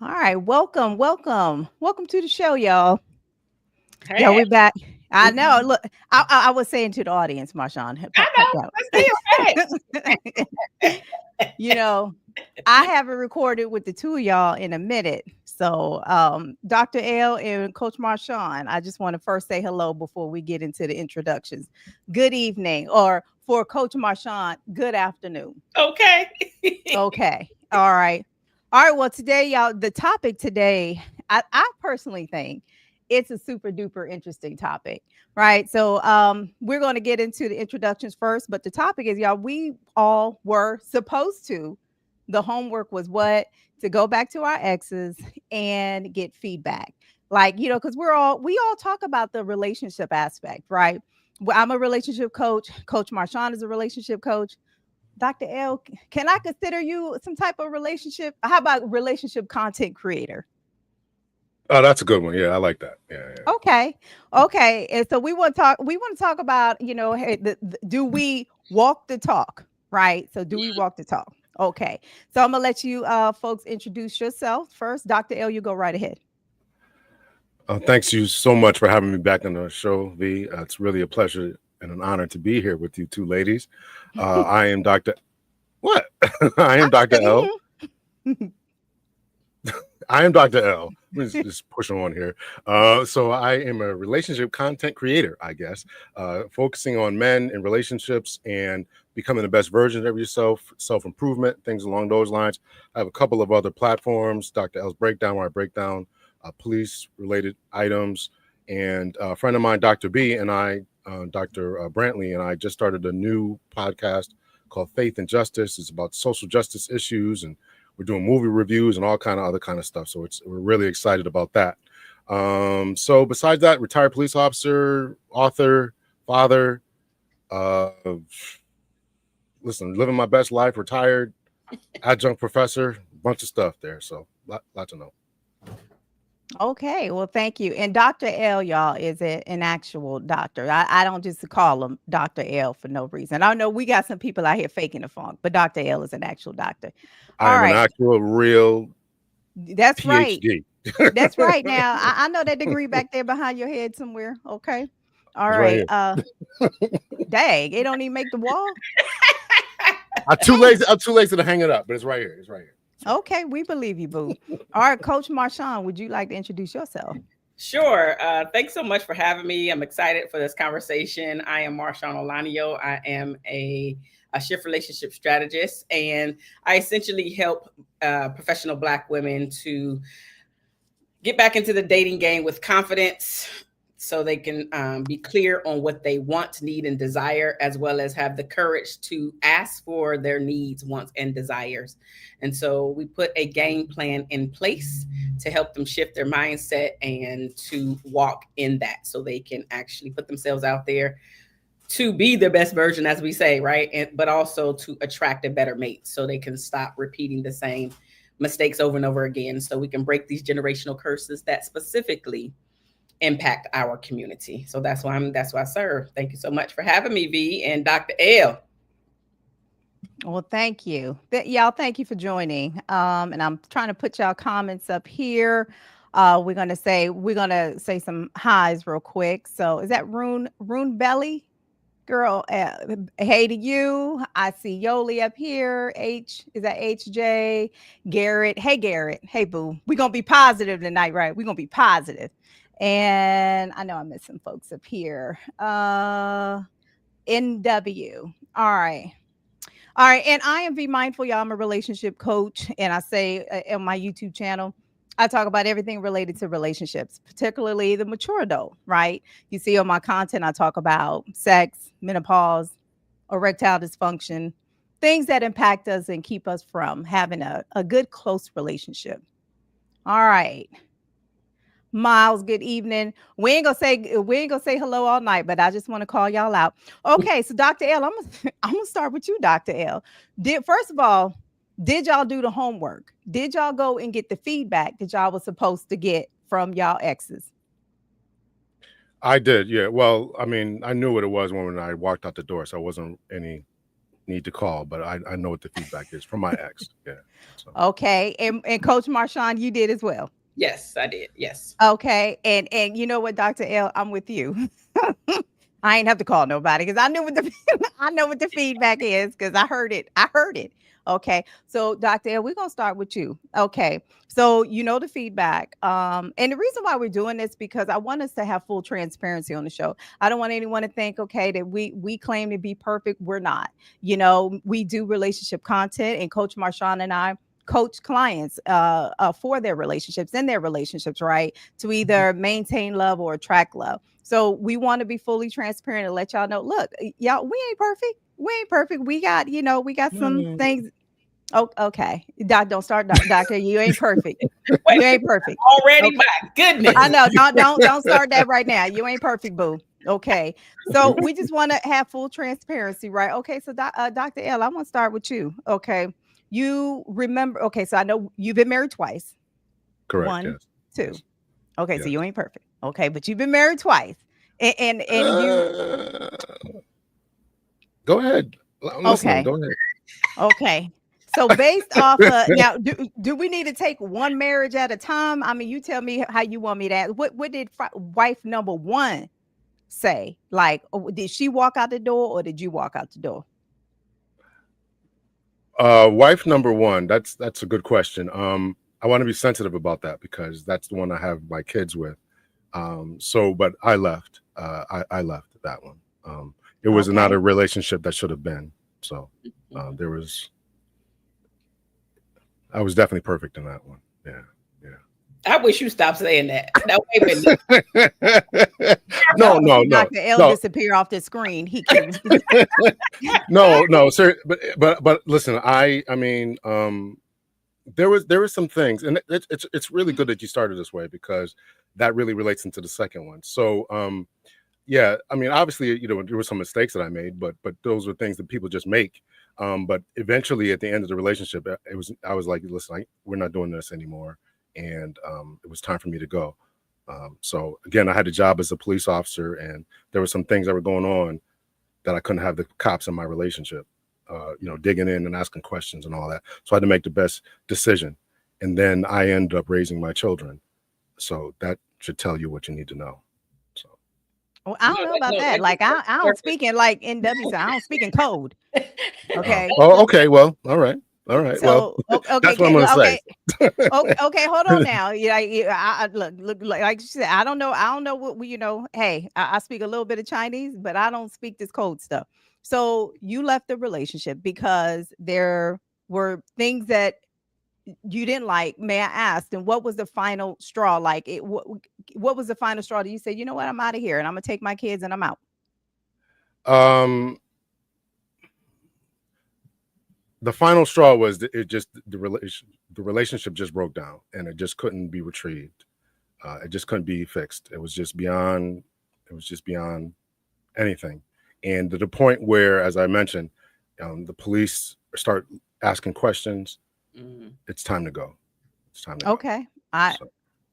All right, welcome to the show, y'all. Yeah, Hey, we back. I know. Look, I was saying to the audience, Marshawn, I pipe know. Let's down. see your you know, I haven't recorded with the two of y'all in a minute. So, Dr. L and Coach Marshawn, I just want to first say hello before we get into the introductions. Good evening, or for Coach Marshawn, good afternoon. Okay. Okay. All right. All right. Well, today, y'all, the topic today, I personally think it's a super duper interesting topic, right? So we're going to get into the introductions first, but the topic is, y'all, we all were supposed to. The homework was what? To go back to our exes and get feedback. Like, because we all talk about the relationship aspect, right? Well, I'm a relationship coach. Coach Marshawn is a relationship coach. Dr. L, can I consider you some type of relationship? How about relationship content creator? Oh, that's a good one. Yeah, I like that. Yeah, yeah. Okay. Okay. And so we want to talk about, hey, do we walk the talk? Right. So do we walk the talk? Okay. So I'm gonna let you folks introduce yourself first. Dr. L, you go right ahead. Thanks you so much for having me back on the show, V. It's really a pleasure and an honor to be here with you two ladies. I am Dr. What? I am I'm Dr. L. saying, I am Dr. L. Let me just push on here. So I am a relationship content creator, I guess, focusing on men and relationships and becoming the best version of yourself, self-improvement, things along those lines. I have a couple of other platforms, Dr. L's Breakdown, where I break down police-related items. And a friend of mine, Dr. B, and I, Dr. Brantley, and I just started a new podcast called Faith and Justice. It's about social justice issues, and we're doing movie reviews and all kind of other kind of stuff. So we're really excited about that. So besides that, retired police officer, author, father, uh, listen, living my best life, retired, adjunct professor, bunch of stuff there. So lot to know. okay, well, thank you. And Dr. L, y'all, is an actual doctor. I don't just call him Dr. L for no reason. I know we got some people out here faking the funk, but Dr. L is an actual doctor. I All am an right. actual real That's right. PhD. That's right. Now, I know that degree back there behind your head somewhere. Okay. All It's right right. here. Dang, it don't even make the wall. Dang. I'm too lazy to hang it up, but it's right here. It's right here. Okay, we believe you, boo. All right, Coach Marshawn, would you like to introduce yourself? Sure. Thanks so much for having me. I'm excited for this conversation. I am Marshawn Olanio. I am a shift relationship strategist, and I essentially help professional Black women to get back into the dating game with confidence so they can be clear on what they want, need, and desire, as well as have the courage to ask for their needs, wants, and desires. And so we put a game plan in place to help them shift their mindset and to walk in that so they can actually put themselves out there to be their best version, as we say, right? But also to attract a better mate so they can stop repeating the same mistakes over and over again so we can break these generational curses that specifically impact our community. So that's why I serve. Thank you so much for having me, V and Dr. L. Well, thank you. Y'all, thank you for joining. And I'm trying to put y'all comments up here. We're gonna say some highs real quick. So is that Rune Belly? Girl, hey to you. I see Yoli up here. Is that HJ? Garrett. Hey, Garrett. Hey, boo. We're going to be positive tonight, right? We're going to be positive. And I know I missed some folks up here. NW. All right. All right. And I am Be Mindful, y'all. I'm a relationship coach. And I say on my YouTube channel, I talk about everything related to relationships, particularly the mature adult, right? You see on my content, I talk about sex, menopause, erectile dysfunction, things that impact us and keep us from having a good, close relationship. All right. Miles, good evening. We ain't gonna say hello all night, but I just want to call y'all out. Okay, so Dr. L, I'm gonna start with you, Dr. L. First of all, did y'all do the homework? Did y'all go and get the feedback that y'all was supposed to get from y'all exes? I did, yeah. Well, I mean, I knew what it was when I walked out the door, so it wasn't any need to call, but I know what the feedback is from my ex. Yeah. So Okay. And Coach Marshawn, you did as well. Yes, I did. Yes. Okay. And you know what, Dr. L, I'm with you. I ain't have to call nobody because I knew what the I know what the feedback is because I heard it. I heard it. Okay. So Dr. L, we're gonna start with you. Okay. So you know the feedback. And the reason why we're doing this because I want us to have full transparency on the show. I don't want anyone to think, okay, that we claim to be perfect. We're not. You know, we do relationship content, and Coach Marshawn and I coach clients for their relationships and their relationships, right? To either maintain love or attract love. So we want to be fully transparent and let y'all know, look, y'all, we ain't perfect. We ain't perfect. We got, we got some mm, things. Oh, okay. Don't start, doctor. You ain't perfect. Wait, You ain't perfect. already, Okay. my I goodness. know. Don't start that right now. You ain't perfect, boo. Okay. So we just want to have full transparency, right? Okay. So Dr. L, I want to start with you. Okay. You remember, okay, so I know you've been married twice. correct. One, Yes. two. Yes. Okay, so Yes. you ain't perfect. Okay, but you've been married twice. And you Uh, Go ahead. I'm listening. okay. Go ahead. Okay. So based off of now, do we need to take one marriage at a time? I mean, you tell me how you want me to ask. What did wife number one say? Like, did she walk out the door or did you walk out the door? Wife number one. That's a good question. I want to be sensitive about that because that's the one I have my kids with. But I left. I left that one. It was not Okay. a relationship that should have been. So Mhm. there was. I was definitely perfect in that one. Yeah. I wish you stopped saying that. Now, wait a minute. No, Y'all no, see no, Dr. L no, disappear off the screen. He can't. no, no, sir. But listen, I mean, there was some things, and it's really good that you started this way because that really relates into the second one. So, yeah, I mean, obviously, there were some mistakes that I made, but those were things that people just make. But eventually, at the end of the relationship, I was like, listen, we're not doing this anymore, and it was time for me to go. So again, I had a job as a police officer, and there were some things that were going on that I couldn't have the cops in my relationship, digging in and asking questions and all that. So I had to make the best decision, and then I ended up raising my children. So that should tell you what you need to know. So. Well, I don't know about No, that. thank you Like for I don't speak in like NW, so I don't speak in code. Okay. Oh, okay. Well, all right. All right. Well, So okay, that's what I'm going to okay, say. okay, okay. Hold on now. Yeah, look, like you said, I don't know. I don't know what we, Hey, I speak a little bit of Chinese, but I don't speak this code stuff. So you left the relationship because there were things that you didn't like. May I ask? And what was the final straw? Like it. What was the final straw that you said? You know what? I'm out of here, and I'm gonna take my kids, and I'm out. um, the final straw was the relationship just broke down, and it just couldn't be retrieved. It just couldn't be fixed. It was just beyond. It was just beyond anything, and to the point where, as I mentioned, the police start asking questions. Mhm. It's time to go. It's time to go. Okay. I So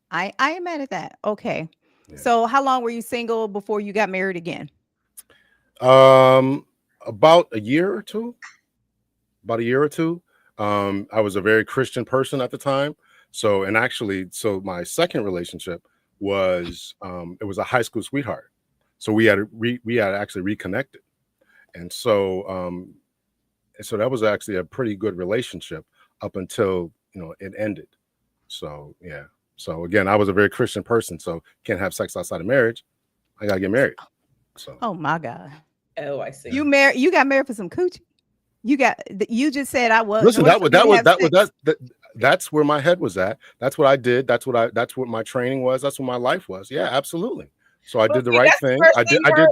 I am mad at that. Okay. yeah. So how long were you single before you got married again? Um, about a year or two. About a year or two. I was a very Christian person at the time. So, and actually, so my second relationship was it was a high school sweetheart. So we had actually reconnected, and so that was actually a pretty good relationship up until it ended. So yeah. So again, I was a very Christian person, so can't have sex outside of marriage. I gotta get married. So Oh my God. Oh, I see. You got married for some coochie. You just said I was in listen, order for me to have sex. that's where my head was at. That's what I did. That's what my training was. That's what my life was. Yeah, absolutely. So I Well, did the see, right that's the thing. first thing you heard.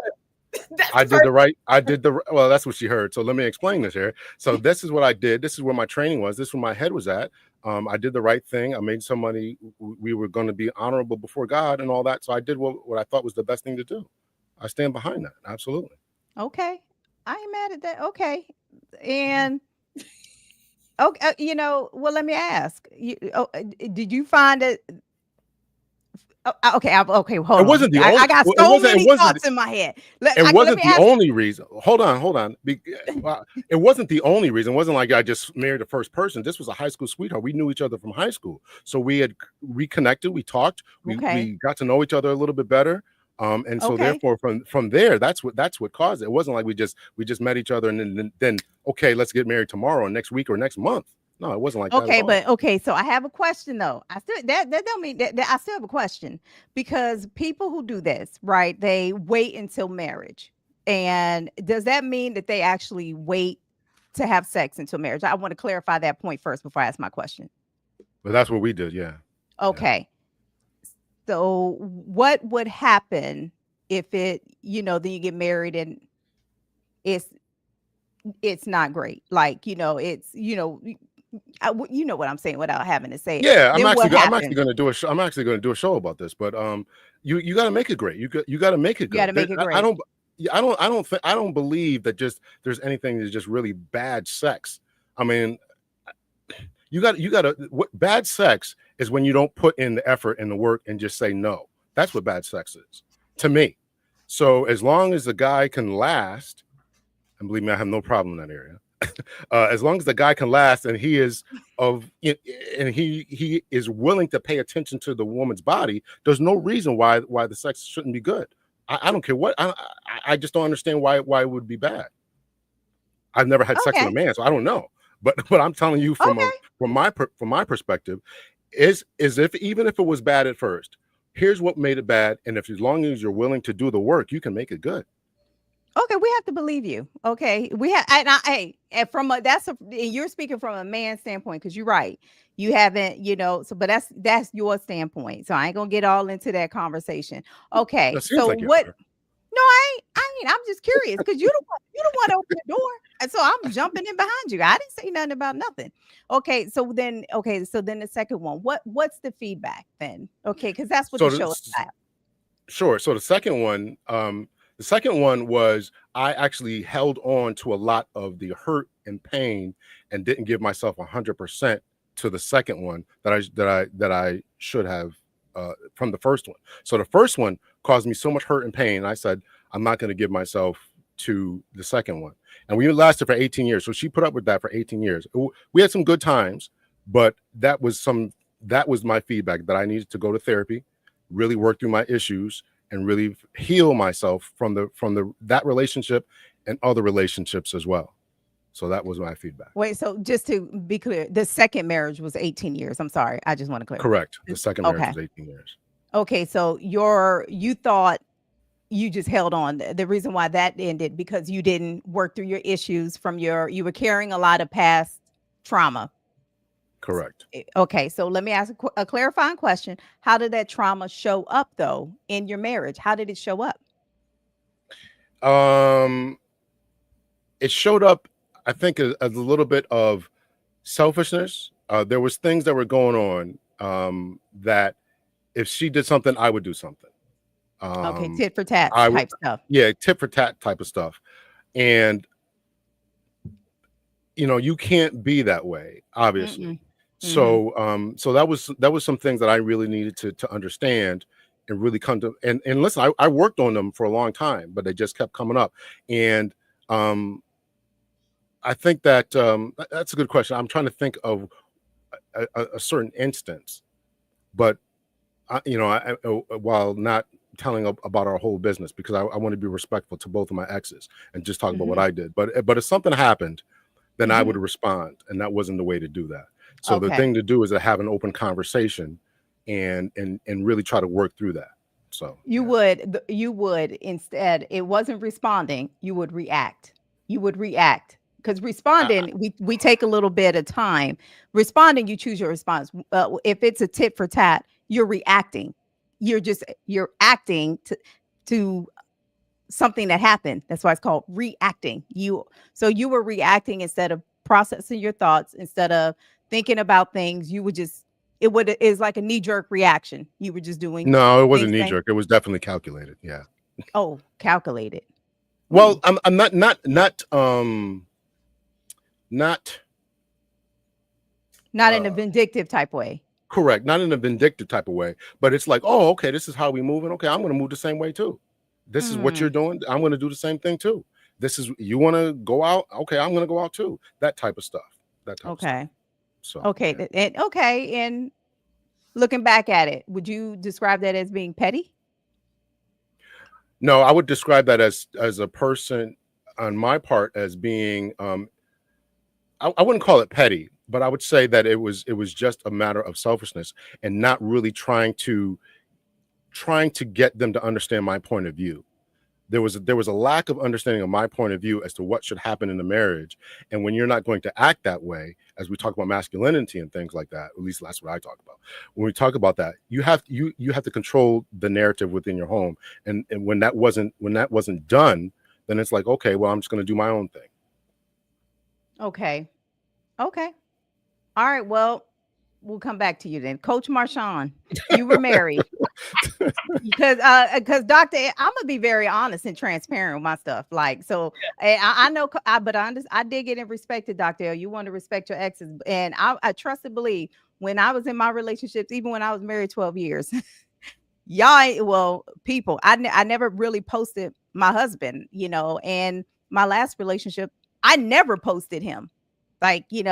That's I the did first. the right. I did the well. That's what she heard. So let me explain this here. So this is what I did. This is where my training was. This is where my head was at. I did the right thing. I made some money. We were going to be honorable before God and all that. So I did what I thought was the best thing to do. I stand behind that. Absolutely. Okay. I ain't mad at that. Okay. And okay, well, let me ask. Did you find it Okay, okay, hold It on. wasn't the I only. got Well, so many thoughts in my head. It Let wasn't me the ask. only reason. Hold on, hold on. It wasn't the only reason. It wasn't like I just married the first person. This was a high school sweetheart. We knew each other from high school, so we had reconnected. We talked. Okay, We got to know each other a little bit better. And so okay, therefore, from there, that's what caused it. It wasn't like we just met each other and then okay, let's get married tomorrow or next week or next month. No, it wasn't like that at okay. all. But okay, so I have a question though. I still that don't mean that I still have a question because people who do this, right? They wait until marriage, and does that mean that they actually wait to have sex until marriage? I want to clarify that point first before I ask my question. But that's what we did. Yeah, yeah. Okay. So what would happen if then you get married and it's it's not great. Like, you know what I'm saying without having to say it. Yeah, Then what I'm actually happened? going to do a show. I'm actually going to do a show about this, but you got to make it great. You got to make it You got good. to make it I great. don't yeah, I don't believe that just there's anything that's just really bad sex. I mean, you got to what bad sex is when you don't put in the effort and the work and just say no. That's what bad sex is to me. So as long as the guy can last, and believe me, I have no problem in that area. As long as the guy can last and he is and he is willing to pay attention to the woman's body, there's no reason why the sex shouldn't be good. I don't care what I just don't understand why it would be bad. I've never had sex with a Okay. man, so I don't know. But I'm telling you Okay. from my perspective, is if even if it was bad at first, here's what made it bad, and if as long as you're willing to do the work, you can make it good. Okay, we have to believe you. Okay, we have, hey, and and you're speaking from a man's standpoint because you're right. You haven't, so, but that's your standpoint. So I ain't gonna get all into that conversation. Okay, That seems so like you what? are. No, I ain't. I'm just curious because you don't want to open the door, and so I'm jumping in behind you. I didn't say nothing about nothing. Okay, so then the second one. What's the feedback then? Okay, because that's what the So show is the, about. Sure. So the second one was I actually held on to a lot of the hurt and pain and didn't give myself 100% to the second one that I should have from the first one. So the first one caused me so much hurt and pain. I said I'm not going to give myself to the second one, and we lasted for 18 years. So she put up with that for 18 years. We had some good times, but that was my feedback that I needed to go to therapy, really work through my issues and really heal myself from that relationship and other relationships as well. So that was my feedback. Wait, so just to be clear, the second marriage was 18 years. I'm sorry. I just want to clarify. Correct. The second marriage Okay. was 18 years. Okay. So you thought you just held on. The reason why that ended because you didn't work through your issues you were carrying a lot of past trauma. Correct. Okay. So let me ask a clarifying question. How did that trauma show up though in your marriage? How did it show up? Um, it showed up, I think, a little bit of selfishness. There was things that were going on that if she did something, I would do something. Okay. Tit for tat I would, type stuff. yeah, tit for tat type of stuff. And you can't be that way, obviously. Mm-mm. Mm-hmm. So that was some things that I really needed to understand and really come to and listen, I worked on them for a long time, but they just kept coming up. And I think that's a good question. I'm trying to think of a certain instance, but while not telling about our whole business, because I want to be respectful to both of my exes and just talk about what Mm-hmm. I did. But if something happened, then I Mm-hmm. would respond, and that wasn't the way to do that. So the Okay. thing to do is to have an open conversation and really try to work through that. So yeah. You would instead, it wasn't responding, you would react. You would react because I- responding, we take a little bit of time. Responding, you choose your response. If it's a tit for tat, you're reacting. You're acting to something that happened. That's why it's called reacting. You were reacting instead of processing your thoughts, instead of thinking about things. You would just is like a knee jerk reaction. You were just doing no, it wasn't things. knee jerk. It was definitely calculated. Yeah. Oh, calculated. Well, Ooh, I'm not not in a uh vindictive type way. Correct. Not in a vindictive type of way, but it's like, oh, okay, this is how we moving. Okay, I'm going to move the same way too. This is what you're Mm, doing. I'm going to do the same thing too. This is, you want to go out. Okay, I'm going to go out too. That type of stuff. That type of stuff. okay. So Okay. yeah. And looking back at it, would you describe that as being petty? No, I would describe that as a person on my part as being I wouldn't call it petty, but I would say that it was just a matter of selfishness and not really trying to get them to understand my point of view. There was a lack of understanding of my point of view as to what should happen in the marriage. And when you're not going to act that way, as we talk about masculinity and things like that, at least that's what I talk about. When we talk about that, you have to control the narrative within your home. And when that wasn't done, then it's like, okay, well, I'm just going to do my own thing. Okay. Okay. All right. Well, we'll come back to you then. Coach Marshawn, you were married. Because Dr. I'm gonna be very honest and transparent with my stuff. Like, so I know, but I did get and respected, Dr. L. You want to respect your exes, and I trust and believe when I was in my relationships, even when I was married 12 years, well, people, I never really posted my husband, and my last relationship, I never posted him. Like, and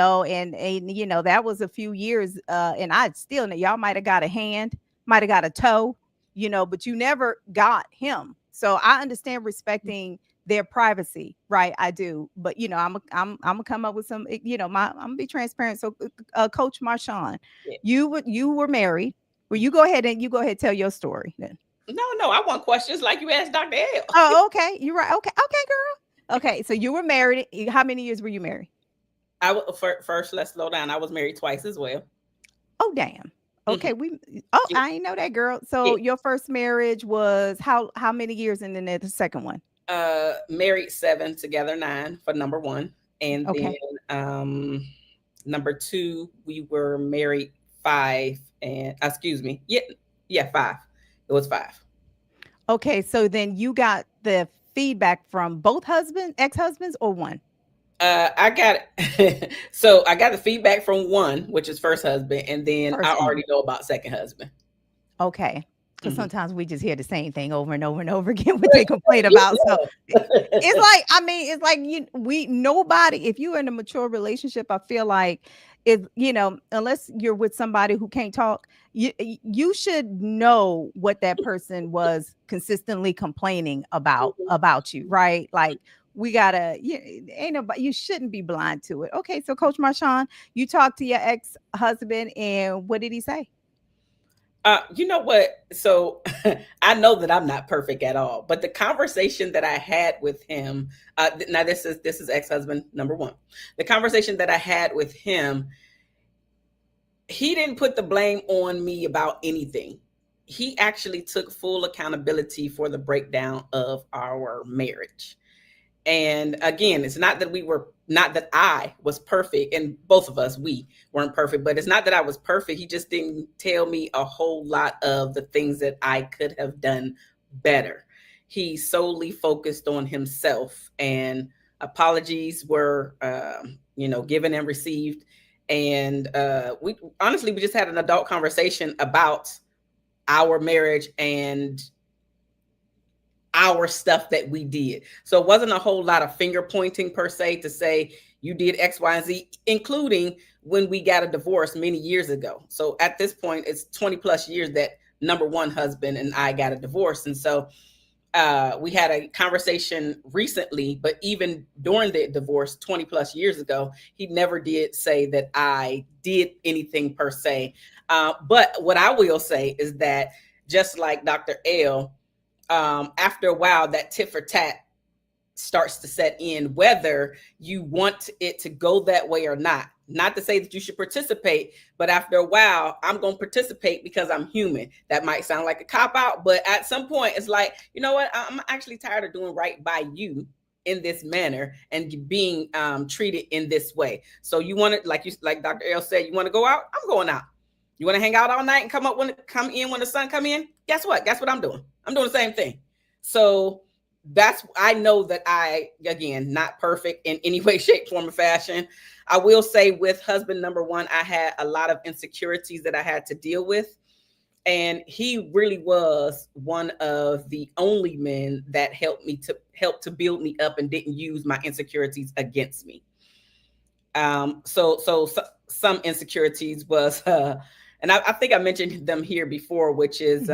that was a few years, and I still, y'all might have got a hand, might have got a toe, but you never got him. So I understand respecting their privacy, right? I do, but I'm gonna come up with some, I'm gonna be transparent. So, Coach Marshawn, Yeah. you were married. Well, you go ahead tell your story then. No, I want questions like you asked Dr. L. Oh, okay, you're right. Okay, okay, girl. Okay, so you were married. How many years were you married? First, let's slow down. I was married twice as well. Oh, damn. Mhm. Okay, oh, Yeah. I ain't know that, girl. Yeah. So your first marriage was how many years, and then the second one? Married 7, together 9 for number one. And then Okay. number two, we were married 5 and excuse me. Yeah, 5. It was 5. Okay, so then you got the feedback from both ex-husbands, or one? I got so I got the feedback from one, which is first husband, and then I First one. already know about second husband. Okay. Because Mhm. sometimes we just hear the same thing over and over and over again, what they complain about. So it's like, I mean, it's like nobody, if you're in a mature relationship, I feel like unless you're with somebody who can't talk, you should know what that person was consistently complaining about you, right? Like, we gotta, ain't nobody, you shouldn't be blind to it. Okay, so Coach Marshawn, you talked to your ex-husband, and what did he say? You know what? So I know that I'm not perfect at all, but the conversation that I had with him, now this is ex-husband number one. The conversation that I had with him, he didn't put the blame on me about anything. He actually took full accountability for the breakdown of our marriage. And again, it's not that I was perfect, and both of us, we weren't perfect, but it's not that I was perfect. He just didn't tell me a whole lot of the things that I could have done better. He solely focused on himself, and apologies were, given and received. And we just had an adult conversation about our marriage and our stuff that we did. So it wasn't a whole lot of finger pointing per se to say you did X, Y, and Z, including when we got a divorce many years ago. So at this point, it's 20 plus years that number one husband and I got a divorce. And so we had a conversation recently, but even during the divorce 20 plus years ago, he never did say that I did anything per se. But what I will say is that just like Dr. L, after a while, that tit for tat starts to set in, whether you want it to go that way or not. Not to say that you should participate, but after a while, I'm going to participate because I'm human. That might sound like a cop out, but at some point, it's like, you know what? I'm actually tired of doing right by you in this manner and being treated in this way. So you want to, like Dr. L said, you want to go out? I'm going out. You want to hang out all night and come in when the sun come in? Guess what? Guess what I'm doing? I'm doing the same thing. So I know that I, again, not perfect in any way, shape, form, or fashion. I will say with husband number one, I had a lot of insecurities that I had to deal with. And he really was one of the only men that help to build me up and didn't use my insecurities against me. So some insecurities was, and I think I mentioned them here before, which is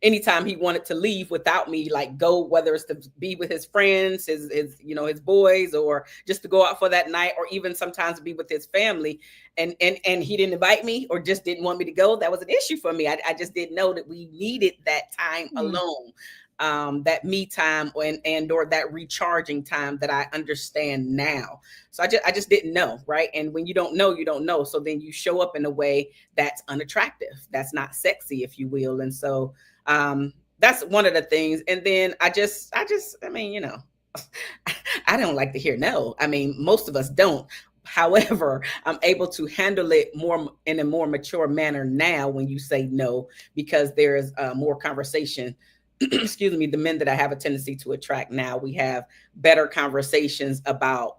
anytime he wanted to leave without me, like go, whether it's to be with his friends, his his boys, or just to go out for that night, or even sometimes be with his family, and he didn't invite me or just didn't want me to go. That was an issue for me. I just didn't know that we needed that time alone. That me time and or that recharging time that I understand now. So I just didn't know, right? And when you don't know, you don't know. So then you show up in a way that's unattractive, that's not sexy, if you will. And so that's one of the things. And then I mean, I don't like to hear no. I mean, most of us don't. However, I'm able to handle it more in a more mature manner now when you say no, because there's more conversation. Excuse me, the men that I have a tendency to attract now, we have better conversations about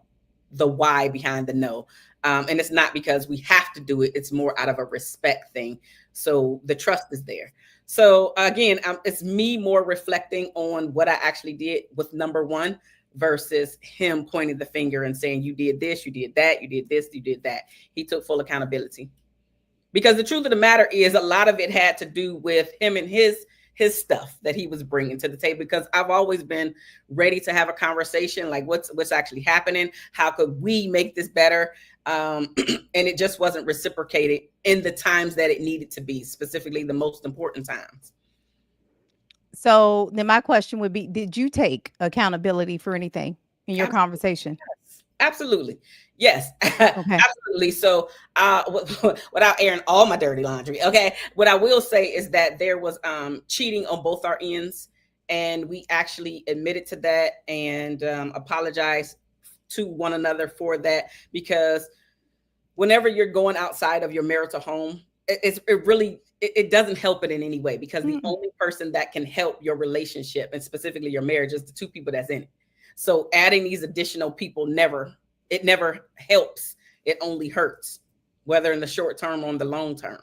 the why behind the no. And it's not because we have to do it, it's more out of a respect thing. So the trust is there. So again, it's me more reflecting on what I actually did with number one versus him pointing the finger and saying, you did this, you did that, you did this, you did that. He took full accountability. Because the truth of the matter is, a lot of it had to do with him and his stuff that he was bringing to the table, because I've always been ready to have a conversation, like what's actually happening, how could we make this better, and it just wasn't reciprocated in the times that it needed to be, specifically the most important times. So then my question would be, did you take accountability for anything in your conversation? Yes, absolutely. Yes, Okay. absolutely. So, without airing all my dirty laundry, okay, what I will say is that there was cheating on both our ends, and we actually admitted to that and apologized to one another for that, because whenever you're going outside of your marital home, it doesn't help it in any way, because the only person that can help your relationship, and specifically your marriage, is the two people that's in it. So adding these additional people never helps. It only hurts, whether in the short term or in the long term.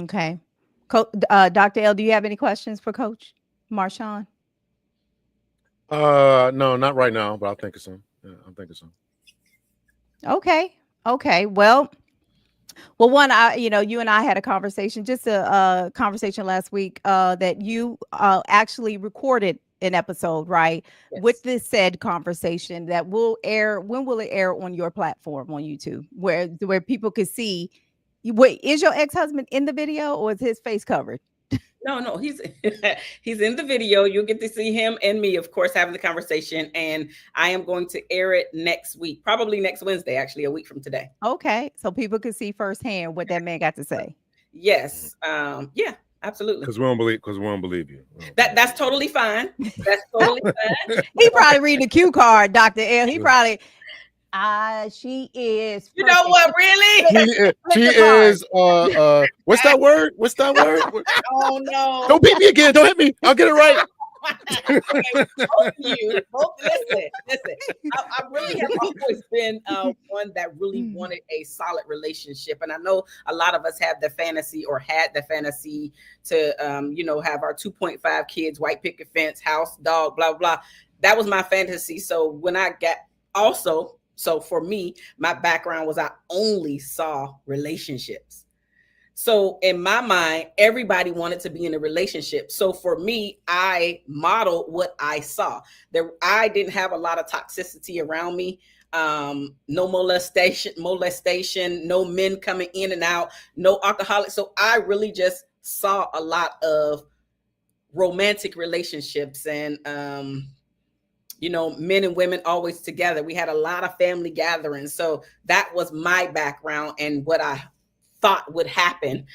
Okay. Dr. L, do you have any questions for Coach Marshawn? No, not right now, but I'll think of some. Yeah, I'm thinking some. Okay. Okay. Well, one, you and I had a conversation, just a conversation last week, that you actually recorded an episode, right? With Yes. this said conversation that will air. When will it air on your platform on YouTube, where people can see? Wait, is your ex-husband in the video, or is his face covered? No, he's he's in the video. You'll get to see him and me, of course, having the conversation. And I am going to air it next week, probably next Wednesday, actually, a week from today. Okay, so people can see firsthand what that man got to say. Yes. Yeah, absolutely. Because we don't believe you. That's totally fine. That's totally fine. He probably reading the cue card, Dr. L. He probably, she is. You know what, really? She is what's that word? What's that word? Oh no. Don't beat me again. Don't hit me. I'll get it right. Okay, both of you, listen. I really have always been one that really wanted a solid relationship, and I know a lot of us have the fantasy, or had the fantasy, to have our 2.5 kids, white picket fence, house, dog, blah blah. That was my fantasy. So when I got also, so for me, my background was, I only saw relationships. So in my mind, everybody wanted to be in a relationship. So for me, I modeled what I saw. I didn't have a lot of toxicity around me. No molestation, no men coming in and out, no alcoholics. So I really just saw a lot of romantic relationships, and men and women always together. We had a lot of family gatherings. So that was my background and what I thought would happen,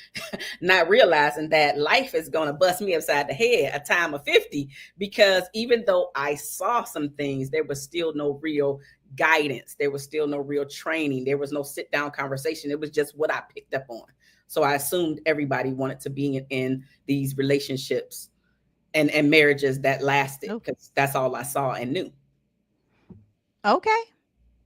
not realizing that life is going to bust me upside the head a time of 50, because even though I saw some things, there was still no real guidance. There was still no real training. There was no sit down conversation. It was just what I picked up on. So I assumed everybody wanted to be in these relationships. and marriages that lasted, Oh, because that's all I saw and knew. okay.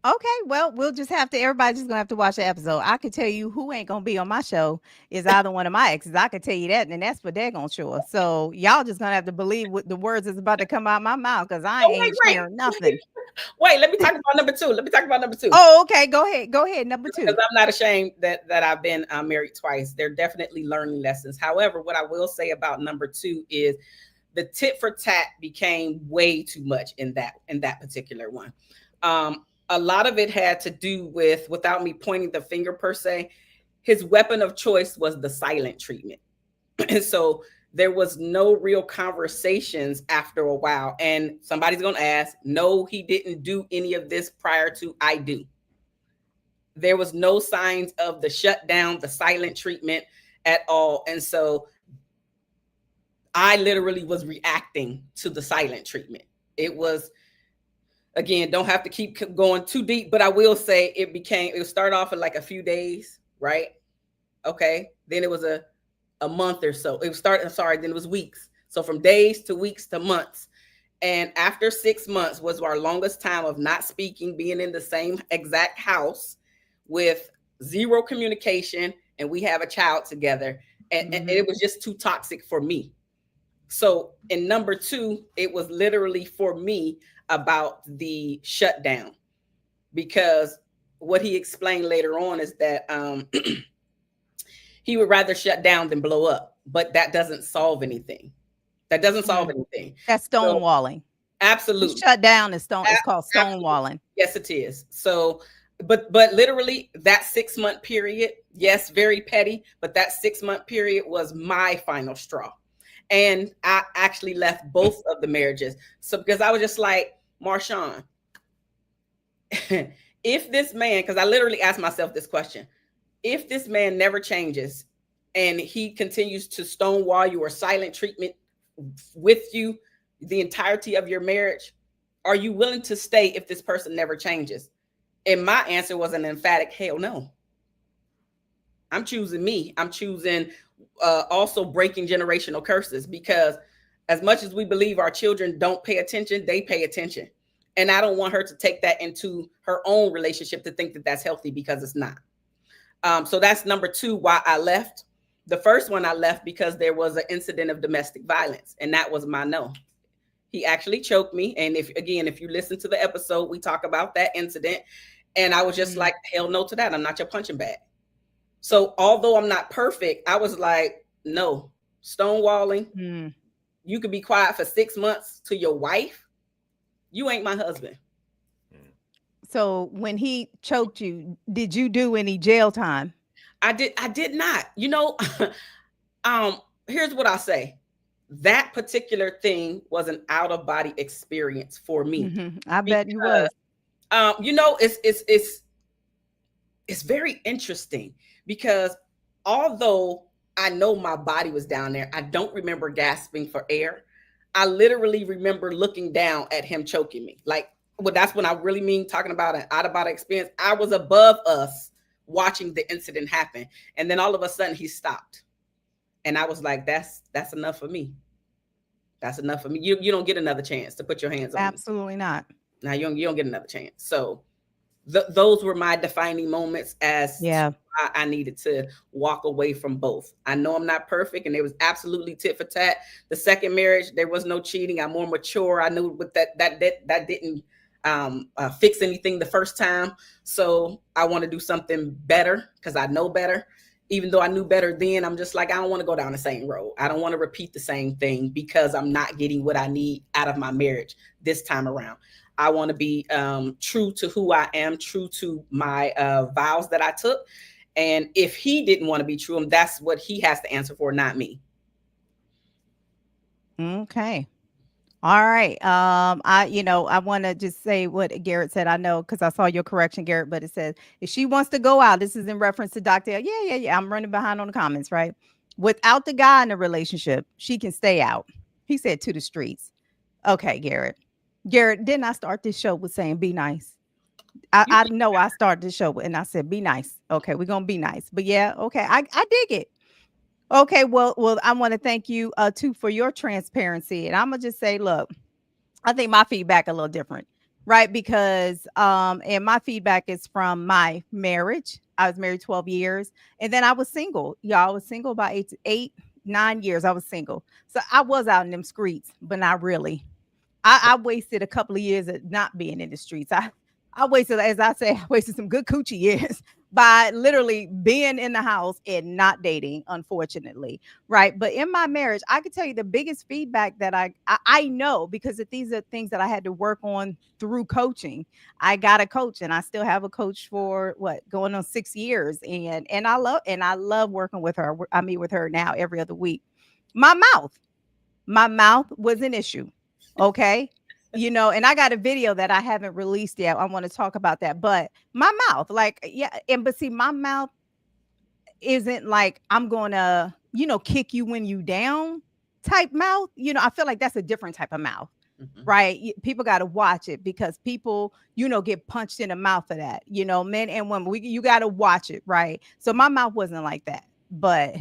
Okay, well, we'll just have to. Everybody's just gonna have to watch the episode. I could tell you who ain't gonna be on my show is either one of my exes. I could tell you that, and that's for daggone sure. So y'all just gonna have to believe what the words is about to come out my mouth because I Oh, ain't wait, sharing nothing. wait. Let me talk about number two. Let me talk about number two. Oh, okay. Go ahead. Go ahead. Number Because two. I'm not ashamed that I've been married twice. They're definitely learning lessons. However, what I will say about number two is the tit for tat became way too much in that particular one. A lot of it had to do with, without me pointing the finger per se, his weapon of choice was the silent treatment. And so there was no real conversations after a while. And somebody's going to ask, no, he didn't do any of this prior to I do. There was no signs of the shutdown, the silent treatment at all. And so I literally was reacting to the silent treatment. It was, again, don't have to keep going too deep, but I will say it started off in like a few days, right? Okay. Then it was a month or so. Then it was weeks. So from days to weeks to months. And after 6 months was our longest time of not speaking, being in the same exact house with zero communication, and we have a child together. And it was just too toxic for me. So in number two, it was literally for me about the shutdown, because what he explained later on is that he would rather shut down than blow up, but that doesn't solve anything. That doesn't solve anything. That's So stonewalling. absolutely. Shut down is stone. It's called Absolutely. stonewalling. Yes, it is. So, but literally that 6 month period, yes, very petty, but that 6 month period was my final straw. And I actually left both of the marriages. So because I was just like, Marshawn, if this man, because I literally asked myself this question, if this man never changes and he continues to stonewall you or silent treatment with you the entirety of your marriage, are you willing to stay if this person never changes? And my answer was an emphatic hell no. I'm choosing me. I'm choosing also breaking generational curses, because as much as we believe our children don't pay attention, they pay attention. And I don't want her to take that into her own relationship to think that that's healthy, because it's not. So that's number two, why I left. The first one I left because there was an incident of domestic violence, and that was my no. He actually choked me. And if you listen to the episode, we talk about that incident. And I was just like, hell no to that. I'm not your punching bag. So although I'm not perfect, I was like, no, stonewalling. You could be quiet for 6 months to your wife. You ain't my husband. So when he choked you, did you do any jail time? I did not. Here's what I'll say. That particular thing was an out of body experience for me. I bet you was. It's very interesting, because although I know my body was down there, I don't remember gasping for air. I literally remember looking down at him choking me. Like, well, that's when I really mean talking about an out of body experience. I was above us watching the incident happen. And then all of a sudden he stopped. And I was like, that's enough for me. That's enough for me. You don't get another chance to put your hands on me. Absolutely not. Now you don't get another chance. So those were my defining moments as to why I needed to walk away from both. I know I'm not perfect, and it was absolutely tit for tat. The second marriage, there was no cheating. I'm more mature. I knew with that didn't fix anything the first time. So I want to do something better, because I know better. Even though I knew better then, I'm just like, I don't want to go down the same road. I don't want to repeat the same thing, because I'm not getting what I need out of my marriage this time around. I want to be true to who I am, true to my vows that I took. And if he didn't want to be true, that's what he has to answer for, not me. Okay. All right. I want to just say what Garrett said. I know because I saw your correction, Garrett, but it says if she wants to go out, this is in reference to Dr. L. Yeah. I'm running behind on the comments, right? Without the guy in the relationship, she can stay out. He said to the streets. Okay, Garrett. Garrett, didn't I start this show with saying be nice? I know I started the show and I said be nice. Okay, we're gonna be nice. But yeah, okay, I dig it. Okay, well, I want to thank you too for your transparency. And I'm gonna just say, look, I think my feedback a little different, right? Because and my feedback is from my marriage. I was married 12 years, and then I was single. Y'all, I was single about 9 years. I was single. So I was out in them streets, but not really. I wasted a couple of years of not being in the streets. I wasted, as I say, I wasted some good coochie years by literally being in the house and not dating, unfortunately. Right. But in my marriage, I can tell you the biggest feedback that I know, because if these are things that I had to work on through coaching. I got a coach and I still have a coach for what, going on 6 years. And I love working with her. I meet with her now every other week. My mouth. My mouth was an issue. Okay. And I got a video that I haven't released yet. I want to talk about that. But my mouth, like, yeah, and but see, my mouth isn't like I'm gonna, kick you when you down type mouth. I feel like that's a different type of mouth, Mhm. right? People got to watch it because people, get punched in the mouth for that. Men and women, you got to watch it, right? So my mouth wasn't like that, but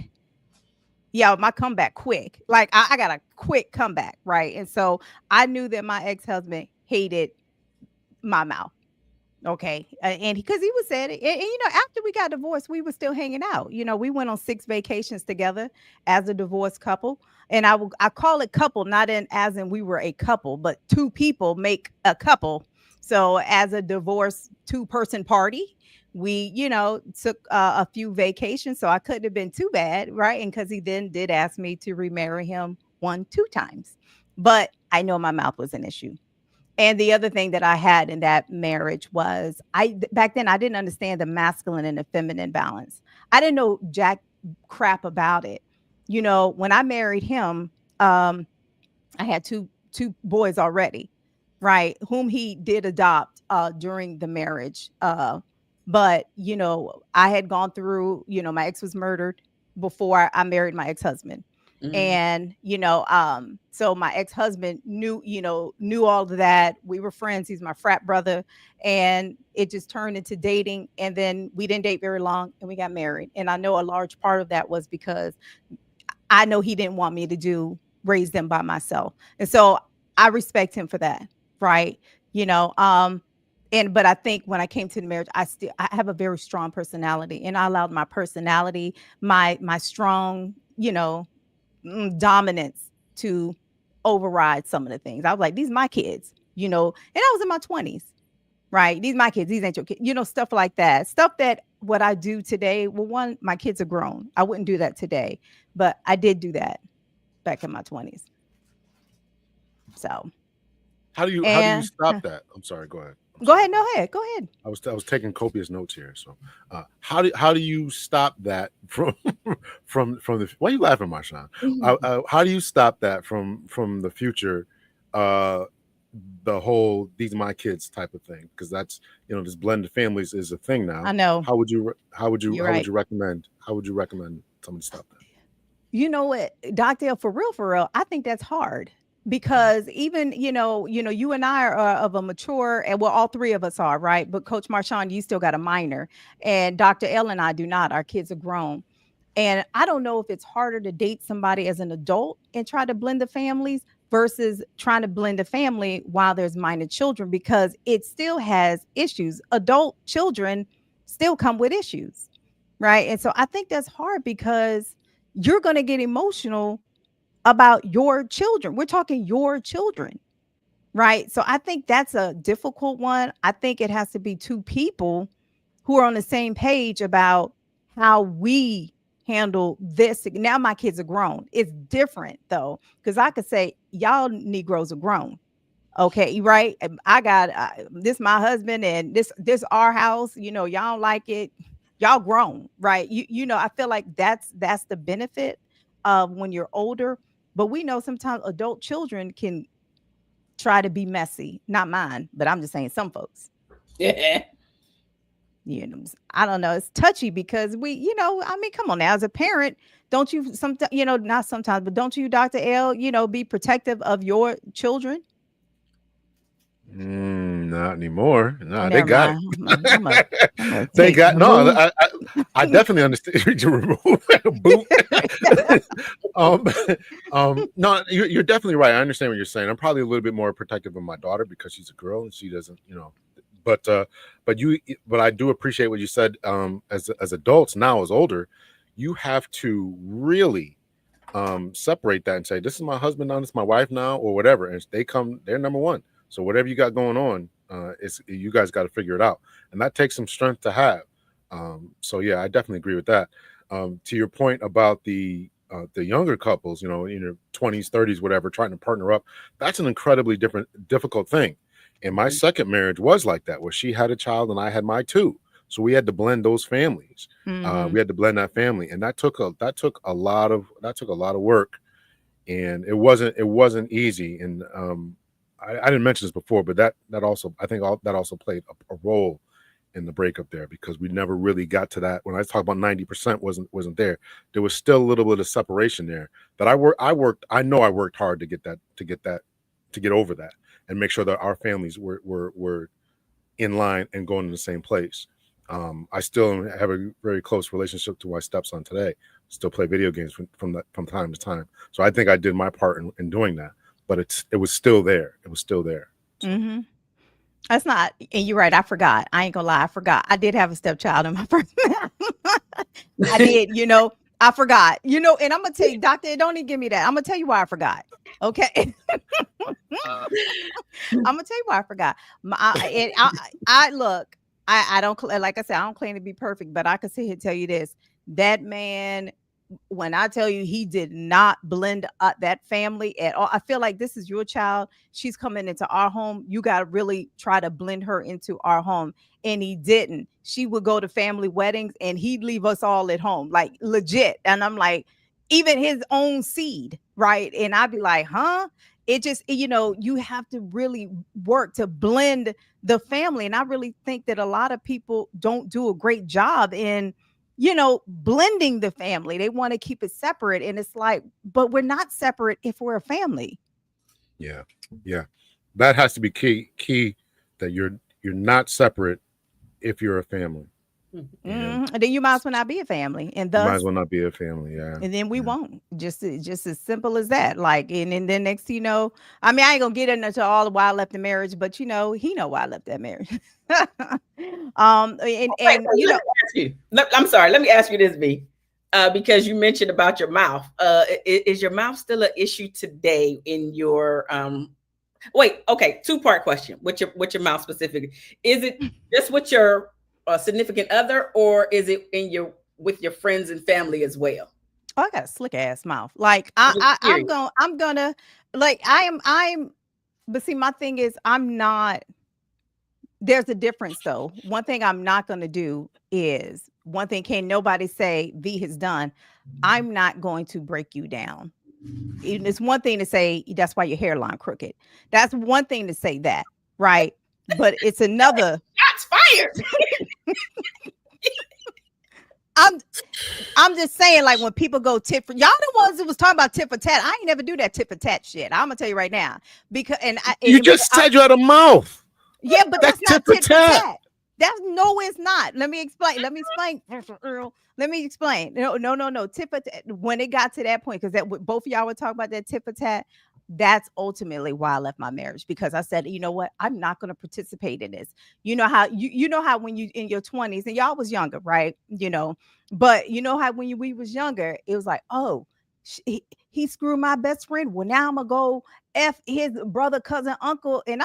yeah, my comeback quick. Like I got a quick comeback, right? And so I knew that my ex-husband hated my mouth. Okay. And because he was said it. And, after we got divorced, we were still hanging out. We went on 6 vacations together as a divorced couple. And I call it couple, not in as in we were a couple, but two people make a couple. So as a divorced two-person party, we, took a few vacations. So I couldn't have been too bad, right? And because he then did ask me to remarry him 2 times. But I know my mouth was an issue. And the other thing that I had in that marriage was back then I didn't understand the masculine and the feminine balance. I didn't know jack crap about it. When I married him, I had two boys already, right? Whom he did adopt during the marriage. But I had gone through, my ex was murdered before I married my ex-husband. Mm. And so my ex-husband knew all of that. We were friends. He's my frat brother. And it just turned into dating. And then we didn't date very long and we got married. And I know a large part of that was because I know he didn't want me to raise them by myself. And so I respect him for that. Right. You know, um, but I think when I came to the marriage, I have a very strong personality, and I allowed my personality, my strong, dominance to override some of the things. I was like, these my kids, and I was in my 20s, right? These my kids, these ain't your kids, stuff like that. Stuff that what I do today, well, one, my kids are grown. I wouldn't do that today, but I did do that back in my 20s. So, How do you and stop that? I'm sorry. Go ahead. I'm go sorry. ahead, no ahead, go ahead. I was taking copious notes here. So, how do you stop that from from the? Why are you laughing, Marshawn? How do you stop that from the future? Uh, the whole "these my kids" type of thing, because that's this blended families is a thing I now. know you're How would right. you recommend someone stop that? You know what, Dr. L, for real, I think that's hard Mm. because even, you and I are of a mature, and well, all three of us are, right? But Coach Marshawn, you still got a minor, and Dr. L and I do not. Our kids are grown. And I don't know if it's harder to date somebody as an adult and try to blend the families versus trying to blend the family while there's minor children, because it still has issues. Adult children still come with issues, right? And so I think that's hard because you're going to get emotional about your children. We're talking your children, right? So I think that's a difficult one. I think it has to be two people who are on the same page about how we handle this. Now my kids are grown. It's different though, because I could say y'all Negroes are grown. Okay, right? I got this my husband, and this our house. Y'all don't like it. Y'all grown, right? I feel like that's the benefit of when you're older. But we know sometimes adult children can try to be messy. Not mine, but I'm just saying some folks. Yeah. I don't know. It's touchy because I mean, come on now. As a parent, don't you sometimes, not sometimes, but don't you, Dr. L, be protective of your children? Not anymore. No, they Never got mind. I'm gonna they take got no. remove. I definitely understand to remove boot. um, no, you're definitely right. I understand what you're saying. I'm probably a little bit more protective of my daughter because she's a girl and she doesn't, But but you, but I do appreciate what you said. As adults now, as older, you have to really separate that and say, this is my husband now, this is my wife now, or whatever. And they're number one. So whatever you got going on, it's you guys got to figure it out, and that takes some strength to have. So yeah, I definitely agree with that. To your point about the younger couples, in your 20s, 30s, whatever, trying to partner up, that's an incredibly difficult thing. And my second marriage was like that, where she had a child and I had my two. So we had to blend those families. Mhm. We had to blend that family, and that took a lot of work, and it wasn't easy. And I didn't mention this before, but that also, I think that also played a role in the breakup there, because we never really got to that. When I talk about 90% wasn't there, there was still a little bit of separation there that I know I worked hard to get over that and make sure that our families were in line and going in the same place. I still have a very close relationship to my stepson today. Still play video games from time to time. So I think I did my part in doing that, but it was still there. It was still there. So. Mhm. That's not, and you're right. I forgot. I ain't gonna lie. I forgot. I did have a stepchild in my first. I did. I forgot. And I'm gonna tell you, doctor. Don't even give me that. I'm gonna tell you why I forgot. Okay. I'm gonna tell you why I forgot. I look. I don't, like I said, I don't claim to be perfect, but I can sit here and tell you this: that man, when I tell you he did not blend up that family at all. I feel like this is your child. She's coming into our home. You got to really try to blend her into our home. And he didn't. She would go to family weddings and he'd leave us all at home, like legit. And I'm like, even his own seed, right? And I'd be like, huh? It just, you have to really work to blend the family. And I really think that a lot of people don't do a great job in blending the family. They want to keep it separate. And it's like, but we're not separate if we're a family. Yeah. Yeah. That has to be key that you're not separate if you're a family. And then you might as well not be a family. And You might thus, as well not be a family. Yeah. and then we won't. Just as simple as that. Like, and then next, I mean, I ain't gonna get into all the why I left the marriage, but he know why I left that marriage. And Wait, let me ask you. I'm sorry. Let me ask you this, B. Because you mentioned about your mouth. Is your mouth still an issue today in your Wait, okay, two-part question. With your mouth specifically. Is it just with your significant other, or is it with your friends and family as well? Oh, I got a slick ass mouth. Like I'm gonna like I'm but see, my thing is I'm not. There's a difference though. One thing I'm not gonna do is one thing can nobody say V has done. I'm not going to break you down. It's one thing to say that's why your hairline crooked. That's one thing to say that, right? But it's another. Shots fired. I'm just saying, like when people go tit for y'all, the ones that was talking about tit for tat. I ain't never do that tit for tat shit. I'm gonna tell you right now because you just said you had a mouth. Yeah, but that's not tit for tat. That's no, it's not. Let me explain. Let me explain. No. Tit for tat. When it got to that point, because that both of y'all were talking about that tit for tat. That's ultimately why I left my marriage, because I said, you know what, I'm not going to participate in this. You know how when you in your 20s and y'all was younger, right? But you know how when we was younger, it was like, oh, he screwed my best friend. Well, now I'm gonna go F his brother, cousin, uncle, and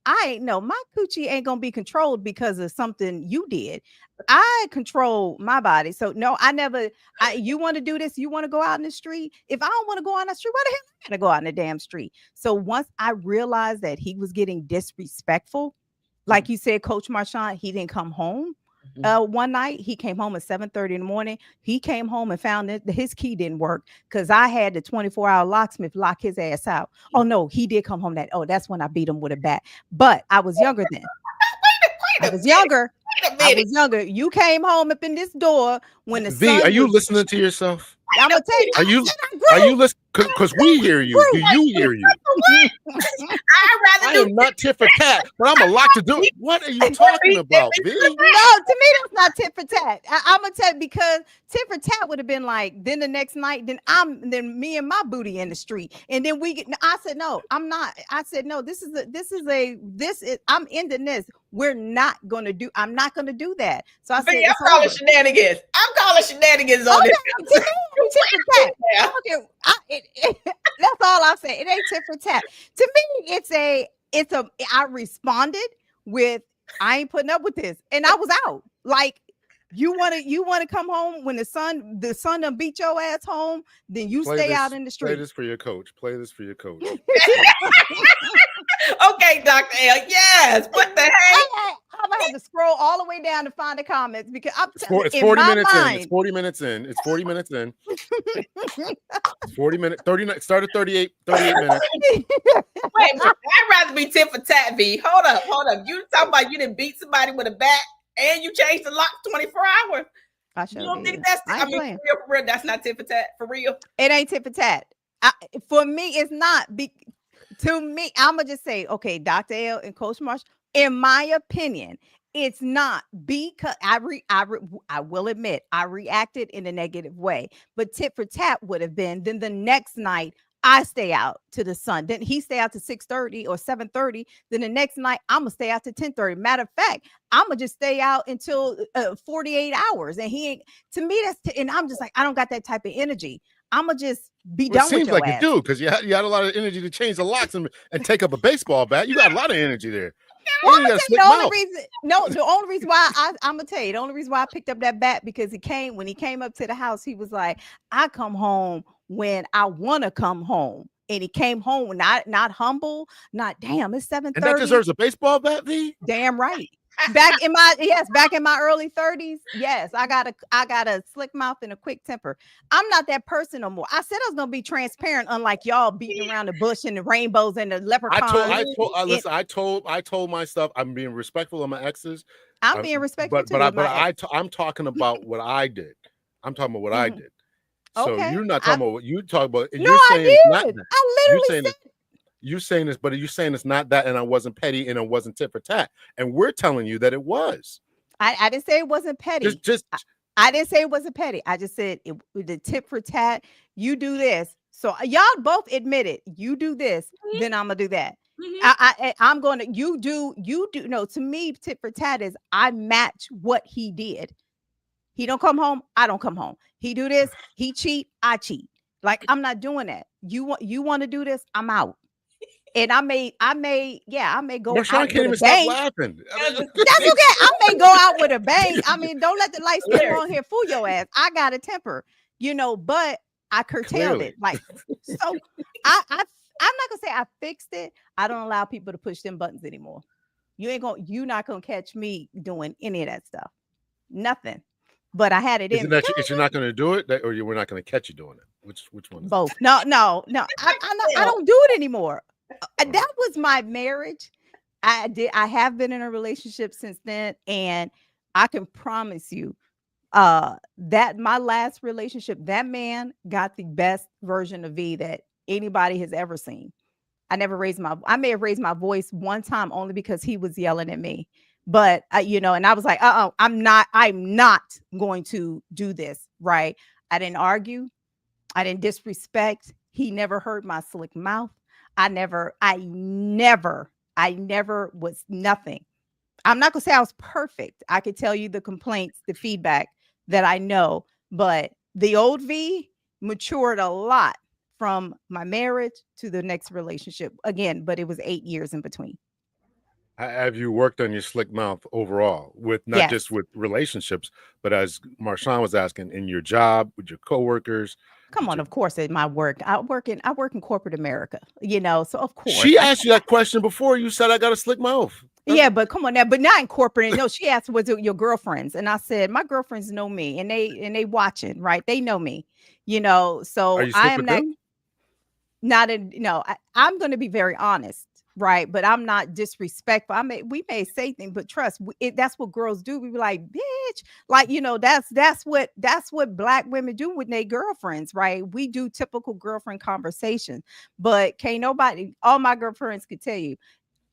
I ain't know my coochie ain't gonna be controlled because of something you did. I control my body. So no, I never. You want to do this? You want to go out in the street? If I don't want to go on the street, why the hell I gotta go out in the damn street? So once I realized that he was getting disrespectful, like you said, Coach Marshawn, he didn't come home. One night he came home at 7:30 in the morning. He came home and found that his key didn't work because I had the 24-hour locksmith lock his ass out. Oh no, he did come home that's when I beat him with a bat. But I was younger then. I was younger. You came home up in this door when the V, sun are you listening to yourself? I'm gonna tell you. Are you listening? Because we hear you. Do you hear you? I'd rather I do am not tit for tat, but I'm a lot to do. What are you talking about, V? No, to me that's not tit for tat. I'm gonna tell you because tit for tat would have been like then the next night, then me and my booty in the street, and then we get. I said no, I'm not. I said no. I'm ending this. We're not gonna do. I'm not gonna do that. So I said I'm it's calling over. shenanigans. I'm calling shenanigans on Okay, this. to me, it ain't tit for tat. Yeah. That's all I'm saying. It ain't tit for tat. To me, I responded with I ain't putting up with this. And I was out. Like you wanna come home when the sun done beat your ass home, then you stay out in the Play street. this for your coach. Play this for your coach. Okay, Dr. L. Yes. What the heck? I'm gonna have to scroll all the way down to find the comments because It's in 40 my minutes in. It's mind, 40 minutes in. It's 40 minutes in. It's 40 minutes. 39. Started 38 minutes. Wait, I'd rather be tit for tat, V. Hold up. You talking about you didn't beat somebody with a bat and you changed the lock 24 hours. I You sure don't think did. that's I ain't playing. for real, that's not tit for tat for real? It ain't tit for tat. For me, it's not. To me, I'm gonna just say, okay, Dr. L and Coach Marsh. In my opinion, it's not because I will admit I reacted in a negative way. But tit for tat would have been then the next night I stay out to the sun. Then he stay out to 6:30 or 7:30. Then the next night I'm gonna stay out to 10:30. Matter of fact, I'm gonna just stay out until 48 hours. And he ain't to me and I'm just like I don't got that type of energy. I'm gonna just be Well, it done with seems your like you ass. do because you had a lot of energy to change the locks and take up a baseball bat. You got a lot of energy there. Well, And you got a slick the only mouth. reason, no, the only reason why I'm gonna tell you, the only reason why I picked up that bat because when he came up to the house, he was like, "I come home when I want to come home," and he came home not humble, not damn. It's And that 7:30. deserves a baseball bat, V? Damn right. Back in my early 30s, yes, I got a slick mouth and a quick temper. I'm not that person no more. I said I was gonna be transparent, unlike y'all beating around the bush and the rainbows and the leprechauns. Listen, I told my stuff. I'm being respectful of my exes. I'm being respectful too. I'm talking about what I did. I'm talking about what I did. So Okay. you're not talking about what you talk about. No, You're saying it's not I did. that. I You're literally saying said you're saying this, but are you saying it's not that and I wasn't petty and it wasn't tit for tat? And we're telling you that it was. I didn't say it wasn't petty. Just I didn't say it wasn't petty. I just said the tit for tat. You do this, so y'all both admitted you do this, then I'm gonna do that. I'm gonna you do. No, to me, tit for tat is I match what he did. He don't come home, I don't come home. He do this, he cheat, I cheat. Like I'm not doing that. You want to do this? I'm out. And I may go Marshawn out can't with even a stop bang. laughing. That's okay. I may go out with a bang. I mean, don't let the lights come on here fool your ass. I got a temper, but I curtailed Clearly. it. Like so, I'm not gonna say I fixed it. I don't allow people to push them buttons anymore. You're not gonna catch me doing any of that stuff. Nothing. But I had it in me. You're not going to do it, or we're not going to catch you doing it? Which one? Both. No. I don't do it anymore. That was my marriage. I have been in a relationship since then, and I can promise you that my last relationship, that man got the best version of V that anybody has ever seen. I may have raised my voice one time only because he was yelling at me. But and I was like, I'm not going to do this. Right. I didn't argue. I didn't disrespect. He never heard my slick mouth. I never was nothing. I'm not gonna say I was perfect. I could tell you the complaints, the feedback that I know, but the old V matured a lot from my marriage to the next relationship again, but it was 8 years in between. Have you worked on your slick mouth overall with not just with relationships, but as Marshawn was asking, in your job, with your coworkers? Come on, of course, in my work. I work in corporate America, so of course. She asked you that question before. You said I got a slick mouth. Yeah, but come on now, but not in corporate. No, she asked, was it your girlfriends? And I said, my girlfriends know me and they watching, right? They know me, so Are you I slick am with not them? not in, I'm going to be very honest. right? But I'm not disrespectful. We may say things, but trust, that's what girls do. We be like, bitch, like, that's what black women do with their girlfriends, right? We do typical girlfriend conversation, but can't nobody. All my girlfriends could tell you,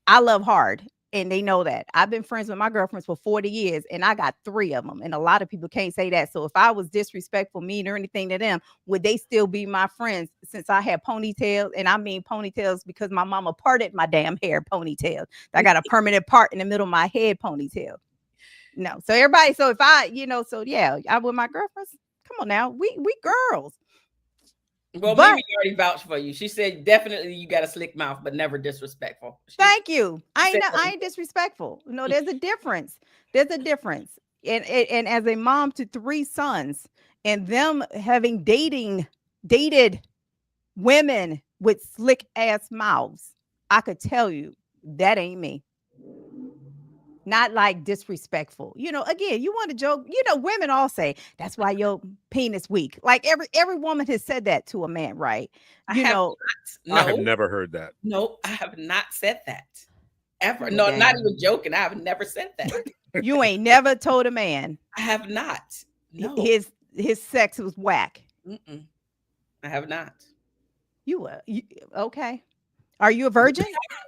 I love hard. And they know that. I've been friends with my girlfriends for 40 years and I got 3 of them. And a lot of people can't say that. So if I was disrespectful, mean, or anything to them, would they still be my friends since I had ponytails? And I mean ponytails because my mama parted my damn hair ponytail. I got a permanent part in the middle of my head ponytail. No. So everybody, so if I, so yeah, I with my girlfriends. Come on now. We girls. Well, But Mimi already vouched for you. She said definitely you got a slick mouth, but never disrespectful. thank you. Said, I ain't disrespectful. No, there's a difference. There's a difference. And as a mom to 3 sons, and them having dated women with slick ass mouths, I could tell you that ain't me. Not like disrespectful. Again, you want to joke, women all say that's why your penis weak. Like every woman has said that to a man, right? I You have know, not. I have No, never heard that. no, I have not said that ever. well, No, not damn. even joking. I have never said that. You ain't never told a man I have not. No, his sex was whack. mm-mm, I have not. Okay. Are you a virgin?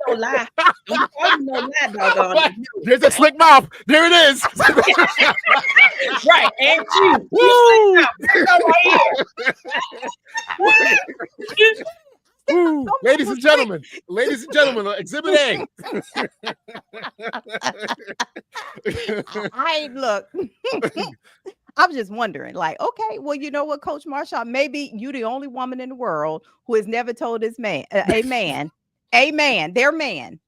No lie. Don't tell me no lie, doggone it. There's a slick mouth. There it is. Right, and you. Woo! Woo! Ladies and gentlemen, Exhibit A. Look. I was just wondering, like, okay, well, you know what, Coach Marshall, maybe you the only woman in the world who has never told their man, their man,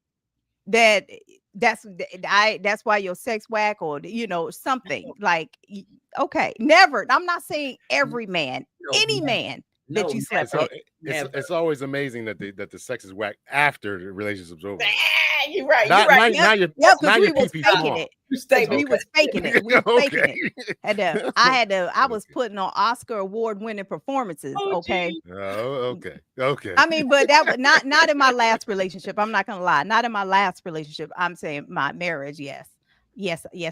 that that's why your sex whack, or something like, okay, never. I'm not saying every man, any man that you slept with. It's always amazing that the sex is whack after the relationship's over. You're right. You're right. Now because we was faking it. We was faking it. We was faking it. I was putting on Oscar award winning performances. Okay. Okay. I mean, but that was not in my last relationship. I'm not gonna lie. Not in my last relationship. I'm saying my marriage. Yes,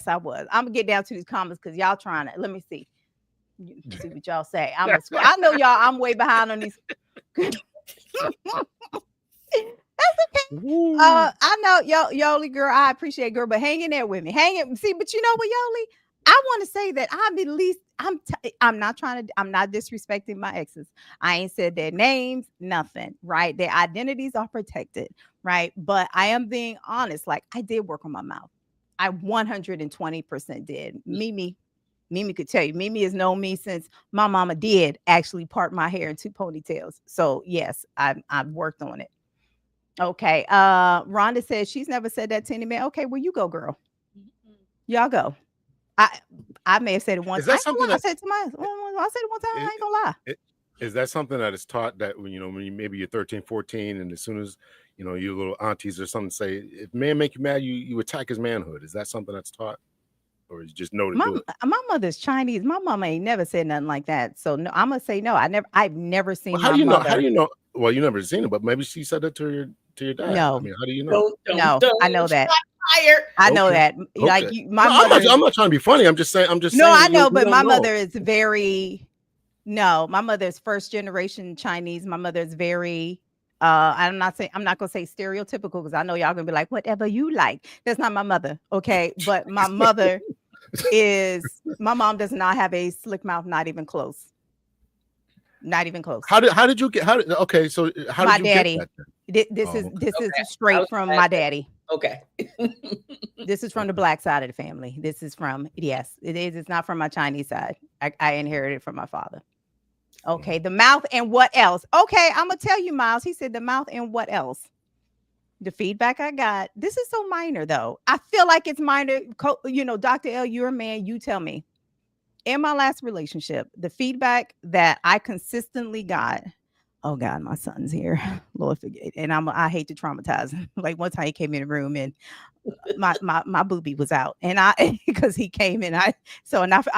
I was. I'm gonna get down to these comments because y'all trying to. Let me see. See what y'all say. I know y'all. I'm way behind on these. That's okay. I know Yoli girl. I appreciate girl, but hang in there with me. See, but you know what, Yoli? I want to say that I'm at least. I'm not trying to. I'm not disrespecting my exes. I ain't said their names, nothing. Right? Their identities are protected. Right? But I am being honest. Like, I did work on my mouth. I 120% did. Mimi could tell you. Mimi has known me since my mama did actually part my hair in 2 ponytails. So yes, I've worked on it. Okay. Rhonda says she's never said that to any man. Okay, well, you go, girl. Y'all go. I may have said it once. Is that something I said it one time. I ain't gonna lie. Is that something that is taught that when maybe you're 13, 14, and as soon as your little aunties or something say, if man make you mad, you attack his manhood? Is that something that's taught? Or you just know to do it? My mother's Chinese. My mama ain't never said nothing like that. So no, I'm gonna say no. I've never seen. How do you know? How do you know? Well, you never seen it, but maybe she said that to your dad. No. I mean, how do you know? No, I know that. I know that. Okay. Like my mother. I'm not trying to be funny. I'm just saying. No, I know, but my mother is very. No, my mother is first generation Chinese. My mother is very. I'm not gonna say stereotypical because I know y'all gonna be like, whatever you like. That's not my mother, okay? But my mother my mom does not have a slick mouth, not even close. Not even close. How did you get? Okay, so how my did you daddy? Get that then? This is straight from my daddy. Okay. This is from the black side of the family. This is from yes, it is. It's not from my Chinese side. I inherited it from my father. Okay, the mouth and what else? Okay, I'm gonna tell you, Miles. He said the mouth and what else? The feedback I got. This is so minor, though. I feel like it's minor. Dr. L, you're a man. You tell me. In my last relationship, the feedback that I consistently got. Oh God, my son's here. Lord forget. And I hate to traumatize him. Like one time he came in the room and my boobie was out, and because he came in, I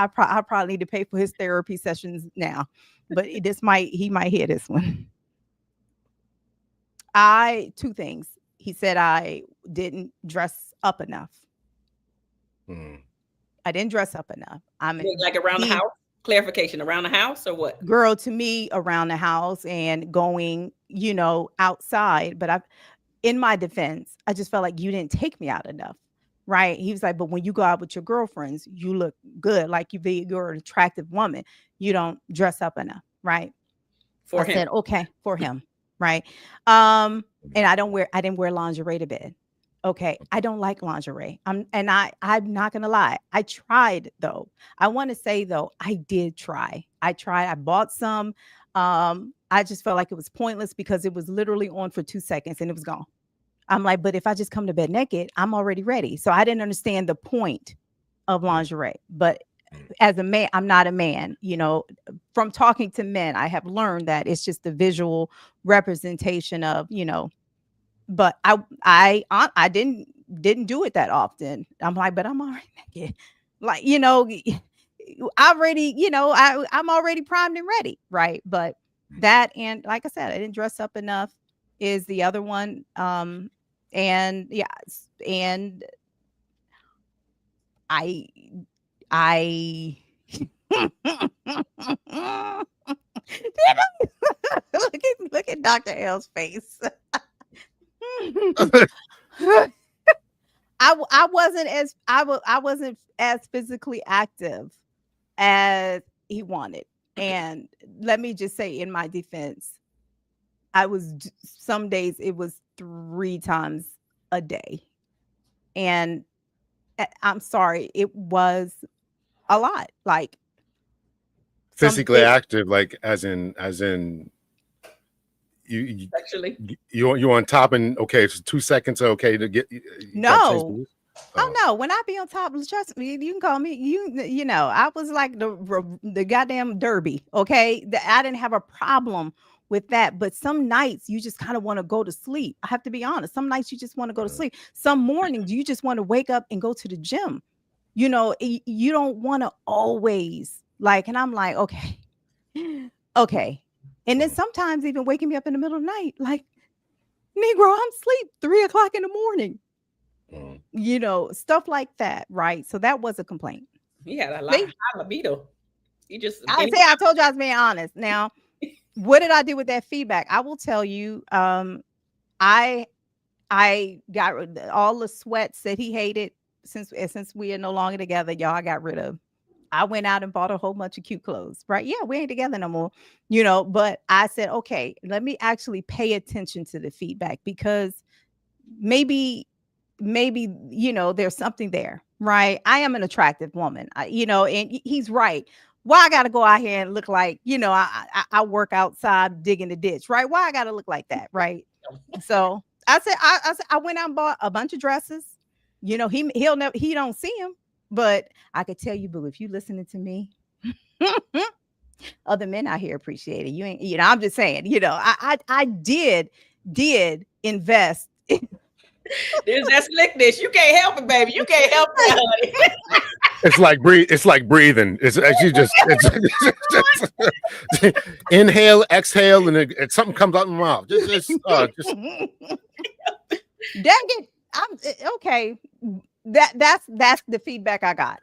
probably need to pay for his therapy sessions now. But he might hear this one. 2 things. He said I didn't dress up enough. Mm. I didn't dress up enough. Like around the being house? Clarification, around the house or what? girl to me around the house and going, outside. But in my defense, I just felt like you didn't take me out enough. Right. He was like, but when you go out with your girlfriends, you look good. Like you're an attractive woman. You don't dress up enough. Right. For I him. said, okay, for him. Right. And I didn't wear lingerie to bed. Okay. I don't like lingerie. I'm not gonna lie. I tried though. I want to say though, I did try. I tried. I bought some. I just felt like it was pointless because it was literally on for 2 seconds and it was gone. I'm like, but if I just come to bed naked, I'm already ready. So I didn't understand the point of lingerie. But as a man, I'm not a man. From talking to men, I have learned that it's just the visual representation of, but I didn't do it that often. I'm like, but I'm already naked. Like, I already, I'm already primed and ready. Right. But that, and like I said, I didn't dress up enough is the other one. And yeah, and I look at Dr. L's face. I wasn't as physically active as he wanted. And let me just say in my defense, some days it was 3 times a day. And I'm sorry, it was a lot. Like Physically active, like as in you Actually, you on top, and okay, it's 2 seconds. Okay, to get no. Oh no! When I be on top, trust me, you can call me. I was like the goddamn derby. Okay, I didn't have a problem with that. But some nights you just kind of want to go to sleep. I have to be honest. Some nights you just want to go to sleep. Some mornings you just want to wake up and go to the gym. You don't want to always like. And I'm like, okay, okay. And then sometimes even waking me up in the middle of the night, like, Negro, I'm asleep 3 o'clock in the morning. Stuff like that, right? So that was a complaint. He had a lot of high libido. I told you I was being honest. Now, what did I do with that feedback? I will tell you. I got all the sweats that he hated since we are no longer together. Y'all, I got rid of. I went out and bought a whole bunch of cute clothes, right? Yeah, we ain't together no more, but I said, okay, let me actually pay attention to the feedback because maybe, there's something there, right? I am an attractive woman, and he's right. Why I got to go out here and look like, I work outside digging the ditch, right? Why I got to look like that, right? So I said, I went out and bought a bunch of dresses. He don't see him. But I could tell you, boo, if you listening to me, other men out here appreciate it. You ain't, I'm just saying, I did invest. There's that slickness. You can't help it, baby. You can't help it, honey. It's like breathing. It's actually just inhale, exhale, and something comes out in the mouth. Just dang it. I'm okay. That's the feedback I got.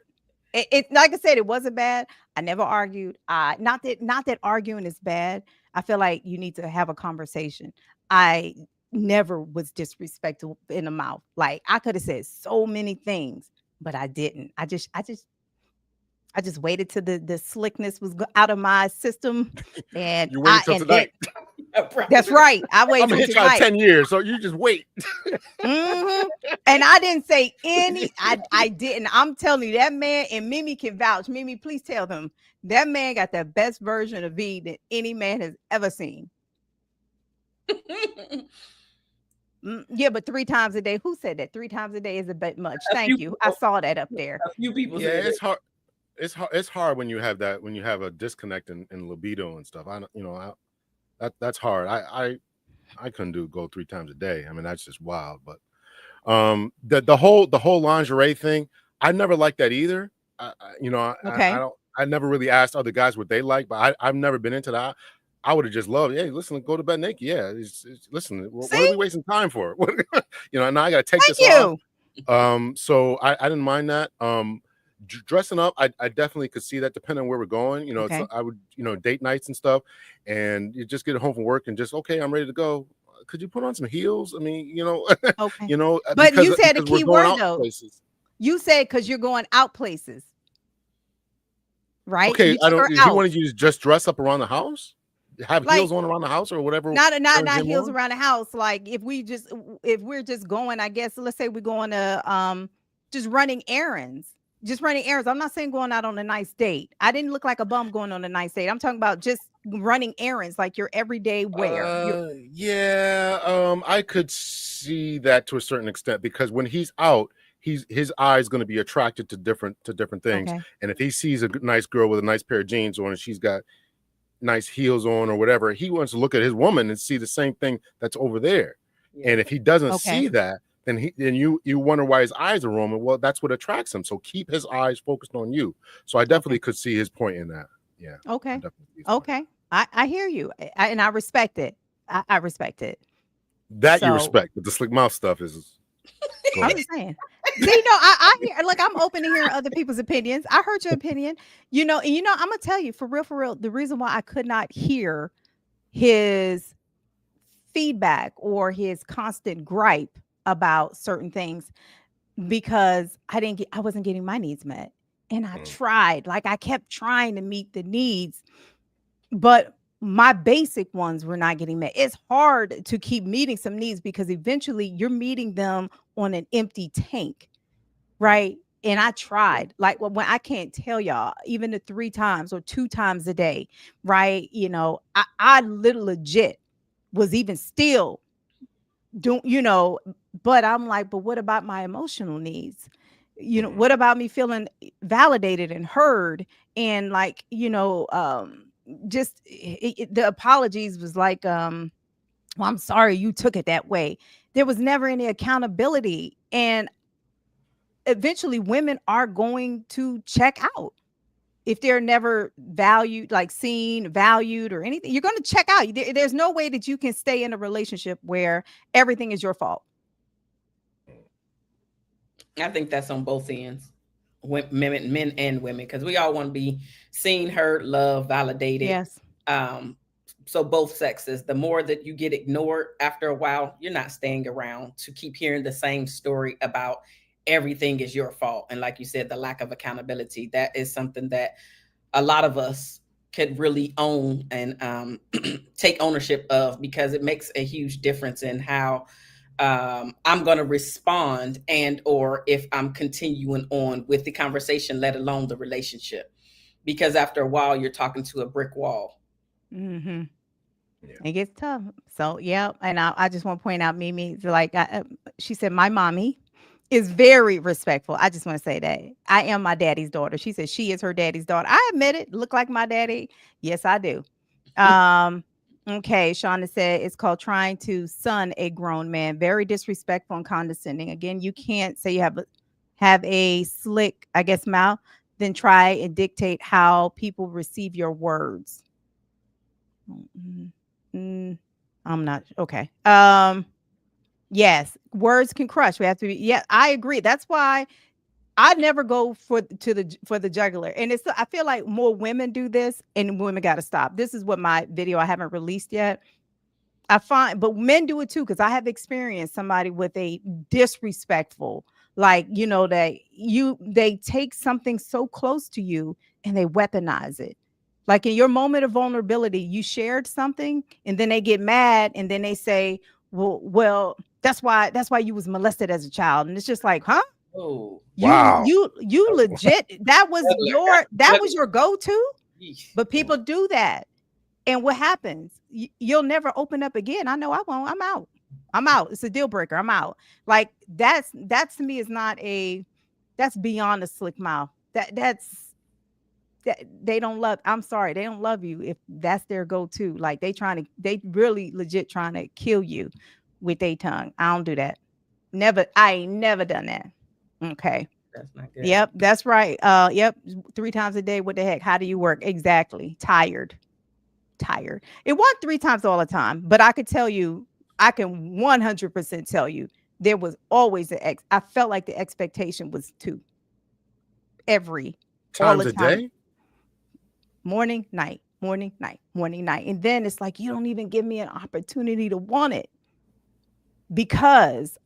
It like I said, it wasn't bad. I never argued. Not that arguing is bad. I feel like you need to have a conversation. I never was disrespectful in the mouth. Like I could have said so many things, but I didn't. I just waited till the slickness was out of my system, and you waited till tonight. That's right. I waited. I'm gonna hit you on 10 years, so you just wait. Mm-hmm. And I didn't say any. I didn't. I'm telling you, that man, and Mimi can vouch. Mimi, please tell them that man got the best version of V that any man has ever seen. Yeah, but 3 times a day. Who said that? 3 times a day is a bit much. Thank you. I saw that up there. A few people. Yeah, it's hard. It's hard when you have that. When you have a disconnect in libido and stuff. That's hard. I couldn't go 3 times a day. I mean, that's just wild. But the whole lingerie thing, I never liked that either. Okay. I never really asked other guys what they like, but I've never been into that. I would have just loved, hey, listen, go to bed naked. Yeah, listen, what are See? we wasting time for? Now I got to take Thank this off. you. So I didn't mind that. Dressing up, I definitely could see that, depending on where we're going. It's Okay. I would, date nights and stuff, and you just get home from work and just, okay, I'm ready to go. Could you put on some heels? I mean, Okay. But because you said a we're key going word out though. places. You said because you're going out places, right? Okay, You I took don't. her He out. wanted you to just dress up around the house, have Like heels on around the house, or whatever not turns not him heels on. around the house. Like if we're just going, I guess let's say we're going to just running errands. Just running errands. I'm not saying going out on a nice date. I didn't look like a bum going on a nice date. I'm talking about just running errands, like your everyday wear. Yeah, I could see that to a certain extent, because when he's out, his eyes going to be attracted to different things, Okay. and if he sees a nice girl with a nice pair of jeans on and she's got nice heels on or whatever, he wants to look at his woman and see the same thing that's over there. Yeah. And if he doesn't Okay. see that, then you wonder why his eyes are roaming. Well, that's what attracts him. So keep his eyes focused on you. So I Okay. definitely could see his point in that. Yeah, I Okay. definitely see his point. Okay. I hear you. And I respect it. I respect it. That you So respect, but the slick mouth stuff is go I'm ahead. just saying. See, no, I hear like I'm open to hearing other people's opinions. I heard your opinion, and I'm gonna tell you for real, the reason why I could not hear his feedback or his constant gripe about certain things because I wasn't getting my needs met. And I Mm, tried, like I kept trying to meet the needs, but my basic ones were not getting met. It's hard to keep meeting some needs because eventually you're meeting them on an empty tank, right? And I yeah. tried, like when I can't tell y'all, even the 3 times or 2 times a day, right? I little legit was even still doing, but I'm like, but what about my emotional needs? Mhm. What about me feeling validated and heard? And like, just the apologies was like, well, I'm sorry you took it that way. There was never any accountability. And eventually women are going to check out if they're never valued, like seen, valued, or anything. You're going to check out. There's no way that you can stay in a relationship where everything is your fault. I think that's on both ends, men and women, because we all want to be seen, heard, loved, validated. Yes. Um, so both sexes. The more that you get ignored, after a while, you're not staying around to keep hearing the same story about everything is your fault. And like you said, the lack of accountability. That is something that a lot of us could really own and take ownership of, because it makes a huge difference in how I'm going to respond, and or if I'm continuing on with the conversation, let alone the relationship. Because after a while, you're talking to a brick wall. Mm-hmm. Yeah. It gets tough. So yeah, and I just want to point out, Mimi, like she said, my mommy is very respectful. I just want to say that I am my daddy's daughter. She said she is her daddy's daughter. I admit it. Look like my daddy. Yes, I do. Um. Okay, Shauna said it's called trying to son a grown man. Very disrespectful and condescending. Again, you can't say you have a slick, I guess, mouth, then try and dictate how people receive your words. Mm, mm, I'm not okay. Yes, words can crush. We have to be. Yeah, I agree. That's why I never go for the jugular. And I feel like more women do this, and women got to stop. This is what my video I haven't released yet. I find, but men do it too, because I have experienced somebody with a disrespectful, like, they take something so close to you and they weaponize it. Like in your moment of vulnerability, you shared something, and then they get mad, and then they say, well, that's why you was molested as a child. And it's just like, huh? Oh, Wow. You legit, that was your go-to, yeesh. but people do that. And what happens? You'll never open up again. I know I won't. I'm out. I'm out. It's a deal breaker. I'm out. Like that's to me is not that's beyond a slick mouth. That they don't love. I'm sorry, they don't love you if that's their go-to. Like they really legit trying to kill you with their tongue. I don't do that. Never. I ain't never done that. Okay. That's not good. Yep, that's right. Yep, 3 times a day. What the heck? How do you work? Exactly. Tired. tired. It wasn't 3 times all the time, but I could tell you, I can 100% tell you there was always I felt like the expectation was 2 every all Times the a time. day? Morning, night, morning, night, morning, night. And then it's like you don't even give me an opportunity to want it because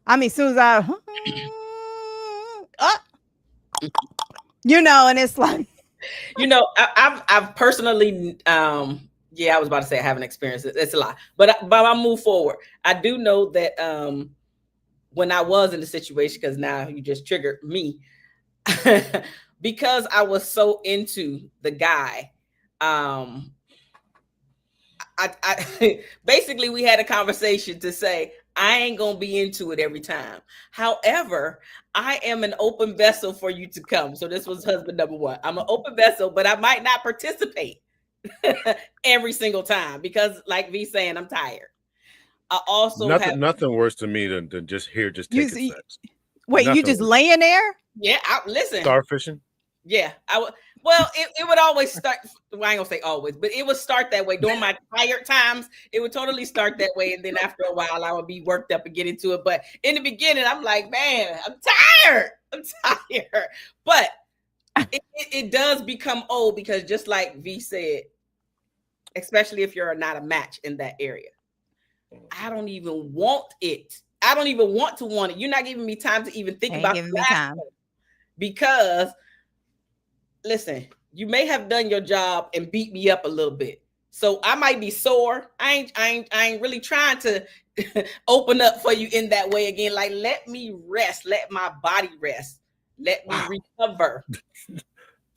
I mean, as soon as uh, and it's like, I've personally, yeah, I was about to say I haven't experienced it. It's a lie, but I move forward. I do know that when I was in the situation, because now you just triggered me, because I was so into the guy. I basically we had a conversation to say I ain't gonna be into it every time. However, I am an open vessel for you to come. So this was husband number 1. I'm an open vessel, but I might not participate every single time because, like V saying, I'm tired. I also have Nothing worse to me than just you taking see, sex. wait, you Nothing just worse. laying there? yeah. Listen, Starfishing. yeah, I would. Well, it would always start. Well, I ain't gonna say always, but it would start that way. During my tired times, it would totally start that way, and then after a while, I would be worked up and get into it. But in the beginning, I'm like, man, I'm tired. I'm tired. But it does become old because just like V said, especially if you're not a match in that area, I don't even want it. I don't even want to want it. You're not giving me time to even think Ain't about giving the me last time. one because listen, you may have done your job and beat me up a little bit. So I might be sore. I ain't really trying to open up for you in that way again. Like, let me rest. Let my body rest. Let me recover.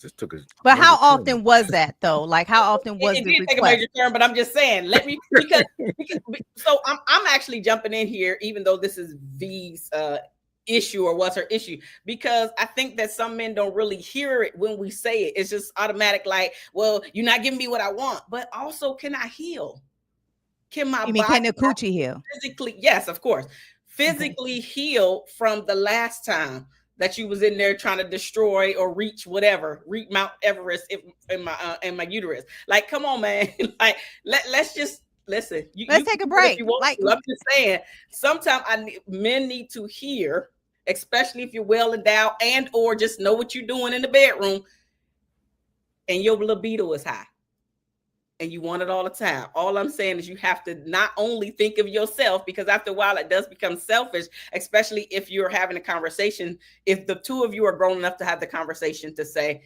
Just took a But how major turn. often was that though? Like how often was It the did take a request? major turn, but I'm just saying, let me because so I'm actually jumping in here, even though this is V's issue or what's her issue, because I think that some men don't really hear it when we say it. It's just automatic, like, well, you're not giving me what I want, but also, can I heal? Can my You mean body can the coochie heal? physically, yes, of course, physically heal from the last time that you was in there trying to destroy or reach Mount Everest in my uterus? Like, come on, man. Like, let's just listen. You Let's can take a do it if break. you want Like to. I'm just saying. Sometimes men need to hear, especially if you're well endowed and or just know what you're doing in the bedroom, and your libido is high and you want it all the time. All I'm saying is you have to not only think of yourself, because after a while it does become selfish, especially if you're having a conversation. If the two of you are grown enough to have the conversation to say,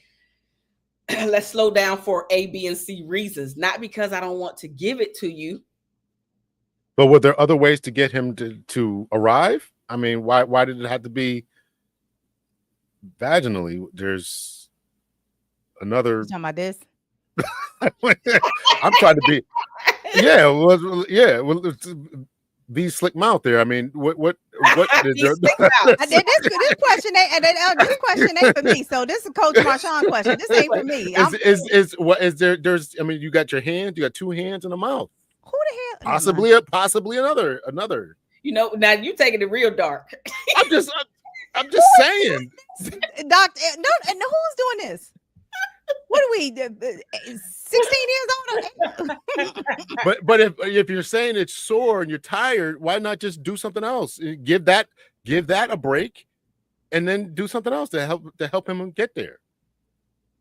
let's slow down for A, B, and C reasons, not because I don't want to give it to you. But were there other ways to get him to arrive? I mean, why did it have to be vaginally? There's another. you talking about this? I'm trying to be. Yeah, well, be slick mouth there. I mean, what is there? This question ain't for me. So this is Coach Marshawn question. This ain't for me. Is what is there? There's. I mean, you got your hand. You got 2 hands and a mouth. Who the hell? Never mind. Possibly another. Now you taking it real dark. I'm just saying. Doctor, no, and who's doing this? What are we? 16 years old? But if you're saying it's sore and you're tired, why not just do something else? Give that a break, and then do something else to help him get there.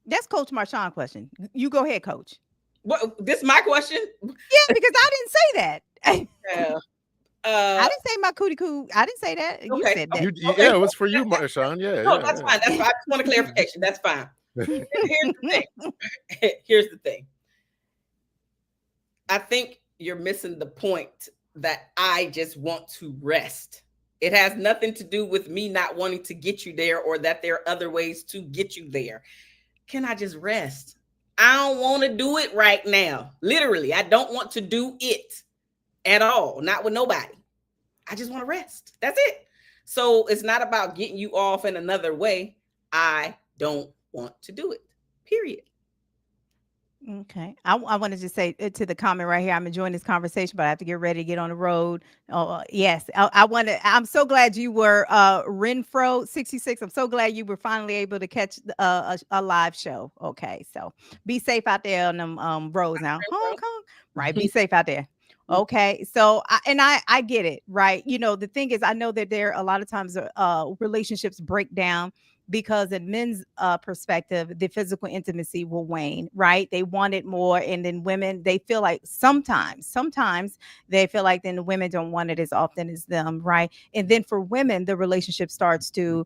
That's Coach Marshawn question. You go ahead, Coach. What? This is my question? Yeah, because I didn't say that. Yeah. I didn't say my cootie coo. I didn't say that. You Okay. said that. Okay. Yeah, it was for you, Marshawn. Yeah. No, that's fine. That's fine. I just want a clarification. That's fine. Here's the thing. Here's the thing. I think you're missing the point that I just want to rest. It has nothing to do with me not wanting to get you there or that there are other ways to get you there. Can I just rest? I don't want to do it right now. Literally, I don't want to do it at all. Not with nobody. I just want to rest. That's it. So it's not about getting you off in another way. I don't want to do it. Period. Okay. I wanted to say to the comment right here, I'm enjoying this conversation, but I have to get ready to get on the road. Oh, yes. I want to, I'm so glad you were, Renfro 66. I'm so glad you were finally able to catch a live show. Okay. So be safe out there on them roads now. Hong Kong. Right. Be safe out there. Okay. So, I get it. Right. The thing is, I know that there a lot of times, relationships break down because in men's perspective, the physical intimacy will wane, right? They want it more. And then women, they feel like sometimes they feel like then the women don't want it as often as them, right? And then for women, the relationship starts to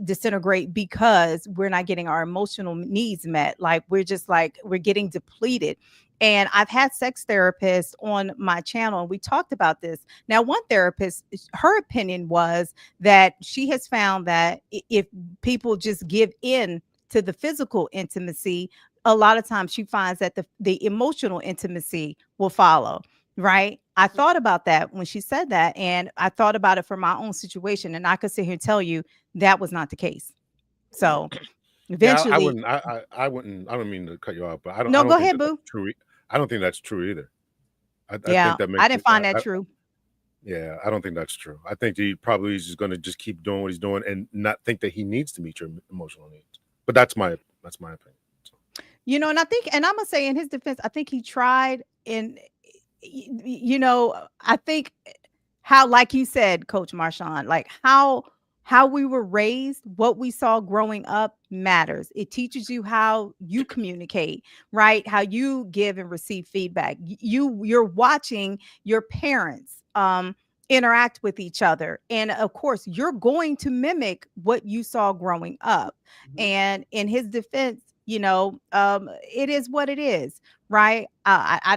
disintegrate because we're not getting our emotional needs met. Like we're just like, we're getting depleted. And I've had sex therapists on my channel, and we talked about this. Now, one therapist, her opinion was that she has found that if people just give in to the physical intimacy, a lot of times she finds that the emotional intimacy will follow. Right. I thought about that when she said that, and I thought about it for my own situation, and I could sit here and tell you that was not the case. So Yeah, I eventually, wouldn't. I wouldn't. I don't mean to cut you off, but I don't. I no, don't go think ahead, that that's boo. true. I don't think that's true either. I Yeah, think that I makes didn't it. find that true. Yeah, I don't think that's true. I think he probably is just going to just keep doing what he's doing and not think that he needs to meet your emotional needs. But that's my opinion. So, And I think, and I'm gonna say in his defense, I think he tried, and I think how, like you said, Coach Marshawn, like how we were raised, what we saw growing up matters. It teaches you how you communicate, right? How you give and receive feedback. You're watching your parents interact with each other. And of course, you're going to mimic what you saw growing up. And in his defense, it is what it is, right? I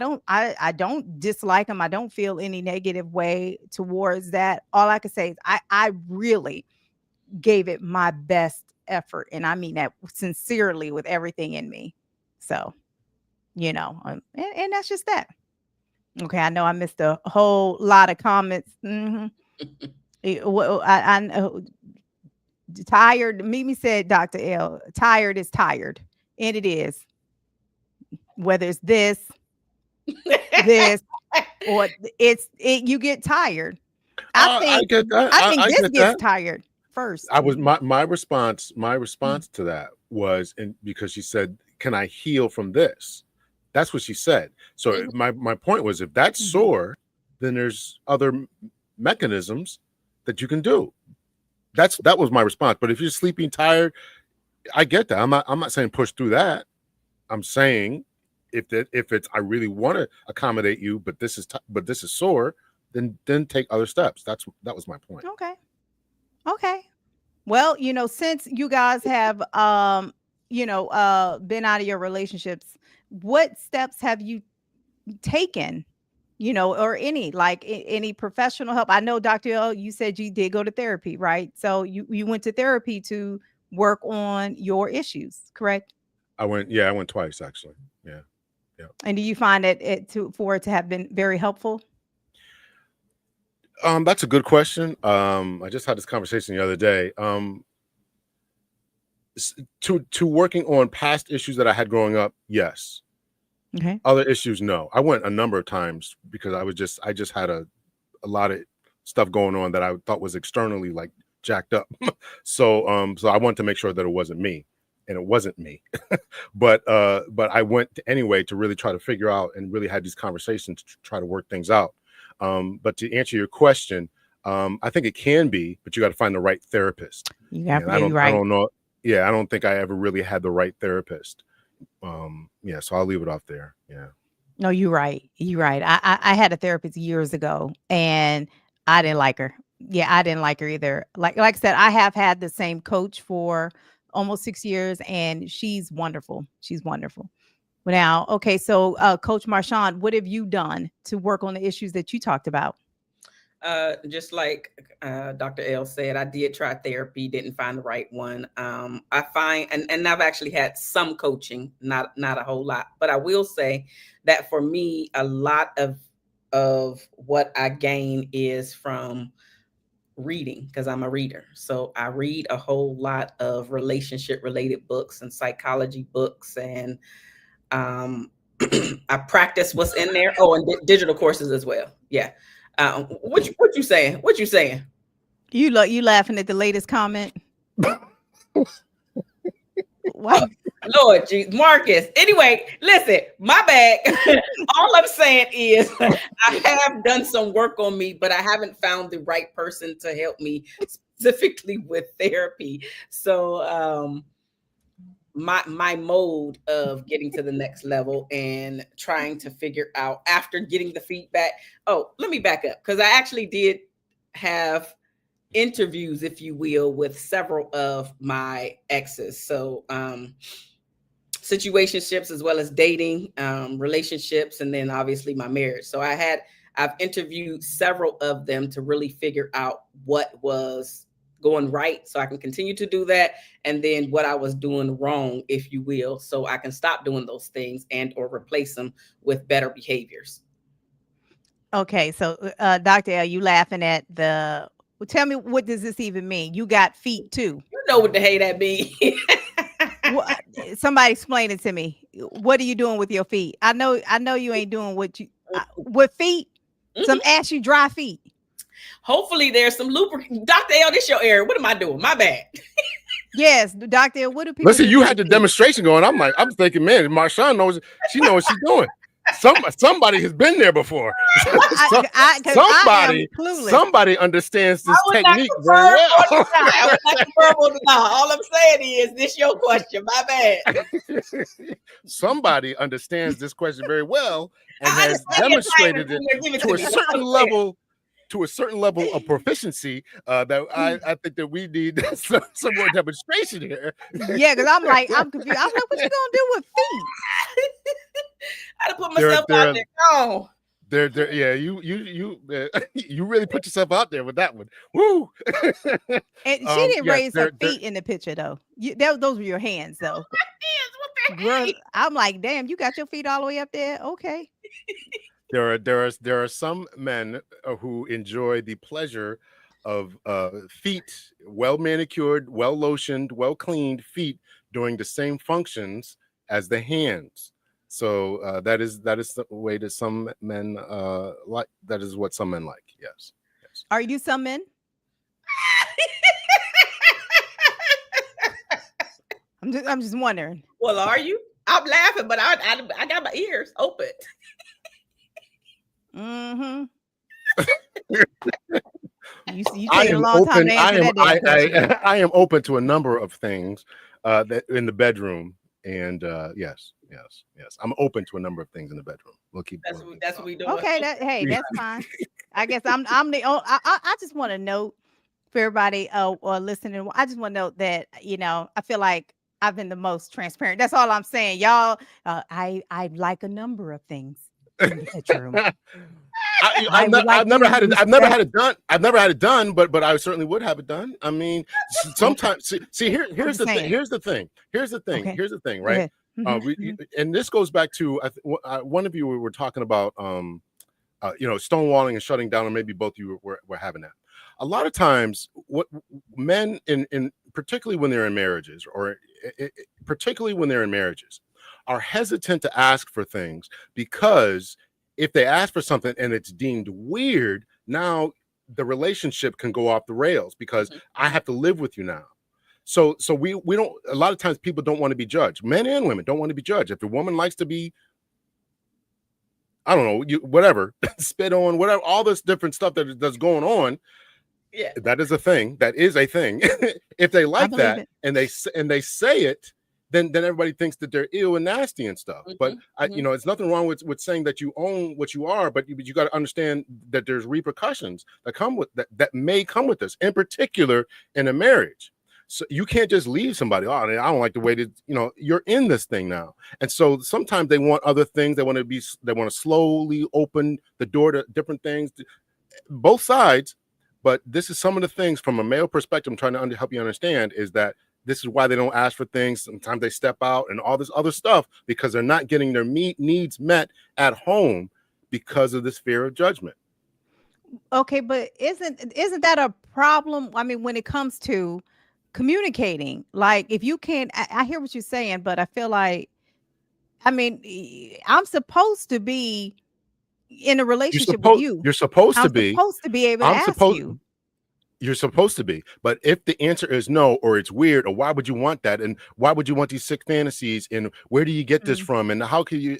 don't dislike him. I don't feel any negative way towards that. All I can say is I really gave it my best effort, and I mean that sincerely with everything in me. So, and that's just that. Okay, I know I missed a whole lot of comments. Well, I know tired. Mimi said, Dr. L, tired is tired, and it is. Whether it's this, or you get tired. I I think get that. I think I this get gets that. tired first. I was my Mm, response to that was, and because she said, "Can I heal from this?" That's what she said. So my point was, if that's mhm. sore, then there's other mechanisms that you can do. That was my response. But if you're sleeping tired, I get that. I'm not saying push through that. I'm saying if it's I really want to accommodate you, but this is sore, then take other steps. That was my point. Okay. Okay. Well, since you guys have been out of your relationships, what steps have you taken? Or any like any professional help? I know, Dr. L, you said you did go to therapy, right? So you went to therapy to work on your issues, correct? I went twice actually. Yeah. Yeah. And do you find for it to have been very helpful? That's a good question. I just had this conversation the other day. To working on past issues that I had growing up, yes. Okay. Other issues, no. I went a number of times because I just had a lot of stuff going on that I thought was externally like jacked up. So I wanted to make sure that it wasn't me, and it wasn't me. But I went anyway to really try to figure out and really had these conversations to try to work things out. But to answer your question, I think it can be, but you got to find the right therapist. And I You're don't I right. don't know. Yeah, I don't think I ever really had the right therapist. Yeah, so I'll leave it off there. Yeah. No, you're right. You're right. I had a therapist years ago, and I didn't like her. Yeah, I didn't like her either. Like I said, I have had the same coach for almost 6 years, and she's wonderful. She's wonderful. Now, okay, so Coach Marshawn, what have you done to work on the issues that you talked about? Just like Dr. L said, I did try therapy, didn't find the right one. I find, and I've actually had some coaching, not a whole lot, but I will say that for me, a lot of what I gain is from reading because I'm a reader. So I read a whole lot of relationship related books and psychology books, and Um, I practice what's in there. Oh, and digital courses as well. Yeah. What you saying? What you saying? You laughing at the latest comment? What? Lord Jesus, Marcus. Anyway, listen, my bad. All I'm saying is I have done some work on me, but I haven't found the right person to help me specifically with therapy. So my mode of getting to the next level and trying to figure out after getting the feedback. Oh, let me back up because I actually did have interviews, if you will, with several of my exes. So situationships as well as dating, relationships, and then obviously my marriage. So I've interviewed several of them to really figure out what was going right so I can continue to do that, and then what I was doing wrong, if you will, so I can stop doing those things and or replace them with better behaviors. Okay, so Dr. L, you laughing at the well, tell me, what does this even mean? You got feet too. You know what the hey that means. What, somebody explain it to me. What are you doing with your feet? I know you ain't doing what you with feet. Some ashy dry feet. Hopefully there's some lubricant. Dr. L, this your area. What am I doing? My bad. Yes, Dr. L, what do people Listen, do you to had the their feet? demonstration going. I'm thinking, man, Marshawn knows. She knows what she's doing. Somebody has been there before. Because I am clueless. Somebody understands this I would not technique very confirm or well. deny. I would not confirm or deny. All I'm saying is this your question. My bad. Somebody understands this question very well and I has understand your time demonstrated and it give it to a me. certain level. To a certain level of proficiency, that I think that we need some more demonstration here. Yeah, because I'm confused. I'm like, what you gonna do with feet? I had to put There, myself there, out there. Oh, yeah. You really put yourself out there with that one. Woo! And she didn't Yes, raise her feet in the picture though. Those were your hands though. hands, what the Girl, heck? I'm like, damn, you got your feet all the way up there. Okay. there are some men who enjoy the pleasure of feet, well manicured, well lotioned, well cleaned feet doing the same functions as the hands. So that is the way that some men like. That is what some men like. Yes, yes. Are you some men? I'm just wondering. Well, are you? I'm laughing, but I got my ears open. Mm-hmm. You I taking a am long time open. to answer that damn question. I am open to a number of things that in the bedroom, and yes, I'm open to a number of things in the bedroom. We'll keep. That's what we doing. Okay, that's fine. I guess I'm the only. I just want to note for everybody or listening. I just want to note that I feel like I've been the most transparent. That's all I'm saying, y'all. I like a number of things in the bedroom. I would like I've never to had it. I've never respect. had it done. I've never had it done, but I certainly would have it done. I mean, sometimes I'm here's just the thing. saying. Here's the thing. Okay, Here's the thing. go Right. ahead. Mhm. And this goes back to one of you were talking about stonewalling and shutting down, or maybe both of you were having that. A lot of times, what men in particularly when they're in marriages, or particularly when they're in marriages, are hesitant to ask for things because if they ask for something and it's deemed weird, now the relationship can go off the rails because I have to live with you now. So we don't. A lot of times, people don't want to be judged. Men and women don't want to be judged. If the woman likes to be, I don't know, whatever, spit on, whatever, all this different stuff that's going on. Yeah. That is a thing. That is a thing. If they I like believe that it. and they say it, then everybody thinks that they're ill and nasty and stuff. But it's nothing wrong with saying that you own what you are, but you got to understand that there's repercussions that come with that may come with this, in particular in a marriage. So you can't just leave somebody. Oh, I don't like the way that you're in this thing now. And so sometimes they want other things. They want to slowly open the door to different things, both sides. But this is some of the things from a male perspective I'm trying to help you understand is that this is why they don't ask for things. Sometimes they step out and all this other stuff because they're not getting their needs met at home because of this fear of judgment. Okay, but isn't that a problem? I mean, when it comes to communicating, like if you can't, I hear what you're saying, but I feel like I mean, I'm supposed to be in a You're relationship with supposed you. you're supposed to I'm be. supposed to be able to I'm ask supposed you. You're supposed to be. But if the answer is no, or it's weird, or why would you want that? And why would you want these sick fantasies? And where do you get this Mm. from? And how can you?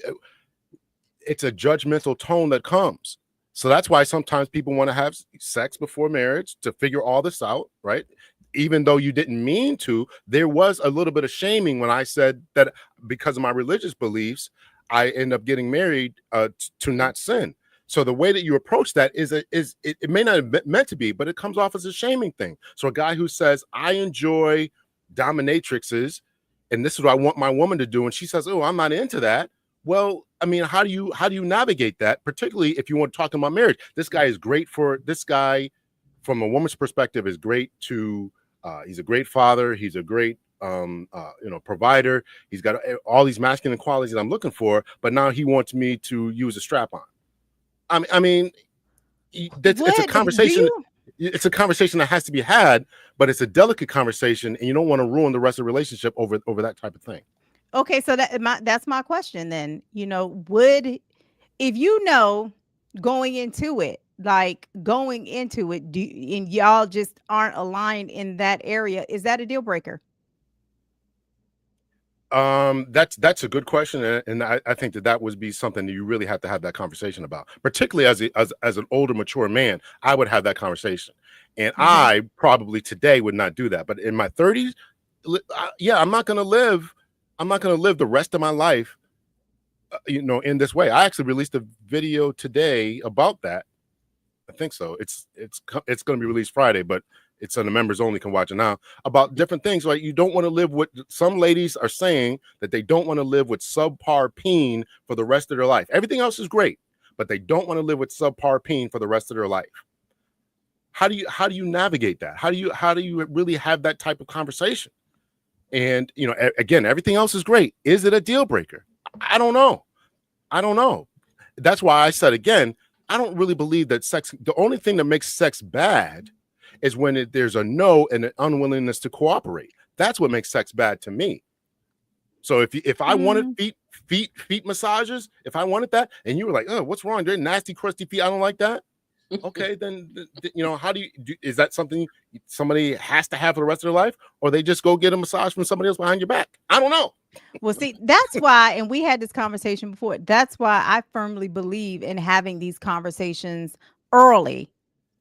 It's a judgmental tone that comes. So that's why sometimes people want to have sex before marriage to figure all this out, right? Even though you didn't mean to, there was a little bit of shaming when I said that because of my religious beliefs, I end up getting married to not sin. So the way that you approach that it may not have meant to be, but it comes off as a shaming thing. So a guy who says, I enjoy dominatrixes, and this is what I want my woman to do, and she says, oh, I'm not into that. Well, I mean, how do you navigate that, particularly if you want to talk about marriage? This guy is great for this guy from a woman's perspective is great to he's a great father, he's a great provider, he's got all these masculine qualities that I'm looking for, but now he wants me to use a strap on. I mean it's a Would do conversation. you? It's a conversation that has to be had, but it's a delicate conversation, and you don't want to ruin the rest of the relationship over that type of thing. Okay, so that's my question then. Would, if you know going into it, like going into it, and y'all just aren't aligned in that area, is that a deal breaker? That's a good question, and I think that would be something that you really have to have that conversation about, particularly as an older, mature man. I would have that conversation, and Hmm. I probably today would not do that. But in my 30s, yeah, I'm not going to live. I'm not going to live the rest of my life, in this way. I actually released a video today about that. I think so. It's going to be released Friday, but it's on the members only can watch it now, about different things. Like, you don't want to live with, some ladies are saying that they don't want to live with subpar peen for the rest of their life. Everything else is great, but they don't want to live with subpar peen for the rest of their life. How do you navigate that? How do you really have that type of conversation? And again, everything else is great. Is it a deal breaker? I don't know. I don't know. That's why I said again, I don't really believe that sex, the only thing that makes sex bad is when there's a no and an unwillingness to cooperate. That's what makes sex bad to me. So if I wanted Mm. feet massages, if I wanted that, and you were like, oh, what's wrong? They're nasty, crusty feet. I don't like that. Okay, then how is that something somebody has to have for the rest of their life, or they just go get a massage from somebody else behind your back? I don't know. Well, see, that's why, and we had this conversation before. That's why I firmly believe in having these conversations early.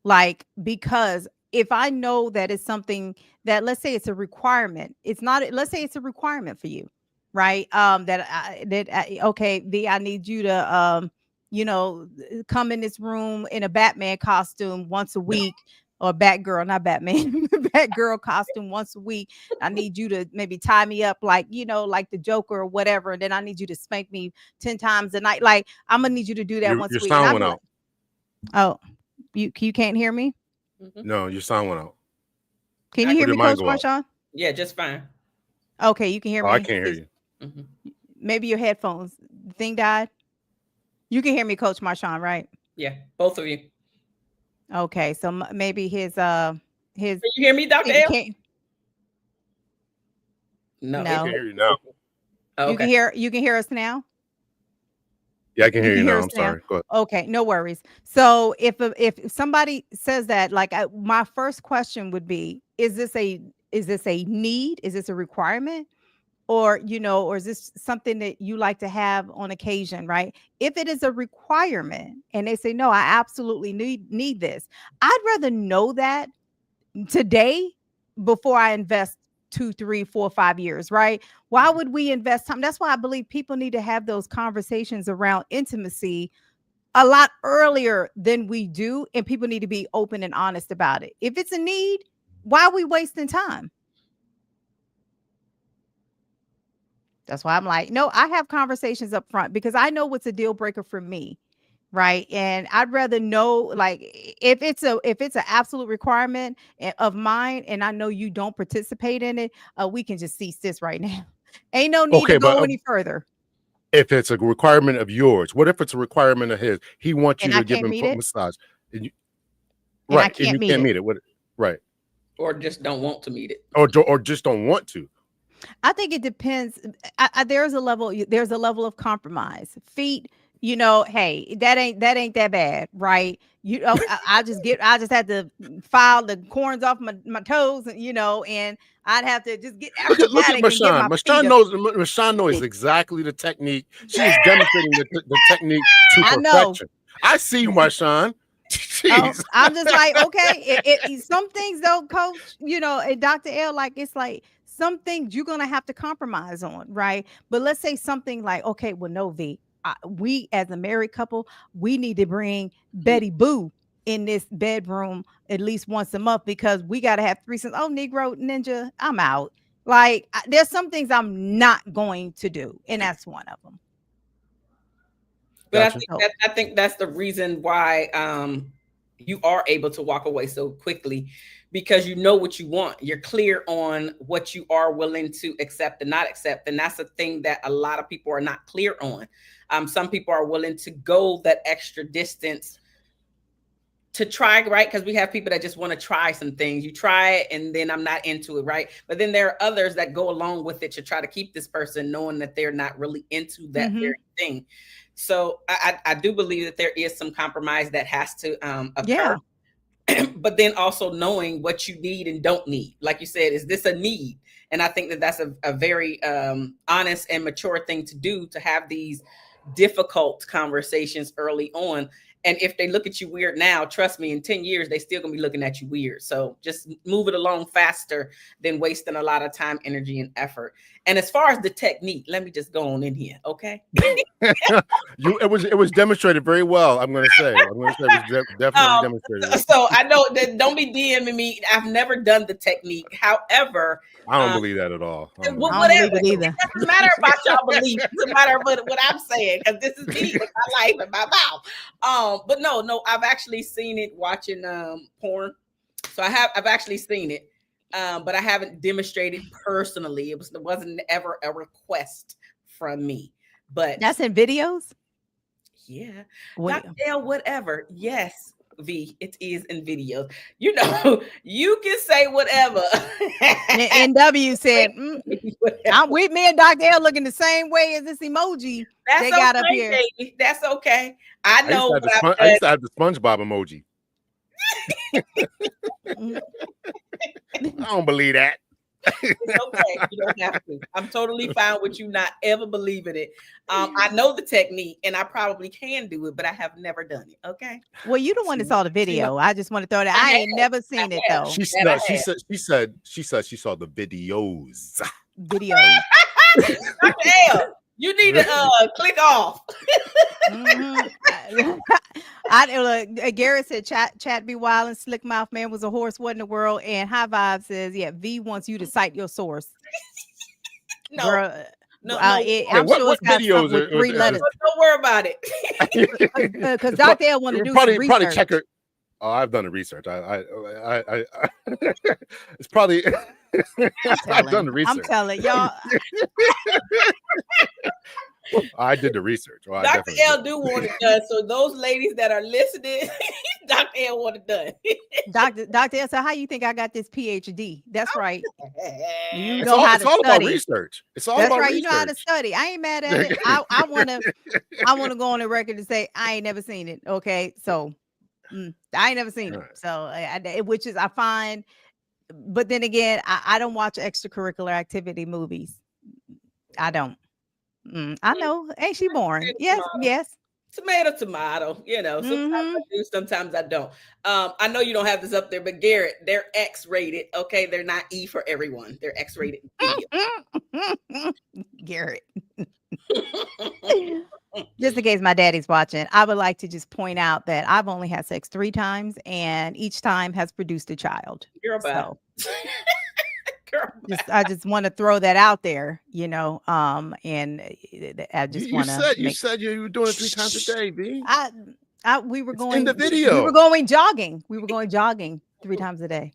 Like, because if I know that it's something that, let's say it's a requirement, it's not, let's say it's a requirement for you, right? Okay, I need you to, come in this room in a Batman costume once a week, or Batgirl, not Batman, Batgirl costume once a week. I need you to maybe tie me up like, like the Joker or whatever. And then I need you to spank me 10 times a night. Like, I'm going to need you to do that once Your a week. And sound I'd went be like, out. oh, you can't hear me? Mhm. No, your sound went out. Can you I, Or hear did me, mine Coach go out? Marshawn? yeah, just fine. Okay, you can hear Oh, I me. can't hear you. Mhm. Maybe your headphones thing died. You can hear me, Coach Marshawn, right? Yeah, both of you. Can Okay, so maybe his you hear me, Dr. thing L? can't. No. I can No, hear you now. Okay. you can hear us now. Yeah, I can You hear can you hear now. us I'm now. sorry. Go ahead. Okay, no worries. So if somebody says that, like, my first question would be, is this a need? Is this a requirement? Or or is this something that you like to have on occasion, right? If it is a requirement and they say no, I absolutely need this, I'd rather know that today before I invest 2, 3, 4, 5 years, right? Why would we invest time? That's why I believe people need to have those conversations around intimacy a lot earlier than we do, and people need to be open and honest about it. If it's a need, why are we wasting time? That's why I'm like, no, I have conversations up front because I know what's a deal breaker for me, right? And I'd rather know, like, if it's an absolute requirement of mine, and I know you don't participate in it, we can just cease this right now. Ain't no need to Okay, but go any further, if it's a requirement of yours, what if it's a requirement of his? He wants you and I to give can't him meet foot it, massage, and you, and I right, and can't you meet can't it. meet it. What? Right, Or just don't want to meet it. or just don't want to. I think it depends. There's a level of compromise. Feet, hey, that ain't that bad, right? I just had to file the corns off my toes, and I'd have to just get Look at acrobatic and get Mashawn. my feet Mashawn up. knows. Mashawn knows exactly the technique. She is demonstrating the technique to I know. perfection. I see you, Mashawn. Oh, Jeez. I'm just like, okay. Some things though, coach, and Dr. L, like it's like some things you're gonna have to compromise on, right? But let's say something like, okay, well, no, V, we as a married couple, we need to bring Betty Boo in this bedroom at least once a month because we got to have threesomes. Oh, Negro Ninja, I'm out. Like, there's some things I'm not going to do, and that's one of them. But Gotcha. I think that's the reason why you are able to walk away so quickly, because you know what you want. You're clear on what you are willing to accept and not accept. And that's a thing that a lot of people are not clear on. Some people are willing to go that extra distance to try, right? Because we have people that just want to try some things. You try it and then I'm not into it, right? But then there are others that go along with it to try to keep this person knowing that they're not really into that very thing. So I do believe that there is some compromise that has to occur. Yeah. But then also knowing what you need and don't need. Like you said, is this a need? And I think that that's a very honest and mature thing to do, to have these difficult conversations early on. And if they look at you weird now, trust me, in 10 years, they still gonna be looking at you weird. So just move it along faster than wasting a lot of time, energy, and effort. And as far as the technique, let me just go on in here, okay? It was demonstrated very well. I'm going to say it was definitely demonstrated. So I know that, don't be DMing me. I've never done the technique. However, I don't believe that at all. I don't believe it either. It doesn't matter about y'all belief. It doesn't matter what I'm saying, because this is me, my life, and my mouth. But no, I've actually seen it watching porn. So I've actually seen it, but I haven't demonstrated personally. It wasn't ever a request from me. But that's in videos. Yeah, Well, Dr. L, whatever. Yes, V, it is in videos. You know, you can say whatever. NW said, I'm with me and Dr. L looking the same way as this emoji That's they got okay, up here. baby. That's okay. I know. I used to have the SpongeBob emoji. I don't believe that. It's okay. You don't have to. I'm totally fine with you not ever believing it. I know the technique and I probably can do it, but I have never done it. Okay. Well, you the one that saw the video. I just want to throw that. I ain't never seen it though. She said she saw the videos. Videos. Dr. L, you need to click off. Garrett said chat be wild and slick mouth man was a horse. What in the world? And High Vibe says, yeah, V wants you to cite your source. No. Girl, no. I'm sure it's got videos with 3 letters. Don't worry about it. Because Dr. L want to do probably some research. check her. Oh, I've done the research. I it's probably I've done the research. I'm telling y'all. I did the research. Oh, Dr. L do want it done. So those ladies that are listening, Dr. L want it done. Dr. L, so how you think I got this PhD? That's right. You it's know all, how it's to all study. About research. It's all That's about right. research. You know how to study. I ain't mad at it. I wanna go on the record and say I ain't never seen it. Okay, so I ain't never seen it. So which is I find, but then again, I don't watch extracurricular activity movies. I don't. I know. Ain't she boring? Yes. Tomato. You know, sometimes I do, sometimes I don't. I know you don't have this up there, but Garrett, they're X-rated. Okay, they're not E for everyone. They're X-rated. Garrett. Just in case my daddy's watching, I would like to just point out that I've only had sex 3 times, and each time has produced a child. Girl, bye. So, I just want to throw that out there, and I just want to. You said you were doing it 3 times a day, V. We were going in the video. We were going jogging. 3 times a day.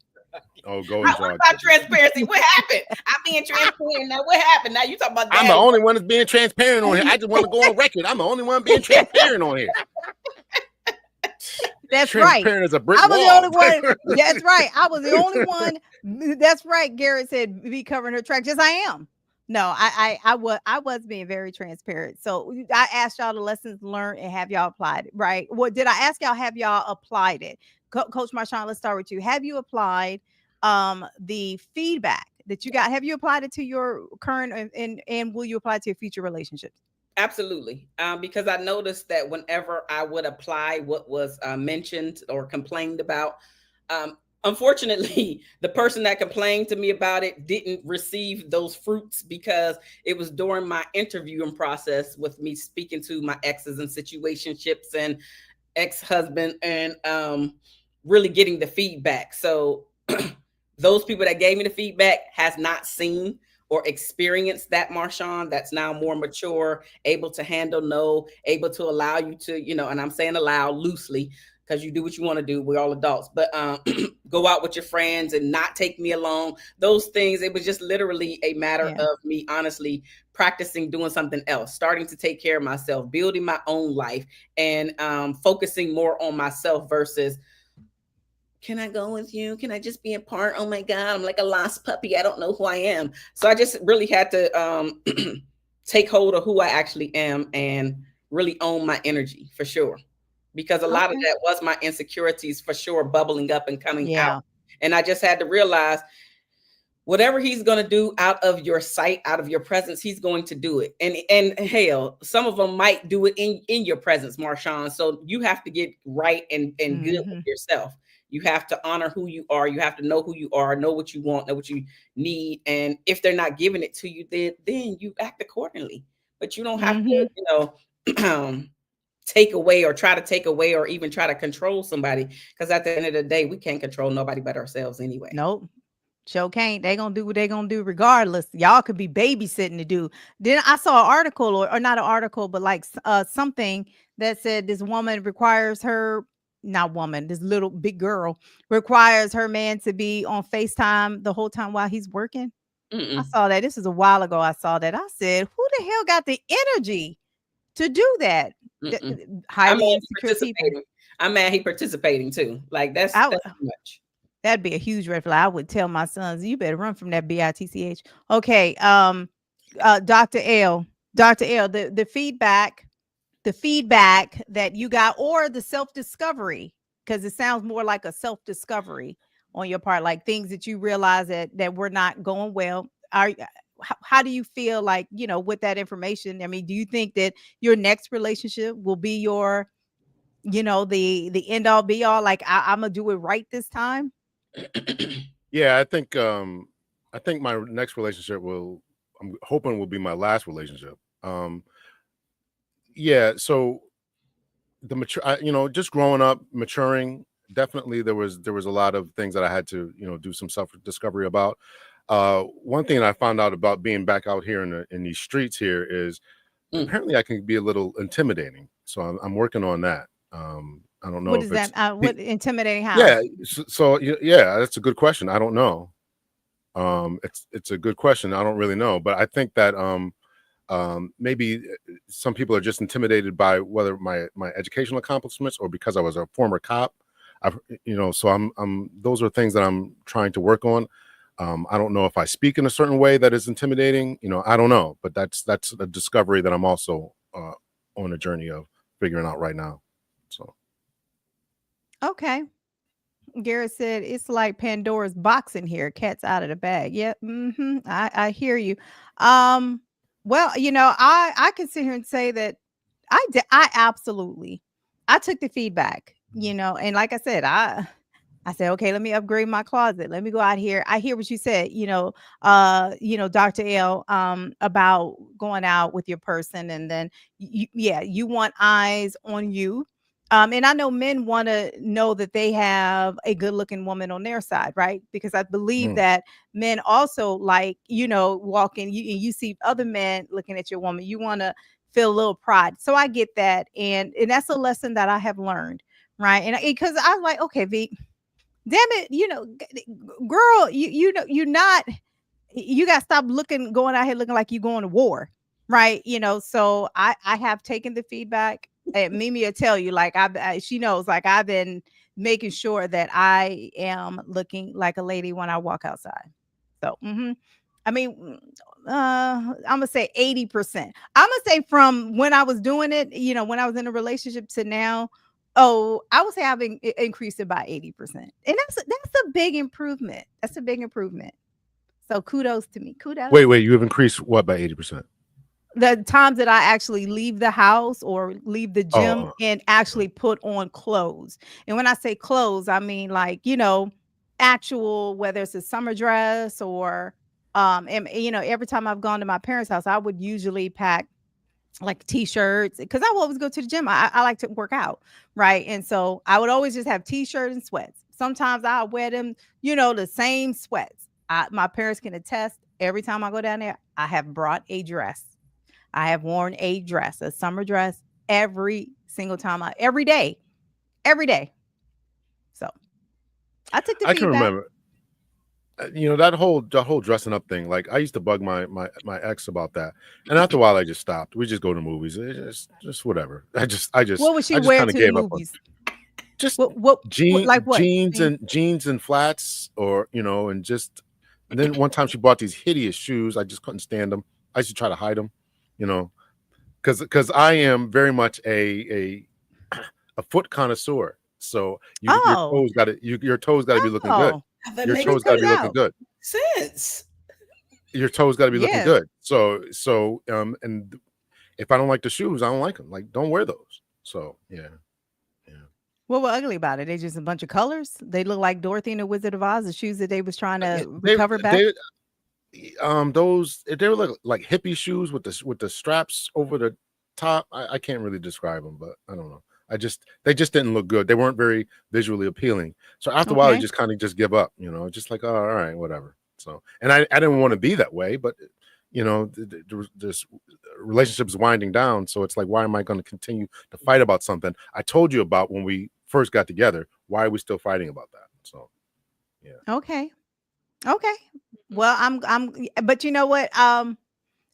Oh, going jogging. What about transparency? What happened? I'm being transparent now. What happened? Now you talking about daddy. I'm the only one that's being transparent on here. I just want to go on record. I'm the only one being transparent on here. That's right. As a brick I was wall. the only one. That's right. I was the only one. That's right. Garrett said, "Be covering her tracks." Yes, I am. No, I was being very transparent. So I asked y'all the lessons learned and have y'all applied it, right? What did I ask y'all? Have y'all applied it? Coach Marshawn, let's start with you. Have you applied the feedback that you got? Have you applied it to your current and will you apply it to your future relationships? Absolutely. Because I noticed that whenever I would apply what was mentioned or complained about, unfortunately, the person that complained to me about it didn't receive those fruits because it was during my interviewing process with me speaking to my exes and situationships and ex-husband and really getting the feedback. So those people that gave me the feedback has not seen or experienced that Marshawn that's now more mature, able to handle no, able to allow you to, and I'm saying allow loosely because you do what you want to do. We're all adults, but go out with your friends and not take me along. Those things, it was just literally a matter Yeah. of me honestly practicing doing something else, starting to take care of myself, building my own life, and focusing more on myself versus can I go with you? Can I just be a part? Oh my God, I'm like a lost puppy. I don't know who I am. So I just really had to take hold of who I actually am and really own my energy for sure. Because a lot of Okay. that was my insecurities for sure bubbling up and coming out. Yeah. And I just had to realize whatever he's going to do out of your sight, out of your presence, he's going to do it. And hell, some of them might do it in your presence, Marshawn. So you have to get right and good with Hmm. yourself. You have to honor who you are. You have to know who you are, know what you want, know what you need. And if they're not giving it to you, then you act accordingly. But you don't have to, Hmm. take away or try to take away or even try to control somebody. Because at the end of the day, we can't control nobody but ourselves anyway. Nope. Sure can't. They gonna do what they gonna do regardless. Y'all could be babysitting to do. Then I saw an article, or not an article, but like something that said this woman requires her, not woman, this little big girl requires her man to be on FaceTime the whole time while he's working. I Mm-mm. saw that. This was a while ago. I saw that. I said, who the hell got the energy to do that? Mm-mm. I'm mad Highly he insecure people. participating. I'm mad he participating too. Like I that's too much. That'd be a huge red flag. I would tell my sons, you better run from that bitch. Okay. Dr. L. Dr. L, the feedback that you got, or the self-discovery, because it sounds more like a self-discovery on your part, like things that you realize that were not going well. How do you feel like, with that information? I mean, do you think that your next relationship will be your, the end all be all? Like I'm gonna do it right this time. Yeah, I think my next relationship will, I'm hoping will be my last relationship. Um yeah, so the mature just growing up, maturing, definitely there was a lot of things that I had to, do some self discovery about. One thing that I found out about being back out here in these streets here is Mm. apparently I can be a little intimidating. So I'm working on that. I don't know What if is that? it's What intimidating how? yeah, yeah, that's a good question. I don't know. It's a good question. I don't really know, but I think that maybe some people are just intimidated by whether my educational accomplishments or because I was a former cop. I've so I'm those are things that I'm trying to work on. I don't know if I speak in a certain way that is intimidating. I don't know, but that's a discovery that I'm also on a journey of figuring out right now. So Okay. Garrett said it's like Pandora's box in here. Cat's out of the bag. Yep. I hear you. Um, well, I can sit here and say that I absolutely I took the feedback, and like I said, I said, okay, let me upgrade my closet. Let me go out here. I hear what you said, Dr. L, about going out with your person, and then yeah, you want eyes on you. And I know men want to know that they have a good looking woman on their side, right? Because I believe mm, that men also like, walking, you see other men looking at your woman, you want to feel a little pride. So I get that. And that's a lesson that I have learned, right? And because I was like, okay, V, damn it, girl, you're not, you got to stop looking, going out here looking like you going to war, right? So I have taken the feedback, and Mimi will tell you, like she knows, like I've been making sure that I am looking like a lady when I walk outside. So I mean, I'm gonna say 80%. I'm gonna say from when I was doing it, when I was in a relationship to now, oh, I would say I've increased it by 80%. And that's a big improvement. That's a big improvement. So kudos to me. Kudos. Wait, you have increased what by 80%? The times that I actually leave the house or leave the gym Oh, and actually put on clothes. And when I say clothes, I mean like, actual, whether it's a summer dress or and every time I've gone to my parents' house, I would usually pack like t-shirts because I will always go to the gym. I like to work out, right? And so I would always just have t-shirts and sweats. Sometimes I'll wear them, the same sweats. My parents can attest every time I go down there, I have brought a dress. I have worn a dress, a summer dress, every single time, every day, every day. So I took the I can feedback. remember. That whole dressing up thing. Like I used to bug my ex about that, and after a while, I just stopped. We just go to movies. It's just whatever. What would she I just wear kind of to the gave up on movies? just What like what? Jeans? jeans and flats, or and just. And then one time she bought these hideous shoes. I just couldn't stand them. I used to try to hide them, you know, because I am very much a foot connoisseur. So your Oh, toes got to your toes got to be looking good. oh, That Your makes toes got to be works looking out. good. sense. Your toes got to be looking Yeah. good. And if I don't like the shoes, I don't like them. Like, don't wear those. So yeah. What was ugly about it? They just a bunch of colors. They look like Dorothy and the Wizard of Oz, the shoes that they was trying to They recover back. they those they were like hippie shoes with the straps over the top. I can't really describe them, but I don't know. They just didn't look good. They weren't very visually appealing. So after a while, you Okay. just kind of just give up, just like, oh, all right, whatever. So, and I didn't want to be that way, but this relationship is winding down. So it's like, why am I going to continue to fight about something I told you about when we first got together? Why are we still fighting about that? So, yeah. Okay. Okay. Well, but you know what?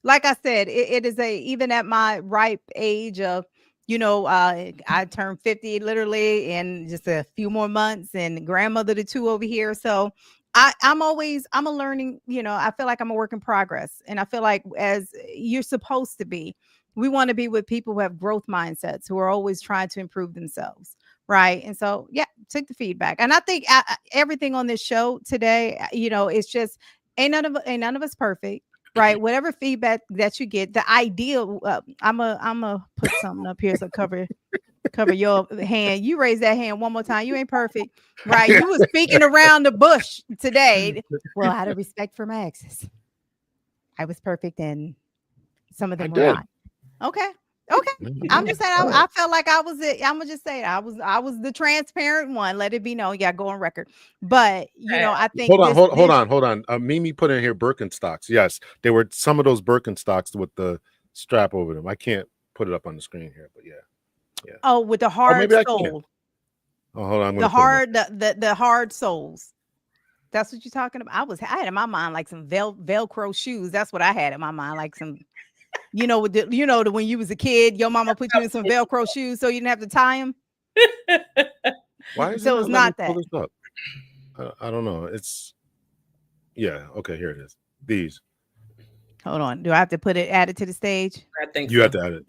Like I said, it is even at my ripe age of, I turned 50 literally in just a few more months and grandmother to two over here. So I'm a learning, I feel like I'm a work in progress. And I feel like as you're supposed to be, we want to be with people who have growth mindsets, who are always trying to improve themselves. Right. And so, yeah, take the feedback. And I think everything on this show today, it's just ain't none of us perfect. Right. Whatever feedback that you get, the ideal, I'm a put something up here so cover your hand. You raise that hand one more time. You ain't perfect. Right. You was speaking around the bush today. Well, out of respect for my exes, I was perfect and some of I them were did. not. Okay. Okay. I'm just saying All I right. felt like I was it. I'm gonna just say it. I was the transparent one. Let it be known. Yeah, go on record. But I think Hold on. Mimi put in here Birkenstocks. Yes, they were some of those Birkenstocks with the strap over them. I can't put it up on the screen here, but yeah. oh, with the Oh, hard maybe I can. sole, Oh, hold on. I'm the gonna put them up. hard, the hard soles. That's what you're talking about. I had in my mind like some Velcro shoes. That's what I had in my mind, like some, with the when you was a kid, your mama put you in some Velcro shoes so you didn't have to tie them. Why is it So it's not letting me not pull that. this up? I don't know. Okay, here it is. These. Hold on. Do I have to add it to the stage? I think You so. have to add it.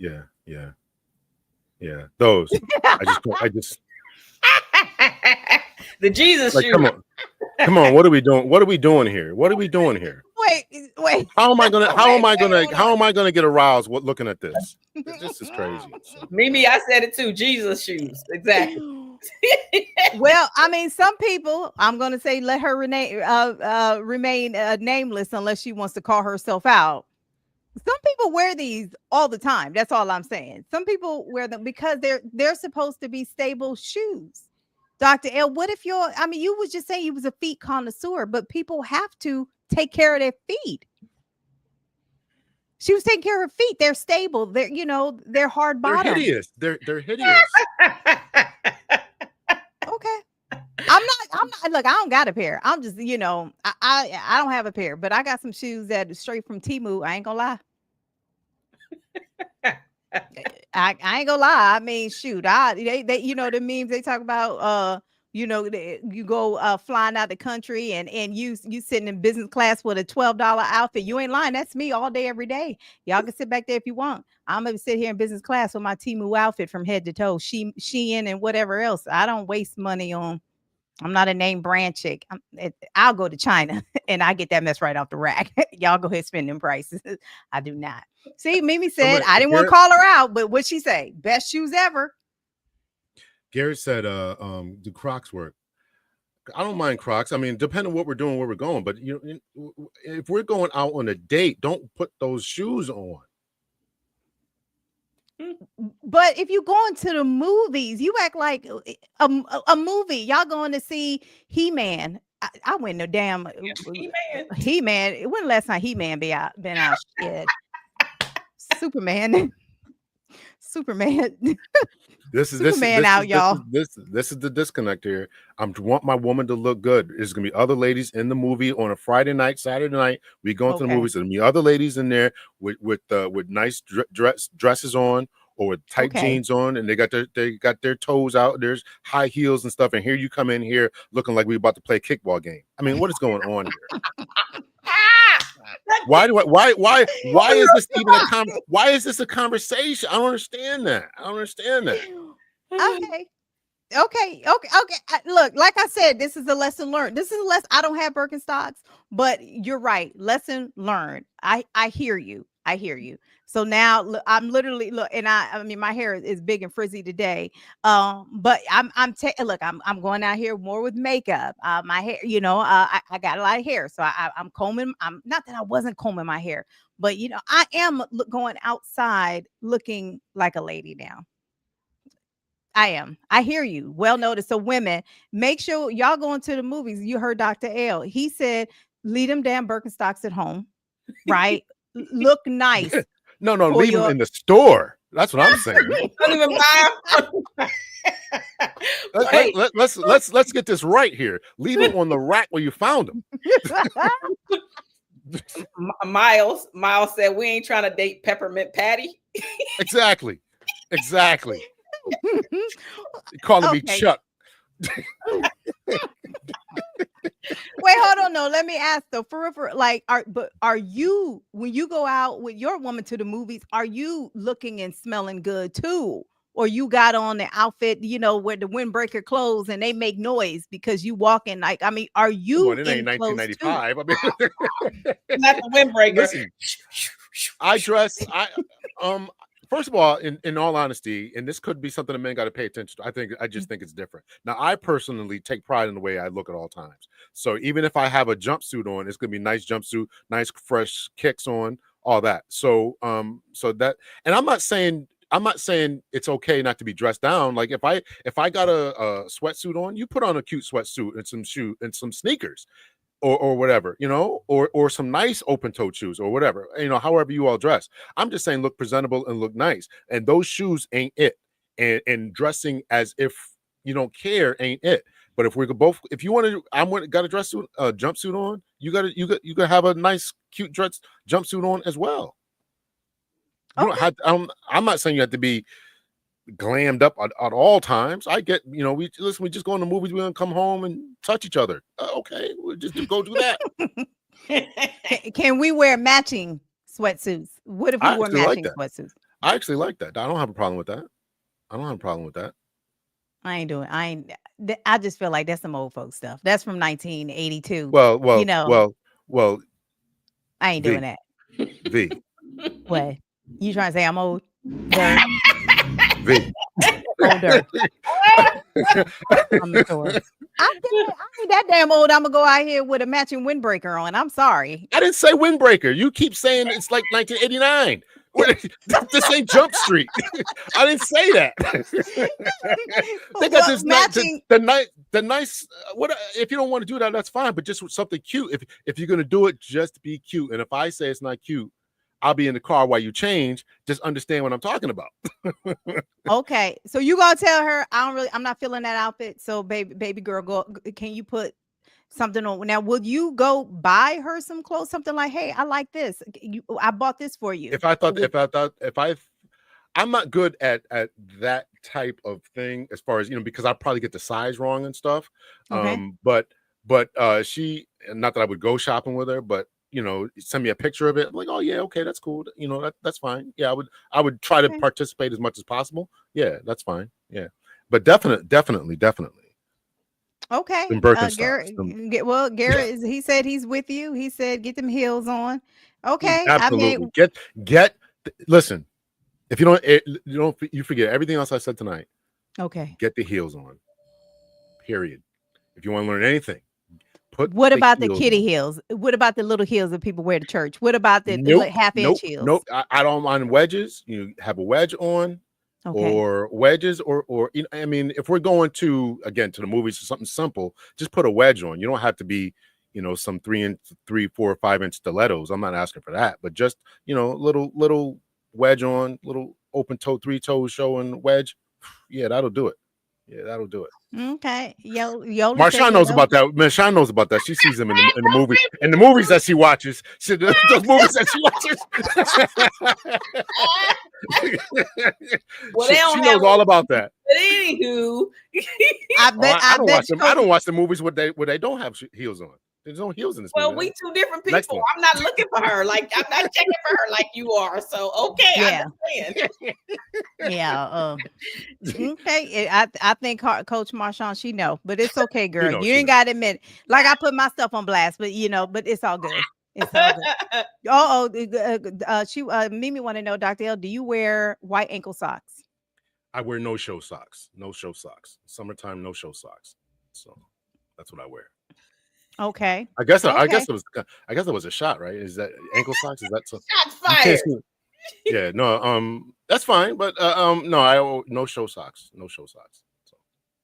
Yeah. Those. I just The Jesus like shoe. come on. What are we doing? What are we doing here? What are we doing here? Wait. How am I gonna Hold how on. am I gonna get aroused looking at this? This is crazy. So, Mimi, I said it too. Jesus shoes. Exactly. Well, I mean, some people, I'm going to say, let her remain nameless unless she wants to call herself out. Some people wear these all the time. That's all I'm saying. Some people wear them because they're supposed to be stable shoes. Dr. L, what if you was just saying you was a feet connoisseur, but people have to take care of their feet. She was taking care of her feet. They're stable. They're hard they're bottom. hideous. They're hideous. Okay. I'm not look, I don't got a pair. I'm just, I don't have a pair, but I got some shoes that are straight from Temu. I ain't gonna lie. I ain't gonna lie. I mean, shoot, they the memes they talk about You go flying out the country, and you sitting in business class with a $12 outfit. You ain't lying. That's me all day, every day. Y'all can sit back there if you want. I'm gonna sit here in business class with my Timu outfit from head to toe, Shein and whatever else. I don't waste money on. I'm not a name brand chick. I'll go to China and I get that mess right off the rack. Y'all go ahead, spend them prices. I do not. See, Mimi said I didn't want to call her out, but what'd she say? Best shoes ever. Garrett said, "Do Crocs work?" I don't mind Crocs. I mean, depending on what we're doing, where we're going. But if we're going out on a date, don't put those shoes on. But if you going to the movies, you act like a movie. Y'all going to see He-Man. I went no damn He-Man. When the last time He-Man been out? Shit. Superman. Superman. This is y'all. This is the disconnect here. I want my woman to look good. There's gonna be other ladies in the movie on a Friday night, Saturday night. We go into the movies. There's gonna be other ladies in there with nice dresses on or with tight jeans on, and they got their toes out. There's high heels and stuff. And here you come in here looking like we about to play a kickball game. I mean, what is going on here? Why is this even why is this a conversation? I don't understand that. Okay. Look, like I said, this is a lesson learned. I don't have Birkenstocks, but you're right. Lesson learned. I hear you. So now I'm literally and I mean my hair is big and frizzy today. But I'm going out here more with makeup. My hair, I got a lot of hair, so I'm combing. I'm not that I wasn't combing my hair, but I am going outside looking like a lady now. I am. I hear you. Well noticed. So women, make sure y'all going to the movies. You heard Dr. L. He said, leave them damn Birkenstocks at home, right? Look nice. No, leave them in the store. That's what I'm saying. Don't even buy them. Let's get this right here. Leave them on the rack where you found them. Miles said we ain't trying to date Peppermint Patty. Exactly. Calling me Chuck. Wait, hold on. No, let me ask though. For like, are you, when you go out with your woman to the movies, are you looking and smelling good too? Or you got on the outfit, where the windbreaker clothes and they make noise because you walking like, I mean, are you? Well, it ain't 1995. I mean, not the windbreaker. Listen, first of all, in all honesty, and this could be something the men got to pay attention to. I just think it's different. Now, I personally take pride in the way I look at all times. So even if I have a jumpsuit on, it's gonna be nice jumpsuit, nice fresh kicks on, all that. So that, and I'm not saying it's okay not to be dressed down. Like if I got a sweatsuit on, you put on a cute sweatsuit and some shoe and some sneakers. Or whatever, or some nice open-toed shoes or whatever, however you all dress. I'm just saying look presentable and look nice. And those shoes ain't it. And dressing as if you don't care ain't it. But if you want to, got a jumpsuit on, you gotta have a nice cute dress jumpsuit on as well. You don't have to, I'm not saying you have to be glammed up at all times. I get, we just go in the movies, we gonna come home and touch each other. Okay, we'll just go do that. Can we wear matching sweatsuits? What if we wear matching sweatsuits? I actually like that. I don't have a problem with that. I just feel like that's some old folk stuff. That's from 1982. Well, I ain't doing that. V. What? You trying to say I'm old? V. Older. I'm sure. I ain't that damn old. I'm gonna go out here with a matching windbreaker on. I'm sorry. I didn't say windbreaker. You keep saying it's like 1989. This ain't Jump Street. I didn't say that. They got this matching the nice. What if you don't want to do that? That's fine. But just something cute. If you're gonna do it, just be cute. And if I say it's not cute, I'll be in the car while you change. Just understand what I'm talking about. Okay, so you gonna tell her I'm not feeling that outfit. So baby girl, can you put something on? Now, will you go buy her some clothes? Something like, hey, I like this. I bought this for you. I'm not good at that type of thing as far as, because I probably get the size wrong and stuff. Okay. But she, not that I would go shopping with her, but send me a picture of it. I'm like, oh yeah, okay, that's cool. That's fine. Yeah, I would try to Okay. participate as much as possible. Yeah, that's fine. Yeah, but definitely. Okay. Them Birkenstocks. Garrett he said he's with you. He said get them heels on. Okay. I Absolutely. mean, Listen. If you forget everything else I said tonight. okay. Get the heels on. Period. If you want to learn anything, put What the about the heels kitty on. heels? What about the little heels that people wear to church? What about the Nope, half-inch nope, heels? nope. I don't mind wedges. You have a wedge on, Okay. or wedges, or I mean, if we're going to the movies or something simple, just put a wedge on. You don't have to be, some 3, 4, or 5 inch stilettos. I'm not asking for that, but just little wedge on, little open toe, 3 toes showing wedge. Yeah, that'll do it. Yeah, that'll do it. Okay. Yola said Marshawn knows about that. Marshawn knows about that. She sees them in the movie, in the movies that she watches. Those movies that she watches. Well, they don't she have knows all about that. But anywho, I don't watch them. I Coach, don't watch the movies where they don't have heels on. There's no heels in this well, movie. we two different Next people. one. I'm not looking for her. Like I'm not checking for her like you are. So okay, Yeah. I understand. Yeah. Okay. I think Coach Marshawn, she know, but it's okay, girl. knows, You she ain't got to admit. Like I put my stuff on blast, but but it's all good. It's all good. Mimi want to know, Dr. L, do you wear white ankle socks? I wear no show socks. No show socks. Summertime, no show socks. So that's what I wear. Okay. I guess Okay. it was a shot, right? Is that ankle socks? Is that so? Shots fired. Yeah, no, that's fine, but no, no show socks. No show socks. So.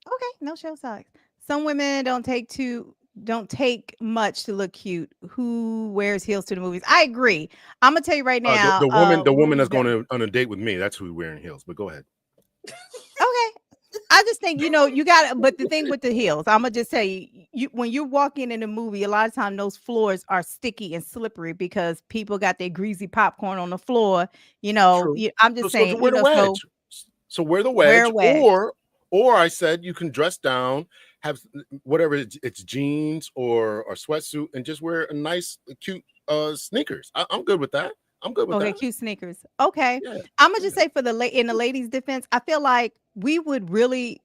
Okay, no show socks. Some women don't take much to look cute. Who wears heels to the movies? I agree. I'm gonna tell you right now. The woman that's going on a date with me, that's who's wearing heels. But go ahead. Okay. I just think, you got but the thing with the heels, I'm going to just tell you, when you're walking in a movie, a lot of times those floors are sticky and slippery because people got their greasy popcorn on the floor. True. I'm just saying, wear the wedge. So wear the wedge, or I said you can dress down, have whatever it's jeans or sweatsuit, and just wear a nice, cute sneakers. I'm good with that. I'm good with that. Okay, cute sneakers. Okay. Yeah. I'm gonna just say in the ladies' defense, I feel like we would really,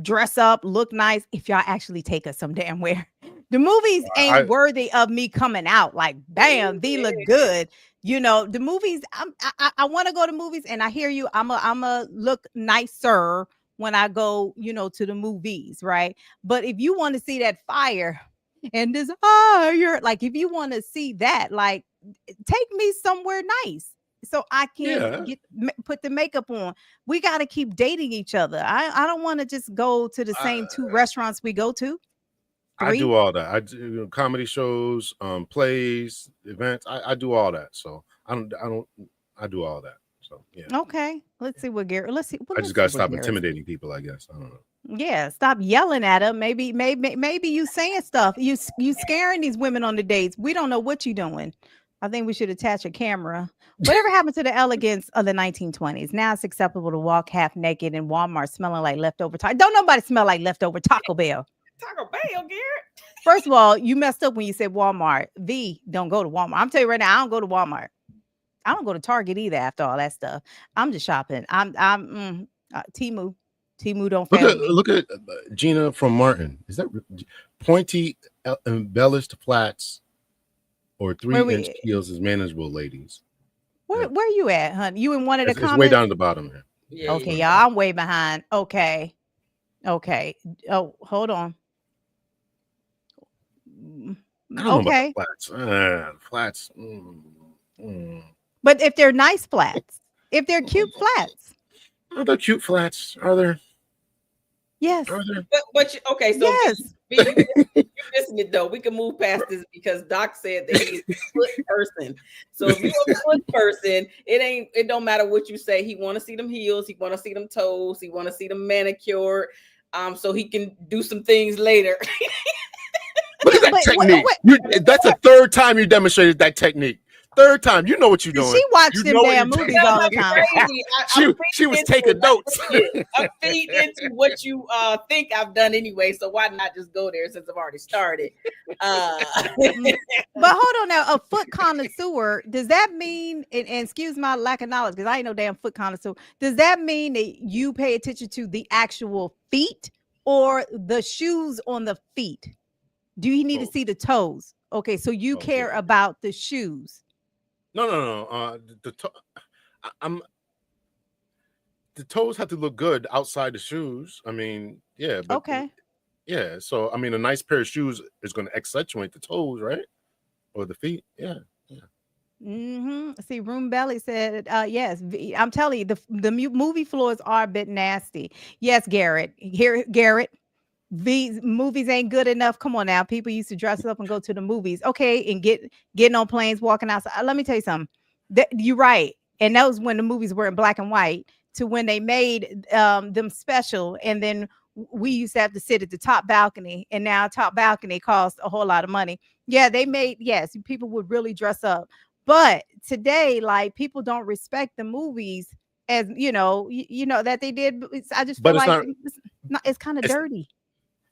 dress up, look nice if y'all actually take us some damn where. The movies ain't worthy of me coming out like, bam, they look good. The movies, I want to go to movies, and I hear you. I'm a look nicer when I go, to the movies, right? But if you want to see that fire and desire, like if you want to see that, like, take me somewhere nice so I can put the makeup on. We got to keep dating each other. I don't want to just go to the same 2 restaurants we go to. 3. I do all that. I do comedy shows, plays, events. I do all that. So I do all that. So yeah. Okay. Let's see what Garrett. Let's see. Well, I just gotta stop intimidating people, I guess. I don't know. Yeah, stop yelling at them. Maybe you saying stuff. You scaring these women on the dates. We don't know what you're doing. I think we should attach a camera. Whatever happened to the elegance of the 1920s? Now it's acceptable to walk half naked in Walmart smelling like leftover taco. Don't nobody smell like leftover Taco Bell. Taco Bell, Garrett. First of all, you messed up when you said Walmart. Don't go to Walmart. I'm telling you right now, I don't go to Walmart. I don't go to Target either after all that stuff. I'm just shopping. I'm Temu. Temu don't fail me. Look at Gina from Martin. Is that pointy embellished flats or 3-inch heels is manageable, ladies? Where you at, honey? You in one of the comments? It's way down at the bottom here. Yeah, okay, y'all. I'm way behind. Okay. Oh, hold on. Okay. Flats. But if they're nice flats, if they're cute flats, are there cute flats? Are there? Yes. But okay, so yes. You're missing it though. We can move past this because Doc said that he's a foot person. So if you're a foot person, it don't matter what you say. He want to see them heels. He want to see them toes. He want to see them manicured. So he can do some things later. Look at that technique. That's the 3rd time you demonstrated that technique. Third time. You know what you're doing. She watched You them know what damn you're movies doing. all the That's time. crazy. She was taking notes. I'm feeding into what you think I've done anyway. So why not just go there since I've already started? But hold on now, a foot connoisseur, does that mean, and excuse my lack of knowledge, because I ain't no damn foot connoisseur, does that mean that you pay attention to the actual feet or the shoes on the feet? Do you need to see the toes? Okay, so you care about the shoes. No. I'm the toes have to look good outside the shoes. I mean, yeah, but Okay. yeah. So I mean, a nice pair of shoes is going to accentuate the toes, right, or the feet. Yeah. See, Room Belly said, yes, I'm telling you, the movie floors are a bit nasty. Yes, Garrett. Here, Garrett. These movies ain't good enough. Come on now. People used to dress up and go to the movies. Okay, and getting on planes, walking outside. Let me tell you something. You're right. And that was when the movies were in black and white to when they made them special. And then we used to have to sit at the top balcony. And now top balcony costs a whole lot of money. Yeah, yes, people would really dress up. But today, like, people don't respect the movies as that they did. I just feel But like it's kind of it's dirty.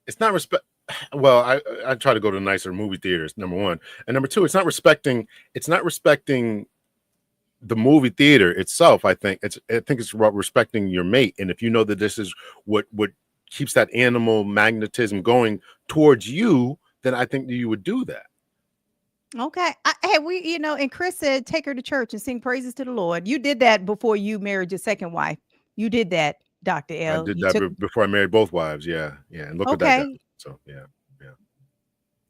it's not respect. Well, I try to go to nicer movie theaters. Number one, and number two, it's not respecting the movie theater itself. I think it's about respecting your mate, and if you know that this is what keeps that animal magnetism going towards you, then I think that you would do that. Okay. And Chris said, take her to church and sing praises to the Lord. You did that before you married your second wife. You did that, Dr. I L. did that before I married both wives. Yeah. And look what that got. So yeah.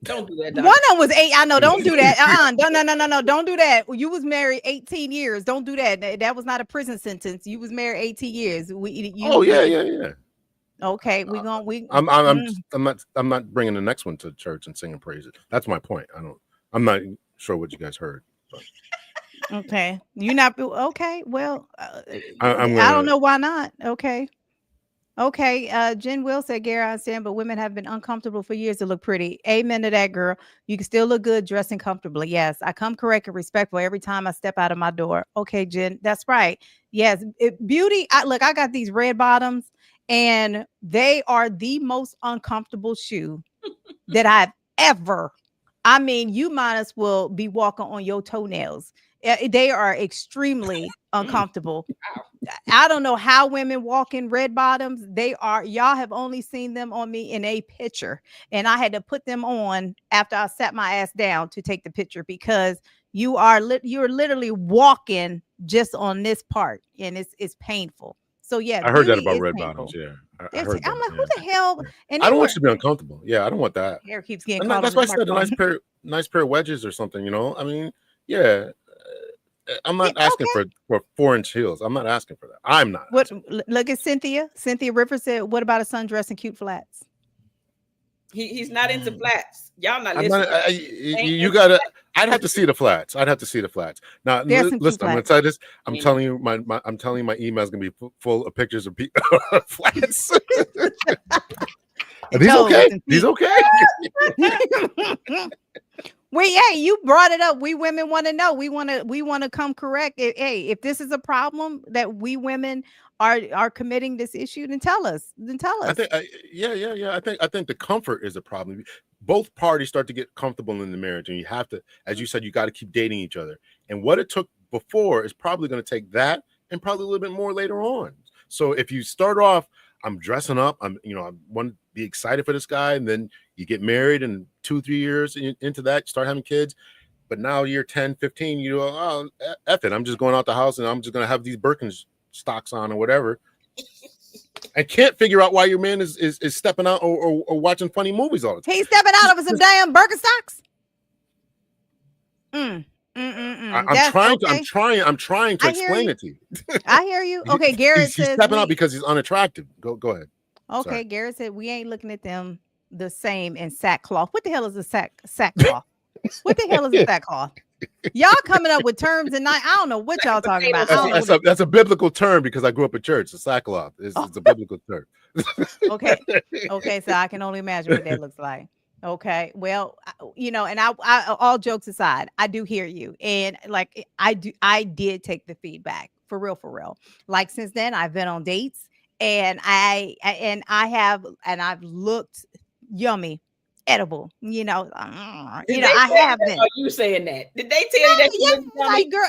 Don't do that. One of them was 8. I know. Don't do that. No. Don't do that. You was married 18 years. Don't do that. That was not a prison sentence. You was married 18 years. Yeah. Okay, I'm not bringing the next one to church and singing praises. That's my point. I'm not sure what you guys heard. But. Okay, you're not okay. Well, I don't know why not. Okay. Jen Will said, Gary, I understand, but women have been uncomfortable for years to look pretty. Amen to that, girl. You can still look good dressing comfortably. Yes, I come correct and respectful every time I step out of my door. Okay, Jen, that's right. Yes, beauty. I got these red bottoms, and they are the most uncomfortable shoe that I've ever. I mean, you might as well be walking on your toenails. They are extremely uncomfortable. I don't know how women walk in red bottoms. Y'all have only seen them on me in a picture. And I had to put them on after I sat my ass down to take the picture because you're literally walking just on this part and it's painful. So yeah, I heard that about red painful. bottoms. Yeah. I'm like, who the hell? And I don't want you to be uncomfortable. Yeah, I don't want that. Hair keeps getting caught. That's why I said a nice pair of wedges or something, I mean, yeah. I'm not asking for 4-inch heels. I'm not asking for that. I'm not. Look at Cynthia. Cynthia Ripper said, what about a sundress and cute flats? He's not into flats. Y'all not listening. You gotta. I'd have to see the flats. Now, listen. I'm gonna tell you this. I'm telling you, my email is gonna be full of pictures of flats. Are these okay? These okay? You brought it up. We women want to know. We want to come correct. If this is a problem that we women are committing this issue, then tell us. I think, I think the comfort is a problem. Both parties start to get comfortable in the marriage, and you have to, as you said, you got to keep dating each other. And what it took before is probably going to take that, and probably a little bit more later on. So if you start off, I'm dressing up, I want to be excited for this guy, and then you get married, and 2-3 years into that, you start having kids. But now year 10, 15, you go, oh, F it. I'm just going out the house, and I'm just going to have these Birkenstocks on or whatever. I can't figure out why your man is stepping out or watching funny movies all the time. He's stepping out of some damn Birkenstocks. I'm trying to explain it to you. I hear you. Okay, Garrett says he's stepping out because he's unattractive. Go ahead. Okay, sorry. Garrett said we ain't looking at them the same in sackcloth. What the hell is a sackcloth? What the hell is a sackcloth? Y'all coming up with terms and I don't know what y'all talking about. That's a biblical term because I grew up in church. A sackcloth it's a biblical term. Okay, so I can only imagine what that looks like. Okay. Well, and all jokes aside, I do hear you. And like I did take the feedback for real, for real. Like since then I've been on dates and I've looked yummy, edible, Did they I tell you have that? been. Or you saying that? Did they tell you that Oh, you look yeah, yummy? like girl,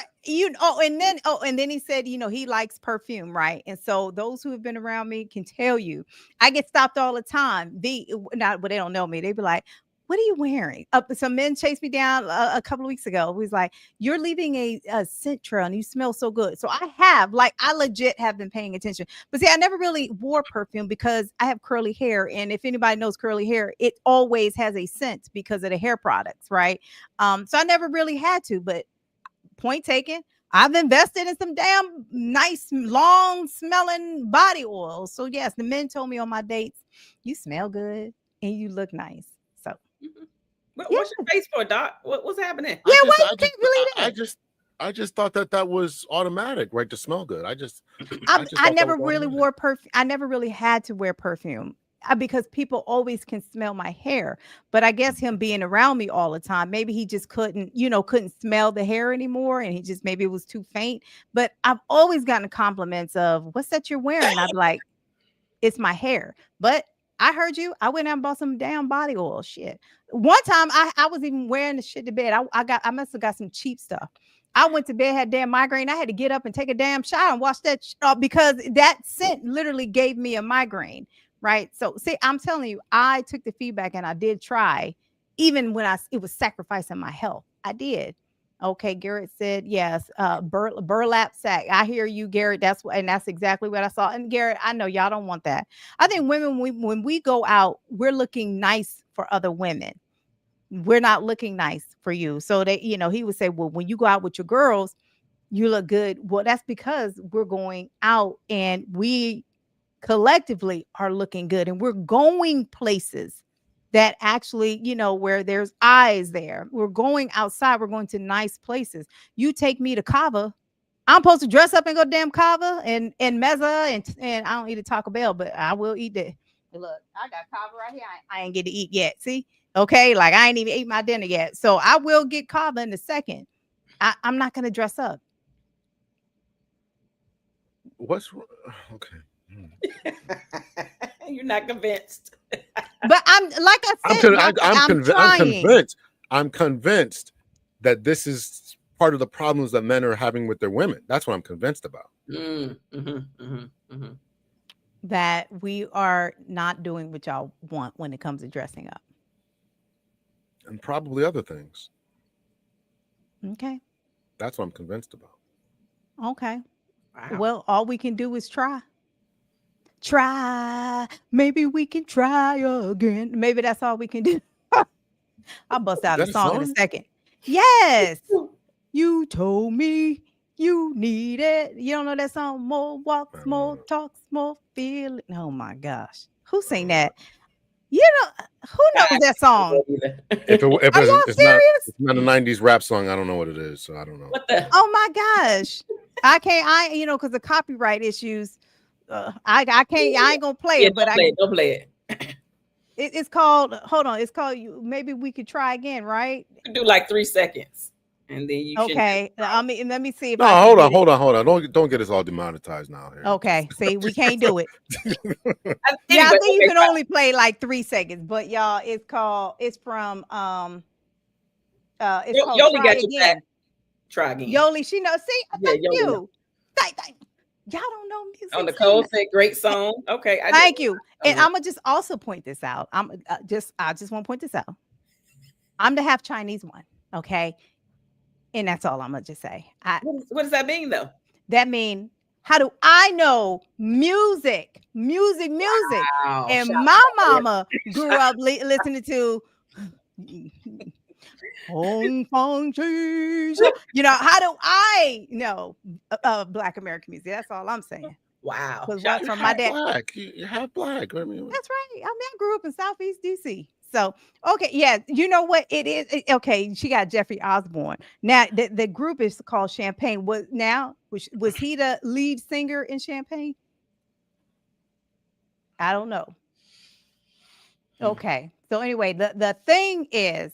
and then he said, he likes perfume, right? And so those who have been around me can tell you, I get stopped all the time. Not, but they don't know me. They be like, "What are you wearing?" Some men chased me down a couple of weeks ago. He was like, "You're leaving a scent trail, and you smell so good." So I legit have been paying attention. But see, I never really wore perfume because I have curly hair, and if anybody knows curly hair, it always has a scent because of the hair products, right? So I never really had to, but point taken. I've invested in some damn nice, long smelling body oil. So yes, the men told me on my dates, you smell good and you look nice. So Mhm. What's yeah, your face for, Doc? What's happening? yeah. I Why just, I you just, can't believe I that? just, I just thought that that was automatic, right? To smell good. I just I thought that never was really automatic. wore perfume. I never really had to wear perfume because people always can smell my hair. But I guess him being around me all the time, maybe he just couldn't smell the hair anymore, and he just maybe it was too faint. But I've always gotten compliments of what's that you're wearing. I'd be like, it's my hair. But I heard you. I went out and bought some damn body oil. Shit. One time I was even wearing the shit to bed. I must have got some cheap stuff. I went to bed, had damn migraine. I had to get up and take a damn shower and wash that because that scent literally gave me a migraine. Right. So see, I'm telling you, I took the feedback and I did try, even when it was sacrificing my health. I did. Okay, Garrett said yes. Burlap sack. I hear you, Garrett. And that's exactly what I saw. And Garrett, I know y'all don't want that. I think women, when we go out, we're looking nice for other women. We're not looking nice for you. So he would say, well, when you go out with your girls, you look good. Well, that's because we're going out and we collectively are looking good and we're going places that actually, where there's eyes there. We're going outside, we're going to nice places. You take me to Cava, I'm supposed to dress up and go to damn Cava and Meza and I don't eat a Taco Bell, but I will eat that. Look, I got Cava right here. I ain't get to eat yet. See? Okay, like I ain't even ate my dinner yet. So I will get Cava in a second. I'm not gonna dress up. What's okay? You're not convinced. But I'm like I I'm said, con- y'all, I'm I'm trying. convinced. I'm convinced that this is part of the problems that men are having with their women. That's what I'm convinced about. That we are not doing what y'all want when it comes to dressing up. And probably other things. Okay. That's what I'm convinced about. Okay. Wow. Well, all we can do is try. Try. Maybe we can try again. Maybe that's all we can do. I'll bust Is out a that a song in a song? second. Yes. You told me you need it. You don't know that song? More I walks, don't more know. talks, more feeling. Oh my gosh. Who I sang don't know. that? You know, who I knows that song? don't know If either. if Are y'all serious? it's not a '90s rap song, I don't know what it is. So I don't know. What the? Oh my gosh. I can't, because of copyright issues. I can't, I ain't gonna play Yeah, it, but don't play it. Don't play it. it's called, hold on, it's called you. Maybe we could try again, right? You can do like 3 seconds, and then you shouldn't have Okay. a problem. Let me see if No, I can hold on, get it. hold on, hold on. Don't get us all demonetized now here. Okay. See, we can't do it. Yeah, I Anyway, think you okay, can only play like 3 seconds, but y'all, it's called Yoli Try got your back. Again. Try again. Yoli, she knows. See, Yeah, thank Yoli know. you. Thank. Y'all don't know On music. Nicole See, said, "Great song." Okay, I did. thank you. All And right. I'm gonna just also point this out. I just want to point this out. I'm the half Chinese one. Okay. And that's all I'm gonna just say. What does that mean, though? That mean, how do I know music? Music. Wow! And Shout my out. mama grew up listening to Hong Kong cheese. How do I know Black American music? That's all I'm saying. Wow! Because Shout what's You're from my half dad? black. You're half black. I mean, That's right. I mean, I grew up in Southeast DC. So, okay, yeah, you know what it is? Okay, she got Jeffrey Osborne. Now, the group is called Champagne. Was he the lead singer in Champagne? I don't know. Hmm. Okay, So anyway, the thing is,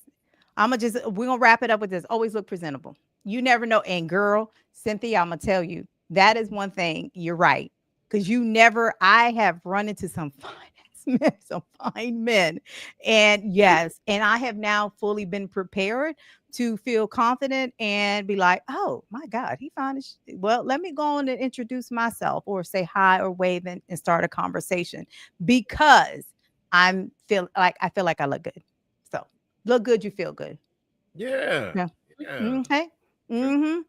we're gonna wrap it up with this. Always look presentable. You never know. And girl, Cynthia, I'm gonna tell you, that is one thing. You're right. Because you never, I have run into some fine men, some fine men. And yes, and I have now fully been prepared to feel confident and be like, oh my God, he fine. Well, let me go on and introduce myself or say hi or wave and start a conversation because I feel like I look good. So look good, you feel good. Yeah. Yeah. Yeah. Okay. True. Mm-hmm.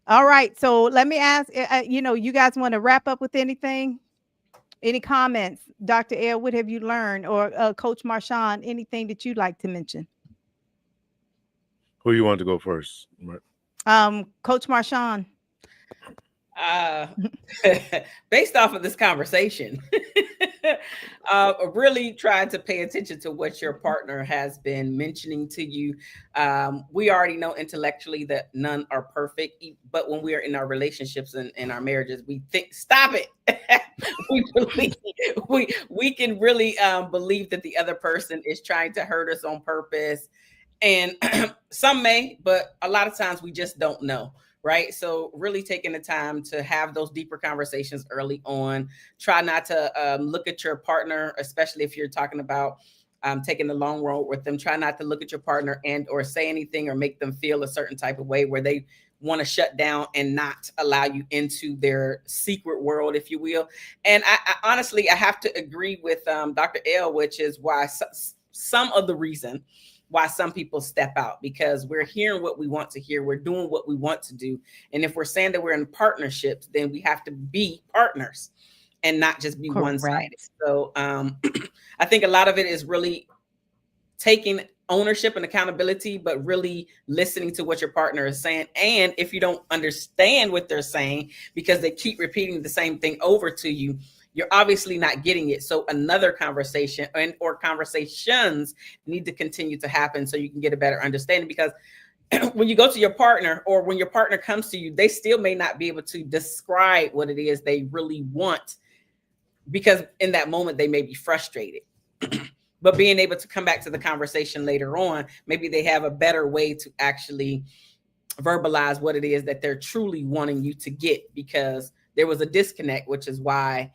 All right. So let me ask. You guys want to wrap up with anything? Any comments, Dr. L? What have you learned, or Coach Marshawn? Anything that you'd like to mention? Who you want to go first? Coach Marshawn. Uh, Based off of this conversation, really trying to pay attention to what your partner has been mentioning to you. We already know intellectually that none are perfect, but when we are in our relationships and in our marriages, we think, stop it. we believe, we can really believe that the other person is trying to hurt us on purpose. And some may, but a lot of times we just don't know, right? So really taking the time to have those deeper conversations early on. Try not to look at your partner, especially if you're talking about taking the long road with them. Try not to look at your partner and or say anything or make them feel a certain type of way where they want to shut down and not allow you into their secret world, if you will. And I honestly, I have to agree with Dr. L, which is why some of the reason why some people step out, because we're hearing what we want to hear, we're doing what we want to do. And if we're saying that we're in partnerships, then we have to be partners and not just be one-sided. Correct. So I think a lot of it is really taking ownership and accountability, but really listening to what your partner is saying. And if you don't understand what they're saying because they keep repeating the same thing over to you, you're obviously not getting it. So another conversation or conversations need to continue to happen so you can get a better understanding. Because when you go to your partner or when your partner comes to you, they still may not be able to describe what it is they really want, because in that moment they may be frustrated. But being able to come back to the conversation later on, maybe they have a better way to actually verbalize what it is that they're truly wanting you to get, because there was a disconnect, which is why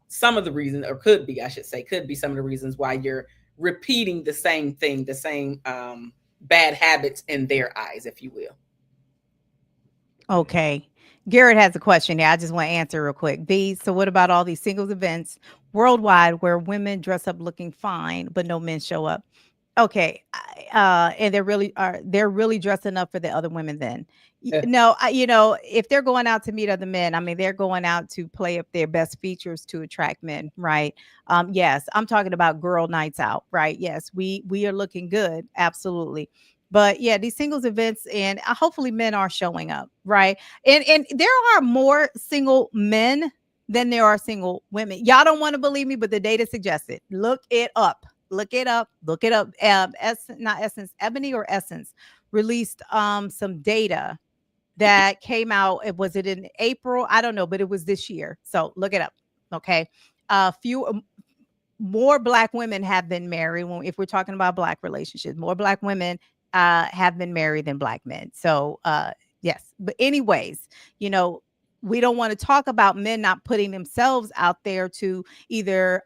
some of the reasons, or could be, I should say, could be some of the reasons why you're repeating the same thing, the same bad habits in their eyes, if you will. Okay. Garrett has a question here. I just want to answer real quick. B, so what about all these singles events worldwide where women dress up looking fine, but no men show up? Okay. And they're really dressing up for the other women then. No, if they're going out to meet other men, I mean, they're going out to play up their best features to attract men, right? Yes, I'm talking about girl nights out, right? Yes, we are looking good, absolutely. But yeah, these singles events, and hopefully men are showing up, right? And there are more single men than there are single women. Y'all don't want to believe me, but the data suggests it. Look it up. Look it up. Look it up. Not Essence, Ebony or Essence released some data that came out. Was it in April? I don't know, but it was this year. So look it up. Okay. Few more black women have been married. If we're talking about black relationships, more black women have been married than black men. So yes. But anyways, you know, we don't want to talk about men not putting themselves out there to either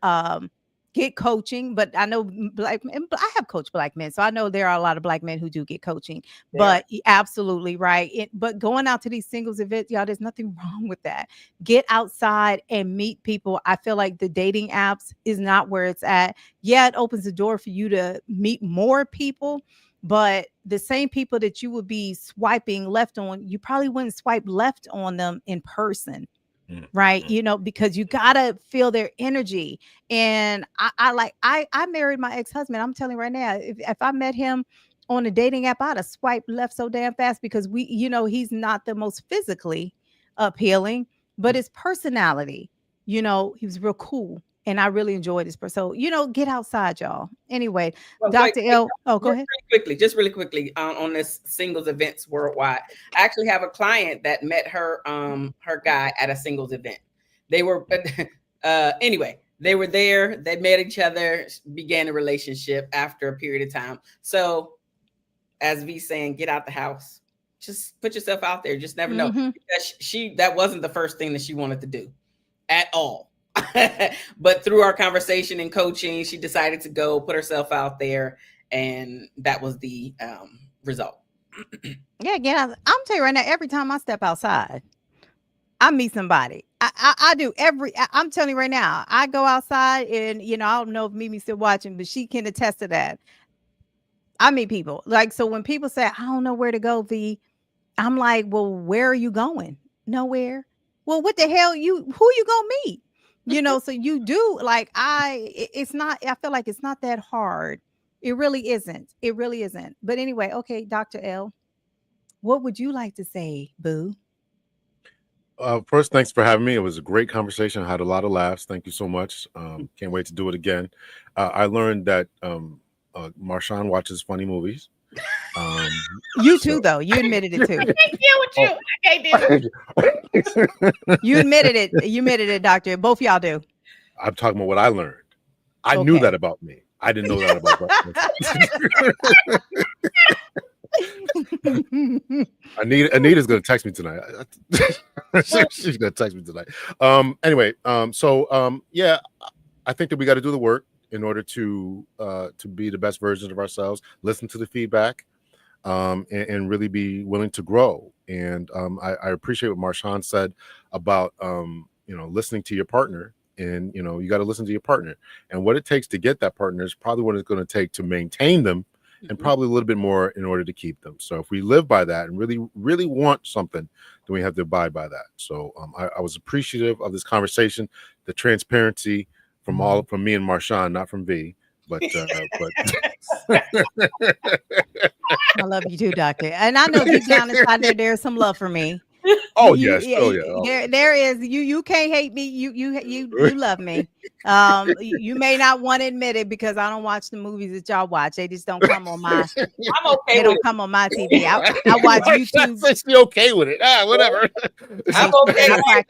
get coaching, but I know black men, I have coached black men, so I know there are a lot of black men who do get coaching. But absolutely right. But going out to these singles events, y'all, there's nothing wrong with that. Get outside and meet people. I feel like the dating apps is not where it's at. Yeah, it opens the door for you to meet more people, but the same people that you would be swiping left on, you probably wouldn't swipe left on them in person. Right. You know, because you gotta feel their energy. And I married my ex-husband. I'm telling you right now, if I met him on a dating app, I'd have swiped left so damn fast because he's not the most physically appealing, but his personality, he was real cool. And I really enjoyed this person. So, get outside, y'all. Anyway, Well, Dr. L. Oh, go ahead. Really quickly on this singles events worldwide. I actually have a client that met her guy at a singles event. They were anyway. They were there, they met each other, began a relationship after a period of time. So, as V saying, get out the house. Just put yourself out there. Just never know. Mm-hmm. Because she that wasn't the first thing that she wanted to do at all. But through our conversation and coaching, she decided to go put herself out there, and that was the result. Yeah, yeah. I'm telling you right now, every time I step outside, I meet somebody. I do I'm telling you right now, I go outside and, I don't know if Mimi's still watching, but she can attest to that. I meet people. Like, so when people say, I don't know where to go, V, I'm like, well, where are you going? Nowhere. Well, what the hell who you gonna meet? So you do like it's not, I feel like it's not that hard. It really isn't. It really isn't. But anyway, okay, Dr. L, what would you like to say, boo? First, thanks for having me. It was a great conversation. I had a lot of laughs. Thank you so much. Can't wait to do it again. I learned that Marshawn watches funny movies. Um, You so too, though. You admitted it too. I can't deal with you. I can't deal with You admitted it. You admitted it, doctor. Both y'all do. I'm talking about what I learned. I knew that about me. I didn't know that about Anita's gonna text me tonight. She's gonna text me tonight. Anyway, yeah, I think that we got to do the work in order to be the best versions of ourselves. Listen to the feedback, and really be willing to grow. And I appreciate what Marshawn said about listening to your partner. And you got to listen to your partner, and what it takes to get that partner is probably what it's going to take to maintain them, and probably a little bit more in order to keep them. So if we live by that and really, really want something, then we have to abide by that. So I was appreciative of this conversation, the transparency from me and Marshawn, not from V, but I love you too, doctor. And I know deep down inside there's some love for me. Oh yes, oh yeah. There is. You can't hate me. You love me. You may not want to admit it because I don't watch the movies that y'all watch. They just don't come on my. I'm okay. They don't come on my TV. I watch YouTube. She's okay with it. Whatever. I'm okay. Like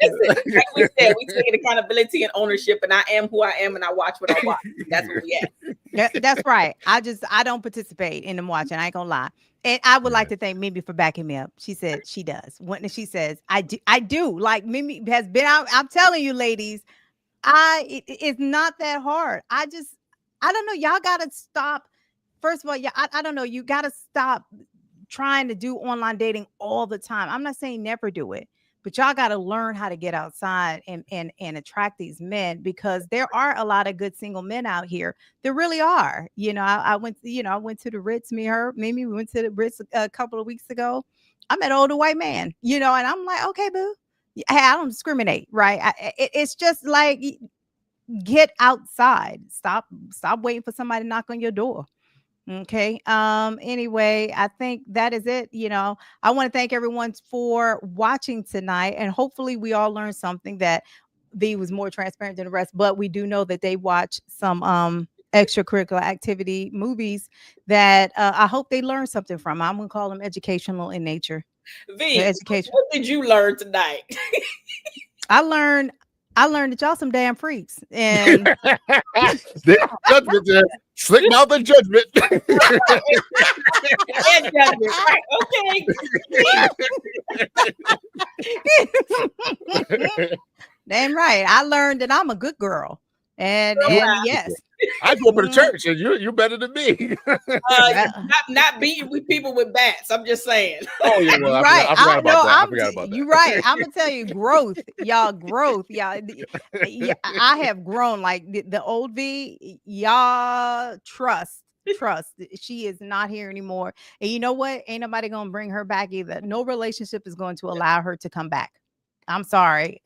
we said, we take accountability and ownership, and I am who I am, and I watch what I watch. That's where we at. That's right. I don't participate in them watching. I ain't gonna lie. And I would like to thank Mimi for backing me up. She said she does. When she says I do. Like Mimi has been out. I'm telling you, ladies, it's not that hard. I don't know. Y'all gotta stop. First of all, yeah, I don't know. You gotta stop trying to do online dating all the time. I'm not saying never do it, but y'all got to learn how to get outside and attract these men, because there are a lot of good single men out here. There really are. I went to the Ritz, Mimi, we went to the Ritz a couple of weeks ago. I met an older white man, and I'm like, okay, boo. Hey, I don't discriminate, right? It's just like, get outside. Stop waiting for somebody to knock on your door. Okay. Anyway, I think that is it. I want to thank everyone for watching tonight, and hopefully we all learned something, that V was more transparent than the rest, but we do know that they watch some extracurricular activity movies that I hope they learn something from. I'm gonna call them educational in nature. V, education. What did you learn tonight? I learned that y'all some damn freaks. And judgment, slick mouth and judgment. And judgment. Right. Okay. Damn right. I learned that I'm a good girl. And yes. I grew up in the church, and you're better than me. Not beating with people with bats. I'm just saying. Oh yeah, well, right. I forgot about that. You're right. I'm gonna tell you, growth, y'all. Yeah, I have grown. Like the old V, y'all trust. She is not here anymore, and you know what? Ain't nobody gonna bring her back either. No relationship is going to allow her to come back. I'm sorry.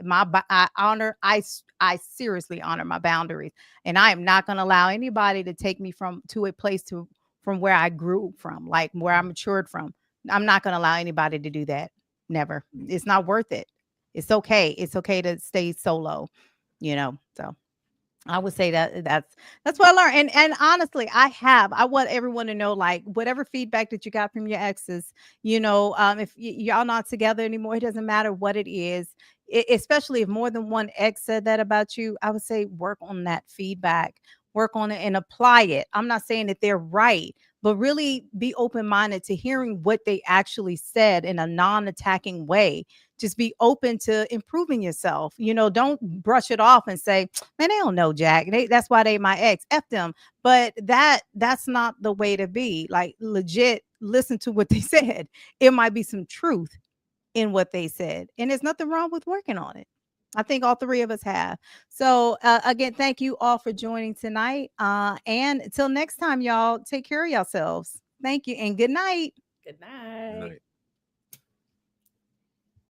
I seriously honor my boundaries, and I am not going to allow anybody to take me to a place from where I grew from, like where I matured from. I'm not going to allow anybody to do that. Never. It's not worth it. It's okay. It's okay to stay solo, so I would say that's what I learned. And honestly, I want everyone to know, like, whatever feedback that you got from your exes, if y'all not together anymore, it doesn't matter what it is. especially if more than one ex said that about you, I would say work on that feedback, work on it and apply it. I'm not saying that they're right, but really be open minded to hearing what they actually said in a non attacking way. Just be open to improving yourself. Don't brush it off and say, man, they don't know Jack. That's why they my ex. F them. But that's not the way to be. Like, legit, listen to what they said. It might be some truth in what they said. And there's nothing wrong with working on it. I think all three of us have. So, again, thank you all for joining tonight. And until next time, y'all, take care of yourselves. Thank you and good night. Good Good night. night.